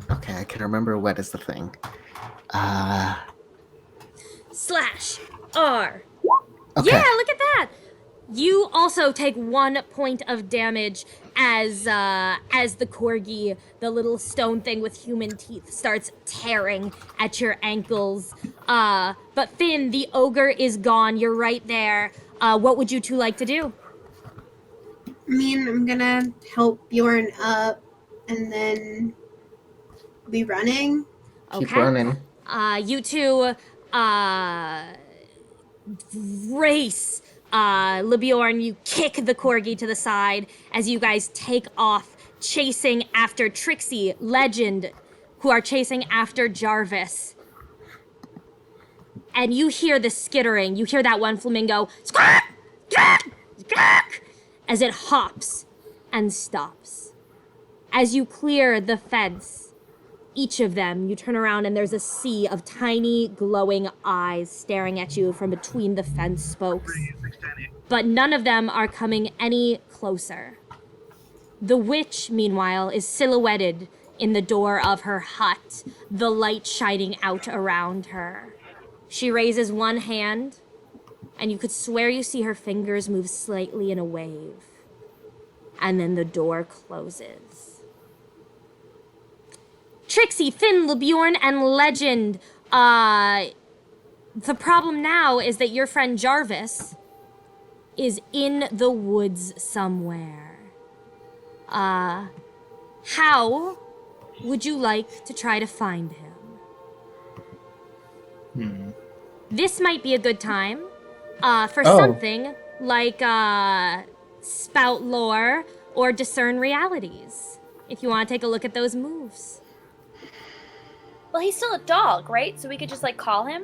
Okay, I can remember what is the thing. /R. Okay. Yeah, look at that. You also take 1 point of damage as the corgi, the little stone thing with human teeth, starts tearing at your ankles. But Finn, the ogre is gone. You're right there. What would you two like to do? I mean, I'm gonna help Bjorn up and then be running. Keep running. You two race. LeBjorn, you kick the corgi to the side as you guys take off, chasing after Trixie, Legend, who are chasing after Jarvis. And you hear the skittering. You hear that one flamingo squawk, squawk, squawk, as it hops and stops. As you clear the fence, each of them, you turn around and there's a sea of tiny glowing eyes staring at you from between the fence spokes. But none of them are coming any closer. The witch, meanwhile, is silhouetted in the door of her hut, the light shining out around her. She raises one hand, and you could swear you see her fingers move slightly in a wave. And then the door closes. Trixie, Finn, LeBjorn, and Legend. The problem now is that your friend Jarvis is in the woods somewhere. How would you like to try to find him? This might be a good time for something like spout lore or discern realities, if you want to take a look at those moves. Well, he's still a dog, right? So we could just, like, call him?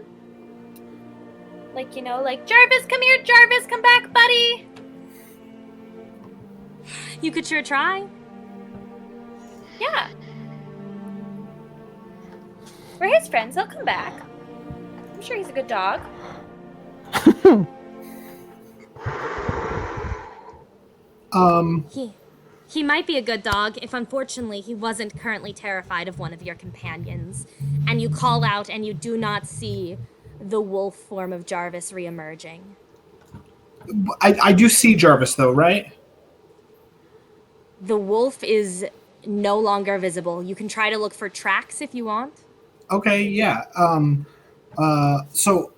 Like, you know, like, Jarvis, come here, Jarvis, come back, buddy! You could sure try. Yeah. We're his friends, he'll come back. I'm sure he's a good dog. He might be a good dog if unfortunately he wasn't currently terrified of one of your companions, and you call out and you do not see the wolf form of Jarvis reemerging. I do see Jarvis though, right? The wolf is no longer visible. You can try to look for tracks if you want. Okay, yeah. So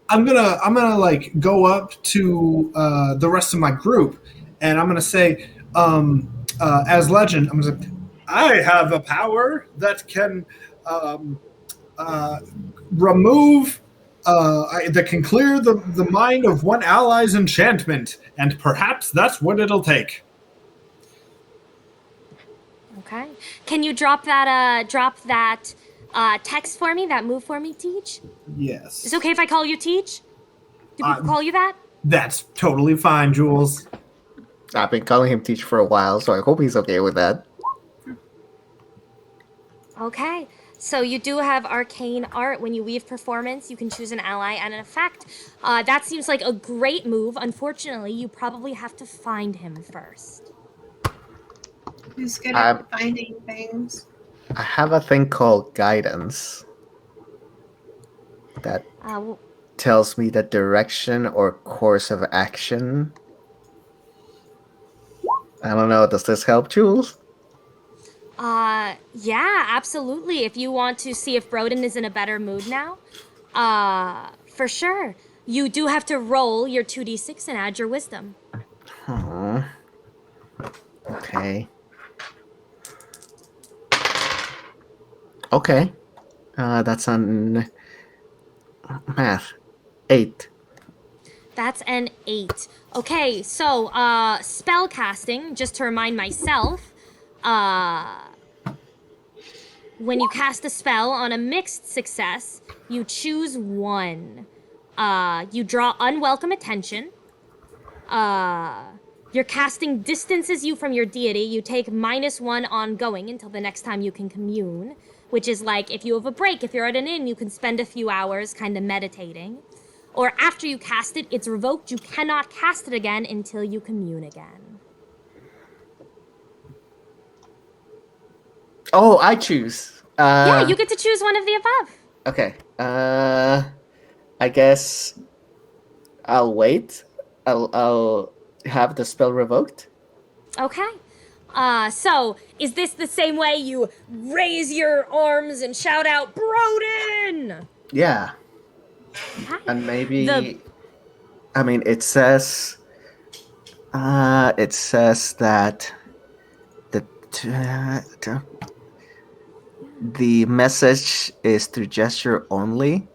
I'm gonna like go up to the rest of my group, and I'm gonna say, as Legend, I'm gonna say, I have a power that can remove, that can clear the mind of one ally's enchantment, and perhaps that's what it'll take. Okay. Can you drop that text for me, that move for me, Teach? Yes. Is it okay if I call you Teach? Do people call you that? That's totally fine, Jules. I've been calling him Teach for a while, so I hope he's okay with that. Okay. So you do have arcane art. When you weave performance, you can choose an ally and an effect. That seems like a great move. Unfortunately, you probably have to find him first. Who's good at finding things? I have a thing called guidance that tells me the direction or course of action. I don't know. Does this help, Jules? Yeah, absolutely. If you want to see if Broden is in a better mood now, for sure. You do have to roll your 2d6 and add your wisdom. Okay. Okay. That's on math. 8. That's an 8. Okay, so, spell casting, just to remind myself, when you cast a spell on a mixed success, you choose one. You draw unwelcome attention. Your casting distances you from your deity. You take -1 ongoing until the next time you can commune, which is like if you have a break, if you're at an inn, you can spend a few hours kind of meditating. Or after you cast it, it's revoked. You cannot cast it again until you commune again. Oh, I choose. Yeah, you get to choose one of the above. Okay. I guess I'll wait. I'll have the spell revoked. Okay. So, is this the same way you raise your arms and shout out, Broden? Yeah. Okay. And maybe... I mean, it says that the message is through gesture only.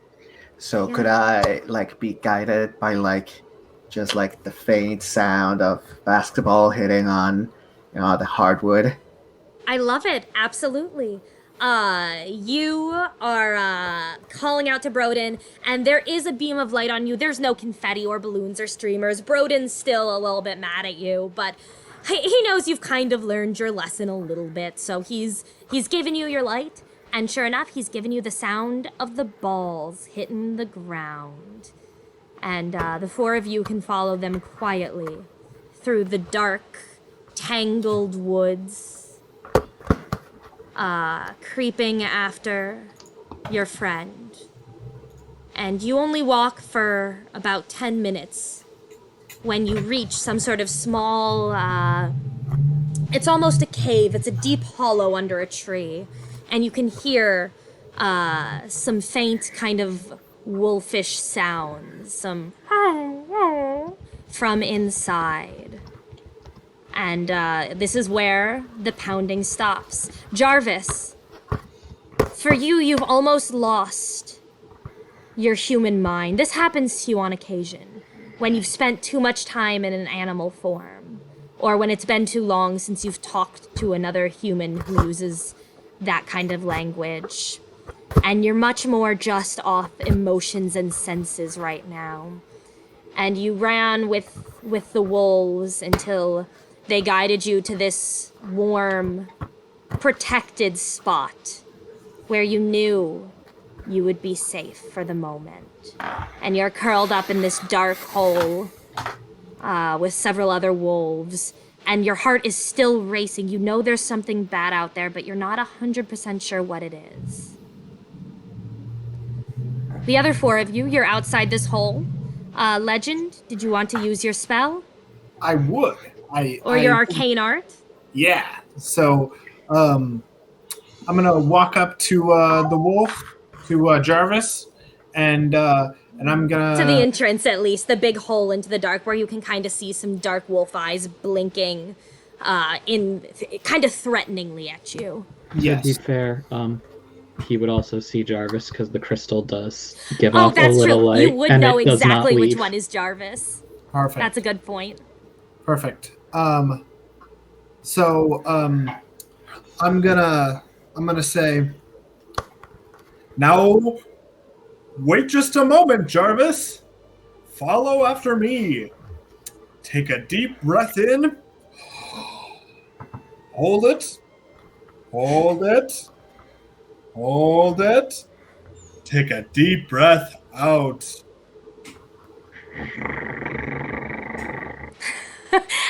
So could I like be guided by like just like the faint sound of basketball hitting on, you know, the hardwood? I love it. Absolutely. You are calling out to Broden, and there is a beam of light on you. There's no confetti or balloons or streamers. Broden's still a little bit mad at you, but he knows you've kind of learned your lesson a little bit, so he's given you your light, and sure enough, he's given you the sound of the balls hitting the ground. And the four of you can follow them quietly through the dark, tangled woods, creeping after your friend, And you only walk for about 10 minutes when you reach some sort of small, it's almost a cave. It's a deep hollow under a tree. And you can hear some faint kind of wolfish sounds, some from inside. And this is where the pounding stops. Jarvis, for you, you've almost lost your human mind. This happens to you on occasion, when you've spent too much time in an animal form, or when it's been too long since you've talked to another human who uses that kind of language. And you're much more just off emotions and senses right now. And you ran with the wolves until they guided you to this warm, protected spot where you knew you would be safe for the moment. And you're curled up in this dark hole with several other wolves, and your heart is still racing. You know there's something bad out there, but you're not 100% sure what it is. The other 4 of you, you're outside this hole. Legend, did you want to use your spell? I would. Or your arcane art? Yeah. So, I'm gonna walk up to the wolf, to Jarvis, and I'm gonna To the entrance, at least, the big hole into the dark where you can kind of see some dark wolf eyes blinking, kind of threateningly at you. To be fair, he would also see Jarvis because the crystal does give off a little true. light. You would and know it does not exactly which leave. one is Jarvis. Perfect. That's a good point. Perfect. So I'm gonna say, now wait just a moment, Jarvis. Follow after me. Take a deep breath in. Hold it. Hold it. Hold it. Take a deep breath out.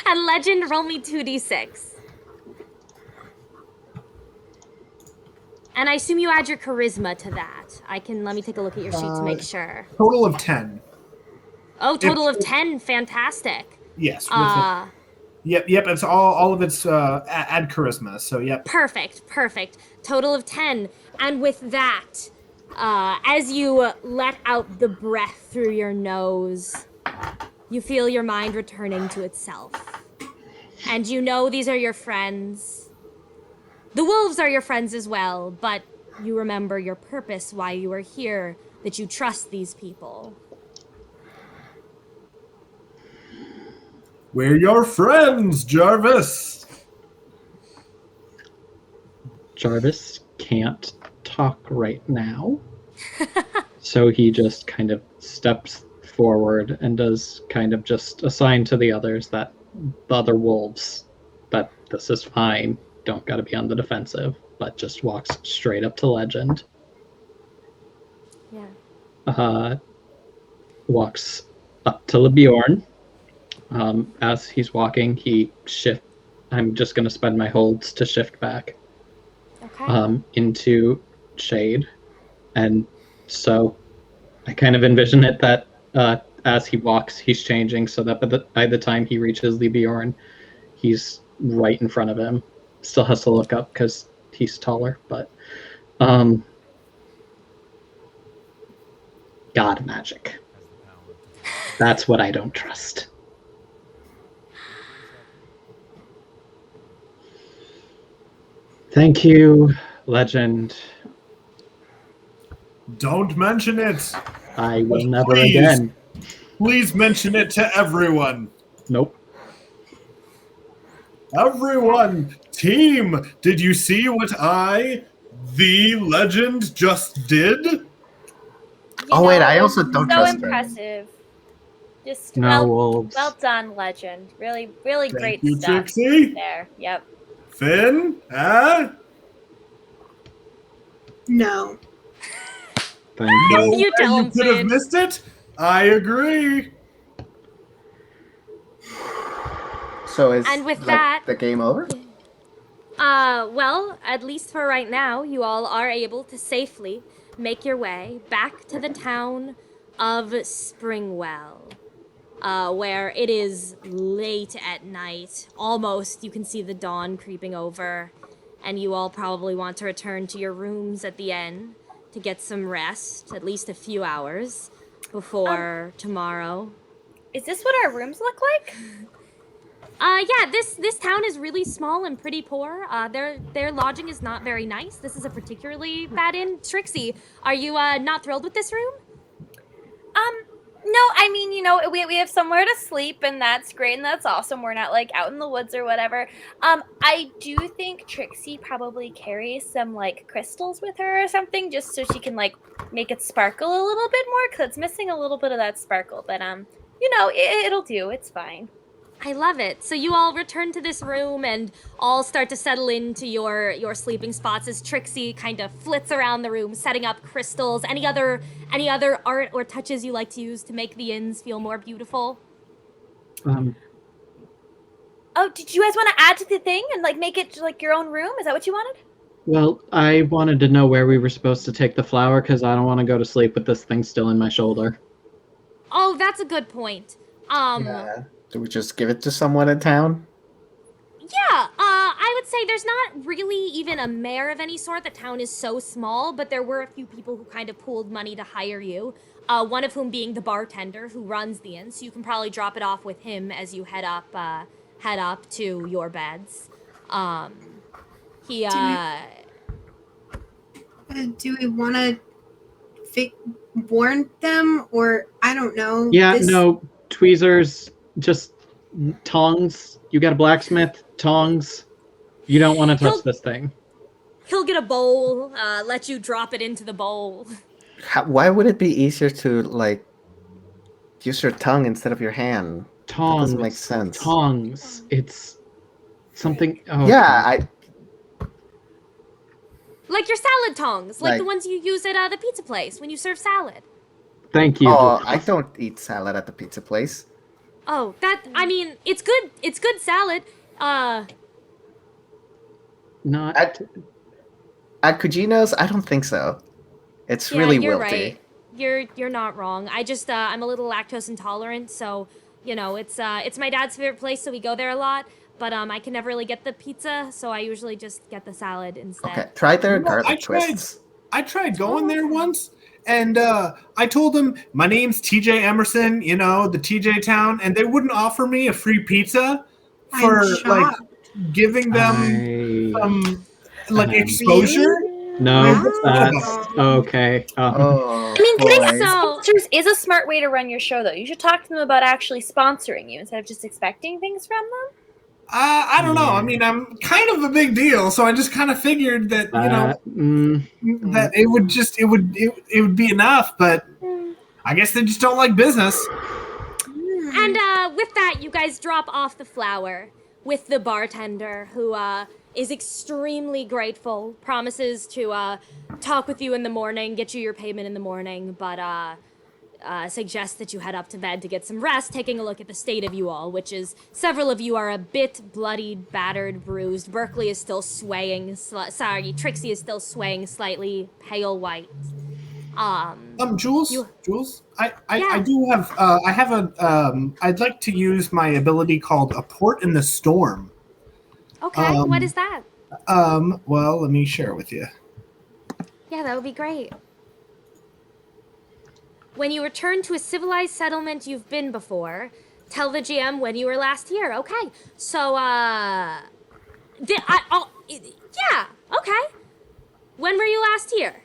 And Legend, roll me 2d6. And I assume you add your charisma to that. Let me take a look at your sheet to make sure. Total of 10. Oh, total of 10. Fantastic. Yes. Yep. It's all of its add charisma. So yep. Perfect. Total of 10. And with that, as you let out the breath through your nose, you feel your mind returning to itself. And you know these are your friends. The wolves are your friends as well, but you remember your purpose, why you are here, that you trust these people. We're your friends, Jarvis. Jarvis can't talk right now. So he just kind of steps forward and does kind of just a sign to the others that the other wolves that this is fine, don't gotta be on the defensive, but just walks straight up to Legend. Yeah. Walks up to Bjorn. As he's walking, I'm just gonna spend my holds to shift back. Okay. Into shade. And so I kind of envision it that as he walks, he's changing so that by the time he reaches Bjorn, he's right in front of him. Still has to look up because he's taller, but God magic. That's what I don't trust. Thank you, Legend. Don't mention it. I will never Please. again. Please mention it to everyone. Nope. Everyone, team, did you see what the Legend, just did? Oh wait, I also don't so trust her. impressive. Just No wolves. well done, Legend. Really, really Thank great you, stuff Trixie. there. Yep. Finn, No. Thank you. No You way tell you him, could have Finn. missed it. I agree. So is And with like, that- the game over? Well, at least for right now, you all are able to safely make your way back to the town of Springwell, where it is late at night. Almost, you can see the dawn creeping over, and you all probably want to return to your rooms at the inn to get some rest, at least a few hours before tomorrow. Is this what our rooms look like? Yeah, this town is really small and pretty poor. Their lodging is not very nice. This is a particularly bad inn. Trixie, are you not thrilled with this room? No, I mean, we have somewhere to sleep, and that's great, and that's awesome. We're not, like, out in the woods or whatever. I do think Trixie probably carries some, like, crystals with her or something, just so she can, like, make it sparkle a little bit more, because it's missing a little bit of that sparkle. But, it'll do. It's fine. I love it. So you all return to this room and all start to settle into your sleeping spots as Trixie kind of flits around the room, setting up crystals. Any other art or touches you like to use to make the inns feel more beautiful? Oh, did you guys want to add to the thing and like make it like your own room? Is that what you wanted? Well, I wanted to know where we were supposed to take the flower because I don't want to go to sleep with this thing still in my shoulder. Oh, that's a good point. Yeah. Do we just give it to someone in town? Yeah, I would say there's not really even a mayor of any sort. The town is so small, but there were a few people who kind of pooled money to hire you. One of whom being the bartender who runs the inn, so you can probably drop it off with him as you head up to your beds. Do we want to warn them, or I don't know? Yeah, no, tweezers, just tongs. You got a blacksmith, tongs. You don't want to touch this thing. He'll get a bowl, let you drop it into the bowl. Why would it be easier to, like, use your tongue instead of your hand? Tongs. That doesn't make sense. Tongs. It's something... Oh, yeah, Like your salad tongs, like the Like- ones you use at the pizza place when you serve salad. Thank you. Oh, I don't eat salad at the pizza place. Oh, I mean, it's good. It's good salad. Not... At Cugino's, I don't think so. It's really you're wilty. Right. You're not wrong. I just I'm a little lactose intolerant, so it's my dad's favorite place, so we go there a lot. But I can never really get the pizza, so I usually just get the salad instead. Okay, try their No, garlic twists. I tried going there once, and I told them my name's TJ Emerson, the TJ town, and they wouldn't offer me a free pizza for I'm like shocked. giving them some like exposure. No, Really? that's... Okay. Oh, I mean, getting boy. sponsors is a smart way to run your show, though. You should talk to them about actually sponsoring you instead of just expecting things from them. I don't know. I mean, I'm kind of a big deal, so I just kind of figured that that it would be enough. But I guess they just don't like business. And with that, you guys drop off the flower with the bartender, who is extremely grateful, promises to talk with you in the morning, get you your payment in the morning, but suggests that you head up to bed to get some rest, taking a look at the state of you all, which is several of you are a bit bloodied, battered, bruised. Berkeley is still swaying. Trixie is still swaying slightly pale white. Jules, I do have I'd like to use my ability called a port in the storm. Okay, what is that? Well, let me share with you. Yeah, that would be great. When you return to a civilized settlement you've been before, tell the GM when you were last here. Okay, so, yeah, okay. When were you last here?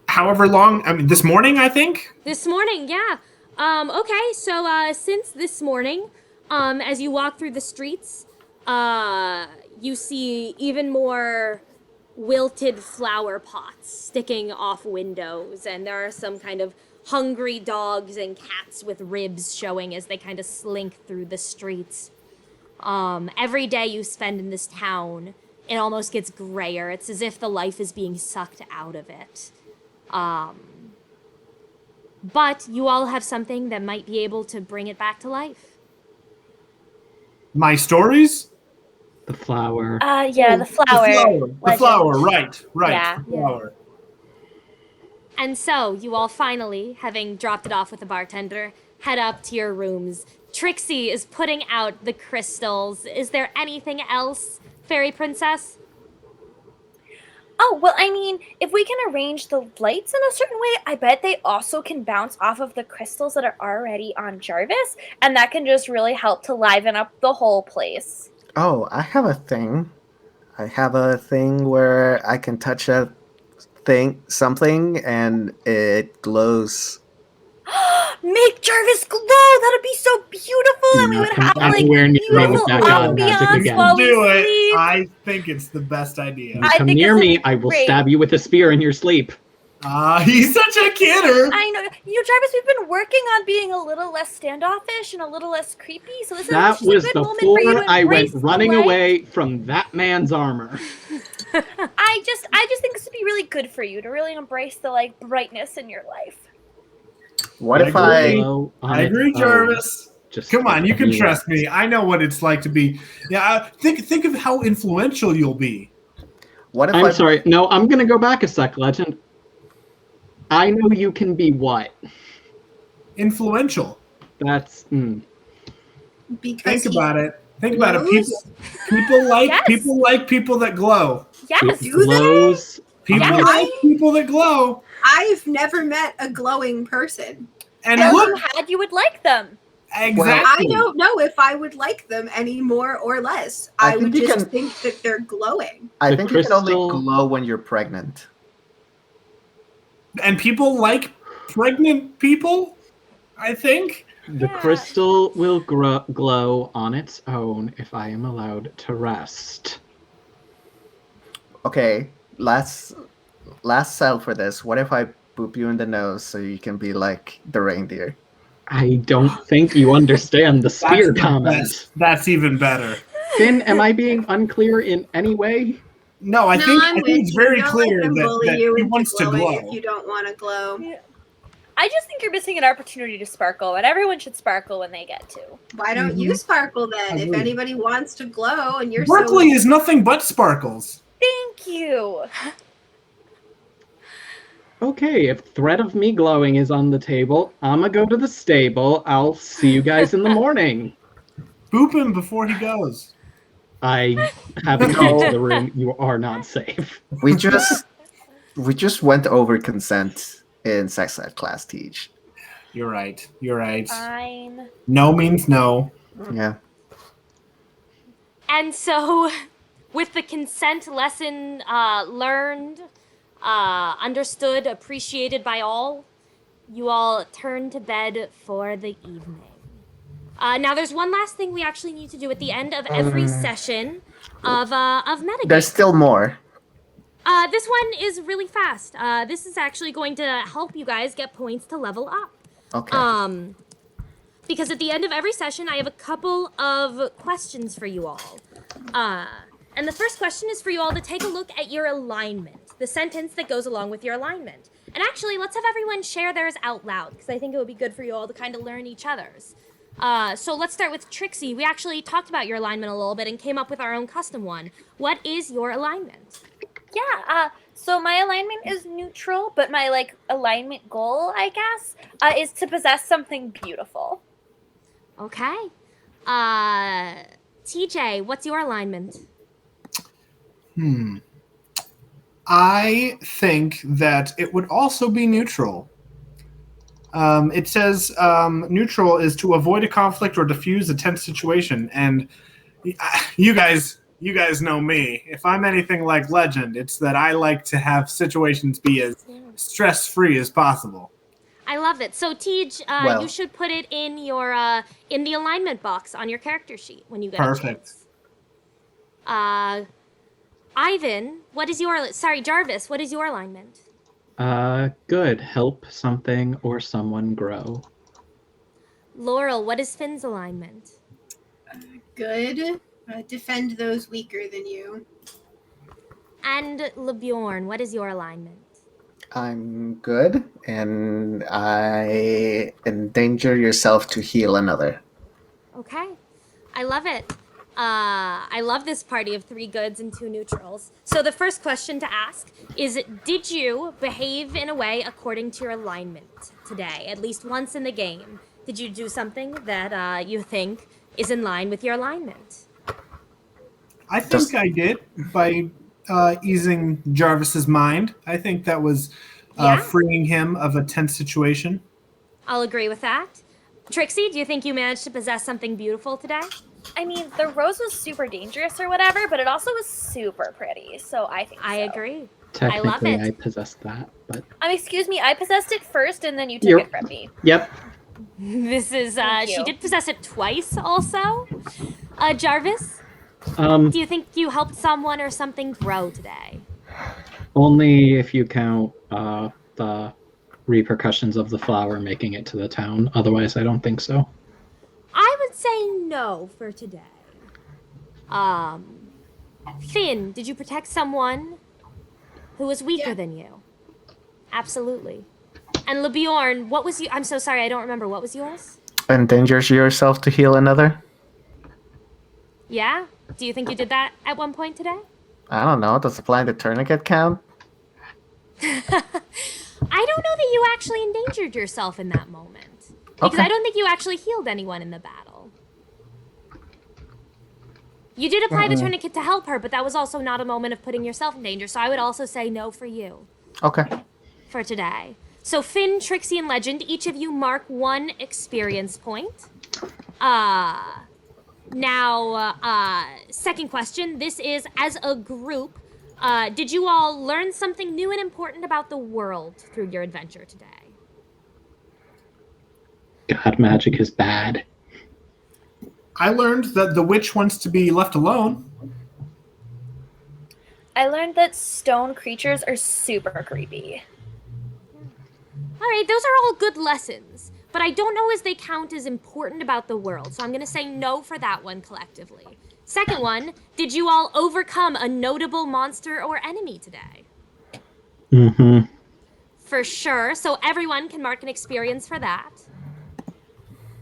However long, I mean, this morning, I think? This morning, yeah. Okay, so, since this morning, as you walk through the streets, you see even more wilted flower pots sticking off windows, and there are some kind of hungry dogs and cats with ribs showing as they kind of slink through the streets. Every day you spend in this town, it almost gets grayer. It's as if the life is being sucked out of it. But you all have something that might be able to bring it back to life. My stories? The flower. Yeah, the flower. The flower, right. Yeah. The flower. And so, you all finally, having dropped it off with the bartender, head up to your rooms. Trixie is putting out the crystals. Is there anything else, Fairy Princess? Oh, well, I mean, if we can arrange the lights in a certain way, I bet they also can bounce off of the crystals that are already on Jarvis, and that can just really help to liven up the whole place. Oh, I have a thing. I have a thing where I can touch something, and it glows. Make Jarvis glow! That'd be so beautiful, and we would have like Anywhere near me with beautiful that god magic ambiance again. while we Do it. sleep. I think it's the best idea. You I come think near this me, is I will great. stab you with a spear in your sleep. He's such a kidder. I know. Jarvis, we've been working on being a little less standoffish and a little less creepy, so this That is just was a good moment for you before to I went embrace the running light. away from that man's armor. I just think this would be really good for you to really embrace the like brightness in your life. What if I agree. Glow on I its agree, own. Jarvis. Just Come on, you can yeah. trust me. I know what it's like to be. Yeah, think of how influential you'll be. What if I'm sorry. No, I'm gonna go back a sec, Legend. I know you can be what? Influential. That's Because Think about it. Think glows? about it. People like Yes. people that glow. Yes. it glows. People Yes. like people that glow. I've never met a glowing person. And If look, you had, you would like them. exactly. I don't know if I would like them any more or less. I I would think you just can- think that they're glowing. I The think you can only crystal- glow when you're pregnant. And people like pregnant people, I think. The Yeah. crystal will glow on its own if I am allowed to rest. Okay, last sell for this. What if I boop you in the nose so you can be like the reindeer? I don't think you understand the spear That's the comment. best. That's even better. Finn, am I being unclear in any way? No, I No, think I'm I with think it's you. very Don't clear let them that, bully that you he into wants to glowing glow. if you don't want to glow. I just think you're missing an opportunity to sparkle, and everyone should sparkle when they get to. Why don't you sparkle then? If Agreed. anybody wants to glow and you're Berkeley is nothing but sparkles. Thank you. Okay, if threat of me glowing is on the table, I'ma go to the stable. I'll see you guys in the morning. Boop him before he goes. I have a key No. to the room. You are not safe. We just went over consent in sex ed class, Teach. You're right. You're right. Fine. No means no. Yeah. And so, with the consent lesson learned, understood, appreciated by all, you all turn to bed for the evening. Now, there's one last thing we actually need to do at the end of every session of Metagame. There's still more. This one is really fast. This is actually going to help you guys get points to level up. Okay. Because at the end of every session, I have a couple of questions for you all. And the first question is for you all to take a look at your alignment, the sentence that goes along with your alignment. And actually, let's have everyone share theirs out loud, because I think it would be good for you all to kind of learn each other's. So let's start with Trixie. We actually talked about your alignment a little bit and came up with our own custom one. What is your alignment? Yeah, so my alignment is neutral, but my like alignment goal, I guess, is to possess something beautiful. Okay. TJ, what's your alignment? I think that it would also be neutral. It says neutral is to avoid a conflict or diffuse a tense situation. And you guys know me. If I'm anything like Legend, it's that I like to have situations be as stress-free as possible. I love it. So, Tej, Well- you should put it in your in the alignment box on your character sheet when you get Perfect. a chance. Ivan, what is your... Sorry, Jarvis, what is your alignment? Good. Help something or someone grow. Laurel, what is Finn's alignment? Good. Defend those weaker than you. And LeBjorn, what is your alignment? I'm good, and I endanger yourself to heal another. Okay, I love it. I love this party of 3 goods and 2 neutrals. So the first question to ask is, did you behave in a way according to your alignment today? At least once in the game. Did you do something that you think is in line with your alignment? I think I did by easing Jarvis's mind. I think that was freeing him of a tense situation. I'll agree with that. Trixie, do you think you managed to possess something beautiful today? I mean, the rose was super dangerous or whatever, but it also was super pretty, so I think I agree. Technically, I love it. I possessed that, but... excuse me, I possessed it first, and then you took it from me. Yep. This is, Thank you. she did possess it twice also. Jarvis, Um, do you think you helped someone or something grow today? only if you count the repercussions of the flower making it to the town. Otherwise, I don't think so. I would say no for today. Finn, did you protect someone who was weaker than you? Absolutely. And LeBjorn, what was you? I'm so sorry, I don't remember. What was yours? Endangers yourself to heal another? Yeah? Do you think you did that at one point today? I don't know. Does applying the tourniquet count? I don't know that you actually endangered yourself in that moment. Because Okay. I don't think you actually healed anyone in the battle. You did apply the tourniquet to help her, but that was also not a moment of putting yourself in danger, so I would also say no for you Okay. for today. So Finn, Trixie, and Legend, each of you mark 1 experience point. Second question, this is, as a group, did you all learn something new and important about the world through your adventure today? God, magic is bad. I learned that the witch wants to be left alone. I learned that stone creatures are super creepy. All right, those are all good lessons, but I don't know as they count as important about the world, so I'm going to say no for that one collectively. Second one, did you all overcome a notable monster or enemy today? Mm-hmm. For sure, so everyone can mark an experience for that.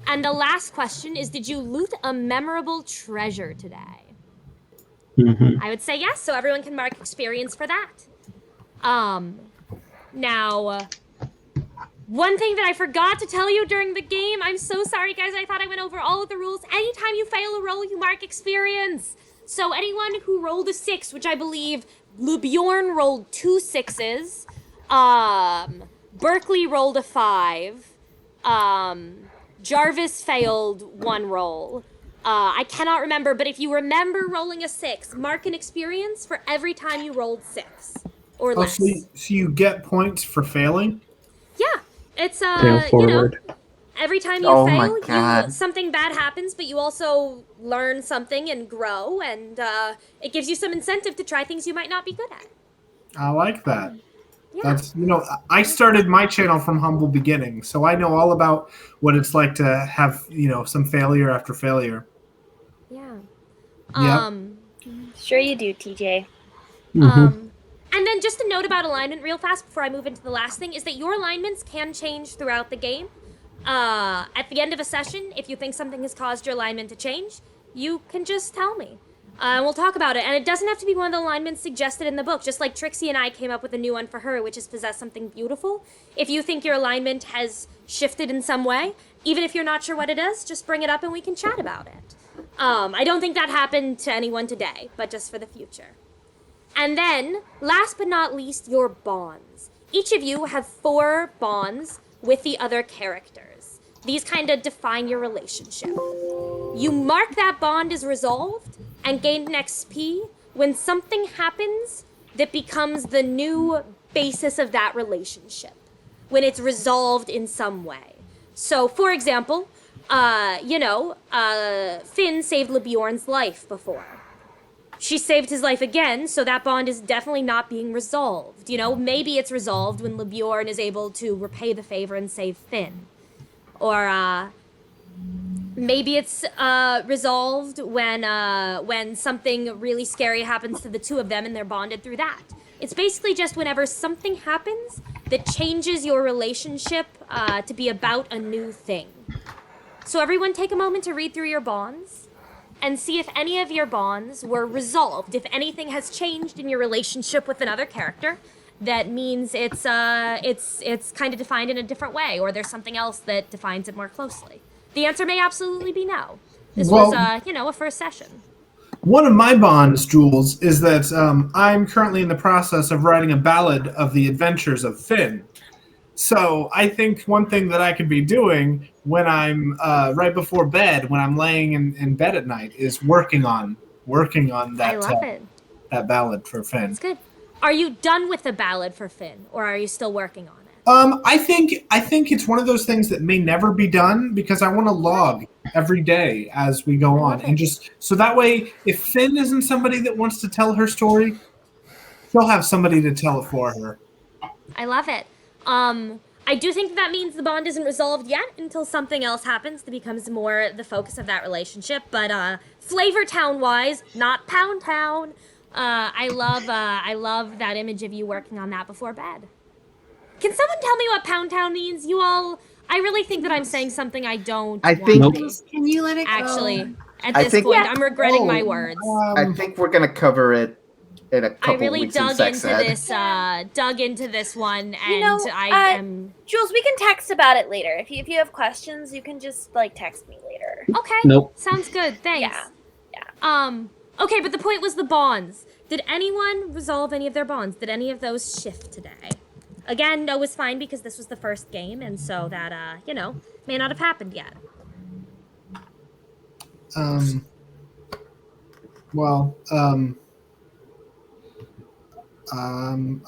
And the last question is, did you loot a memorable treasure today? Mm-hmm. I would say yes, so everyone can mark experience for that. One thing that I forgot to tell you during the game, I'm so sorry guys, I thought I went over all of the rules. Anytime you fail a roll, you mark experience. So anyone who rolled a 6, which I believe LeBjorn rolled 2 6s, Berkeley rolled a 5, Jarvis failed 1 roll. I cannot remember, but if you remember rolling a 6, mark an experience for every time you rolled 6 or less. So you get points for failing? Yeah, it's Fail forward. every time you Oh my fail, God. something bad happens, but you also learn something and grow, and it gives you some incentive to try things you might not be good at. I like that. Yeah. That's, I started my channel from humble beginnings, so I know all about what it's like to have, some failure after failure. Yeah. Yep. Sure you do, TJ. Mm-hmm. And then just a note about alignment real fast before I move into the last thing is that your alignments can change throughout the game. At the end of a session, if you think something has caused your alignment to change, you can just tell me. And we'll talk about it. And it doesn't have to be one of the alignments suggested in the book, just like Trixie and I came up with a new one for her, which is possess something beautiful. If you think your alignment has shifted in some way, even if you're not sure what it is, just bring it up and we can chat about it. I don't think that happened to anyone today, but just for the future. And then, last but not least, your bonds. Each of you have 4 bonds with the other characters. These kind of define your relationship. You mark that bond as resolved and gain an XP when something happens that becomes the new basis of that relationship, when it's resolved in some way. So, for example, Finn saved LeBjorn's life before. She saved his life again, so that bond is definitely not being resolved. Maybe it's resolved when LeBjorn is able to repay the favor and save Finn. Or, maybe it's resolved when something really scary happens to the 2 of them and they're bonded through that. It's basically just whenever something happens that changes your relationship to be about a new thing. So everyone take a moment to read through your bonds. and see if any of your bonds were resolved. If anything has changed in your relationship with another character, that means it's kind of defined in a different way, or there's something else that defines it more closely. The answer may absolutely be no. This was, a first session. One of my bonds, Jules, is that I'm currently in the process of writing a ballad of the adventures of Finn. So I think one thing that I could be doing when I'm right before bed, when I'm laying in bed at night, is working on that. I love it. That ballad for Finn. That's good. Are you done with the ballad for Finn, or are you still working on it? I think it's one of those things that may never be done because I want to log every day as we go on, and just so that way, if Finn isn't somebody that wants to tell her story, she'll have somebody to tell it for her. I love it. I do think that means the bond isn't resolved yet until something else happens that becomes more the focus of that relationship. But Flavor Town wise, not Pound Town. I love that image of you working on that before bed. Can someone tell me what Pound Town means? You all, I really think that I'm saying something I don't. I think. want to Can you let it go? actually, at I this think- point, I'm regretting my words. I think we're gonna cover it in a couple I really weeks in dug sex into ed. this, one, and You know, I am Jules, we can text about it later. If you have questions, you can just text me later. okay. Nope. Sounds good. Thanks. Yeah. Okay, but the point was the bonds. Did anyone resolve any of their bonds? Did any of those shift today? Again, no was fine because this was the first game, and so that may not have happened yet.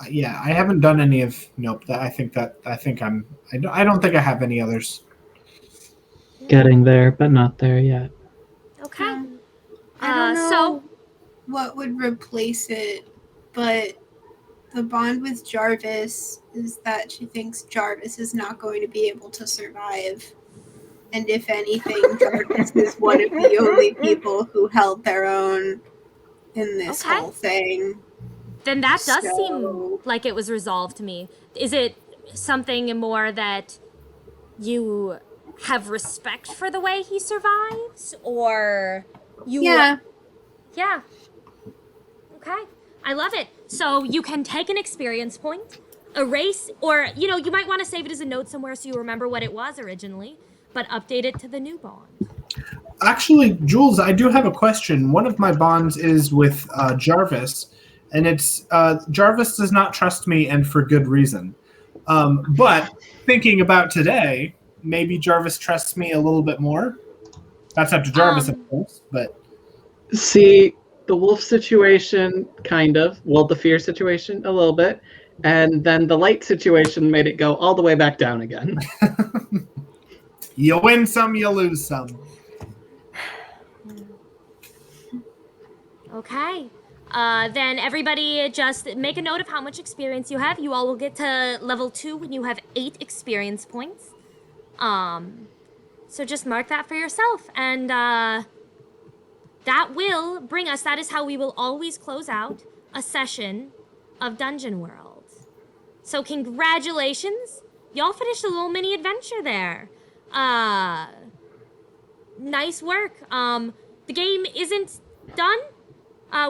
Yeah, I haven't done any of. Nope. I don't think I have any others. Getting there, but not there yet. Okay. I don't know So what would replace it, but the bond with Jarvis is that she thinks Jarvis is not going to be able to survive. And if anything, Jarvis is one of the only people who held their own in this Okay. whole thing. then that does So- seem like it was resolved to me. Is it something more that you have respect for the way he survives, or you? Yeah. Yeah. Okay. I love it. So you can take an experience point, erase, or, you might want to save it as a note somewhere so you remember what it was originally, but update it to the new bond. Actually, Jules, I do have a question. One of my bonds is with Jarvis, and it's Jarvis does not trust me, and for good reason. But thinking about today, maybe Jarvis trusts me a little bit more. That's up to Jarvis, of course, but... See, the wolf situation, kind of. Well, the fear situation, a little bit. And then the light situation made it go all the way back down again. You win some, you lose some. Okay. Then everybody just make a note of how much experience you have. You all will get to level 2 when you have 8 experience points. So just mark that for yourself. And that will bring us, that is how we will always close out a session of Dungeon World. So congratulations. Y'all finished a little mini adventure there. Nice work. The game isn't done.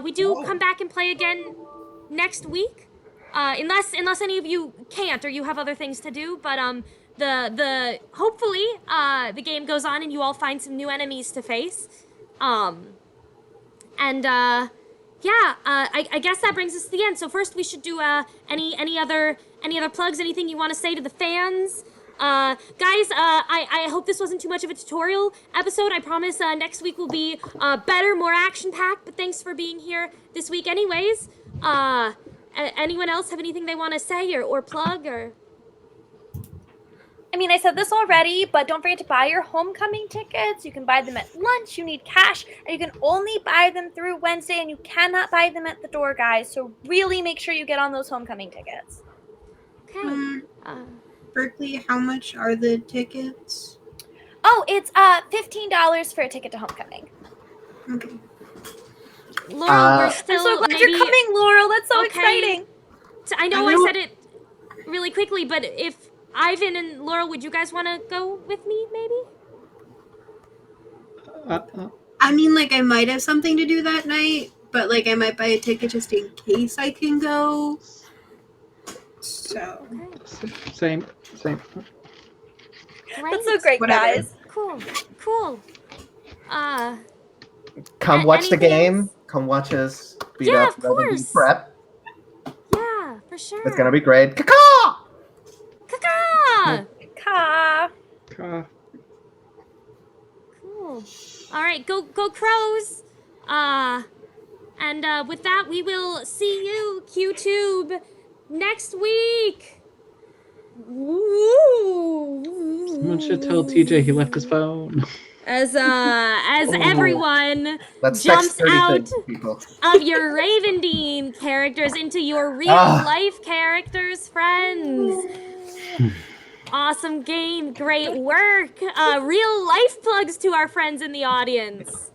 We do come back and play again next week, unless any of you can't or you have other things to do. But hopefully the game goes on and you all find some new enemies to face. I guess that brings us to the end. So first we should do any other plugs, anything you want to say to the fans. Guys, I hope this wasn't too much of a tutorial episode. I promise next week will be better, more action-packed, but thanks for being here this week anyways. Anyone else have anything they want to say or plug or... I mean, I said this already, but don't forget to buy your homecoming tickets. You can buy them at lunch. You need cash, and you can only buy them through Wednesday, and you cannot buy them at the door, guys. So really make sure you get on those homecoming tickets. Okay. Berkeley, how much are the tickets? Oh, it's $15 for a ticket to homecoming. Okay. Laurel, we're still I'm so glad maybe... you're coming, Laurel. That's so Okay. exciting. So I know I said it really quickly, but if Ivan and Laurel, would you guys want to go with me, maybe? I mean, like, I might have something to do that night, but, like, I might buy a ticket just in case I can go. So. Same. Great. That's so great, Whatever. guys. Cool. Come watch the anything game. else? Come watch us beat Yeah, up of Red and course. Prep. Yeah, for sure. It's gonna be great. Caw! Caca! Ka. Uh, Cool. All right, go crows. And with that, we will see you, QTube, next week. someone should tell TJ he left his phone. As everyone Let's jumps text 30 out things, people. of your Ravendine characters into your real life characters, friends. Awesome game, great work. Real life plugs to our friends in the audience.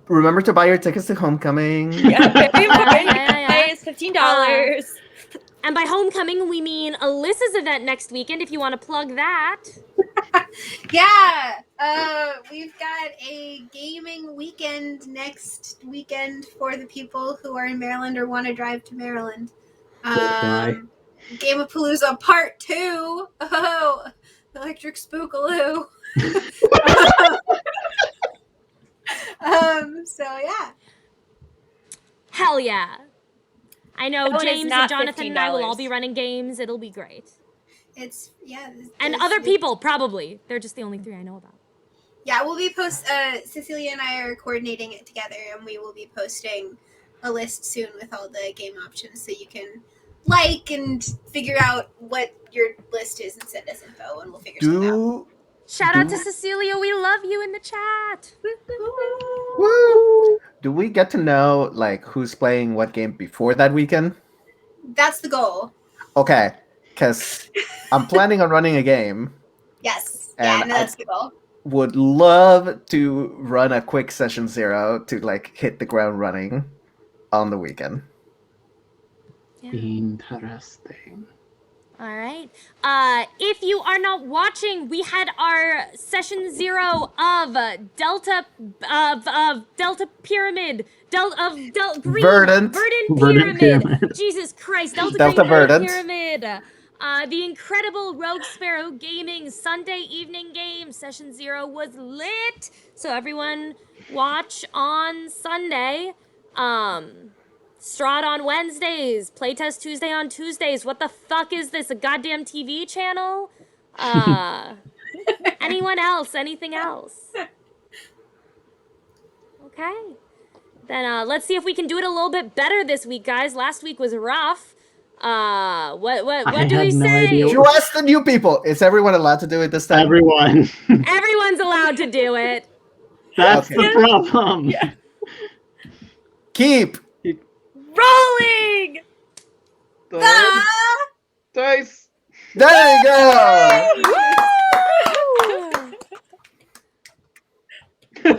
Remember to buy your tickets to Homecoming. Yeah, very important. Yeah. It's $15. And by homecoming, we mean Alyssa's event next weekend, if you want to plug that. Yeah, we've got a gaming weekend next weekend for the people who are in Maryland or want to drive to Maryland. Gameapalooza Part 2. Oh, Electric Spookaloo. So yeah. Hell yeah. I know That one is James not and Jonathan and I will all $15. be running games. It'll be great. And Other people, probably. They're just the only 3 I know about. Yeah, we'll be Cecilia and I are coordinating it together, and we will be posting a list soon with all the game options, so you can like and figure out what your list is and send us info, and we'll figure something out. Shout out to Cecilia. We love you in the chat. Woo! Do we get to know like who's playing what game before that weekend? That's the goal. Okay, because I'm planning on running a game. Yes. And Yeah, no, that's the goal. Would love to run a quick session 0 to like hit the ground running on the weekend. Interesting. All right. If you are not watching, we had our session 0 of Delta Pyramid. Green Verdant Pyramid. Jesus Christ, Delta Green Verdant. Pyramid. The incredible Rogue Sparrow Gaming Sunday evening game session 0 was lit. So everyone watch on Sunday. Strahd on Wednesdays, Playtest Tuesday on Tuesdays. What the fuck is this? A goddamn TV channel? Anyone else? Anything else? Okay. Then let's see if we can do it a little bit better this week, guys. Last week was rough. What do we say? You ask the new people. Is everyone allowed to do it this time? Everyone. Everyone's allowed to do it. That's the problem. Yeah. Keep Rolling! Dice. There you go. Woo!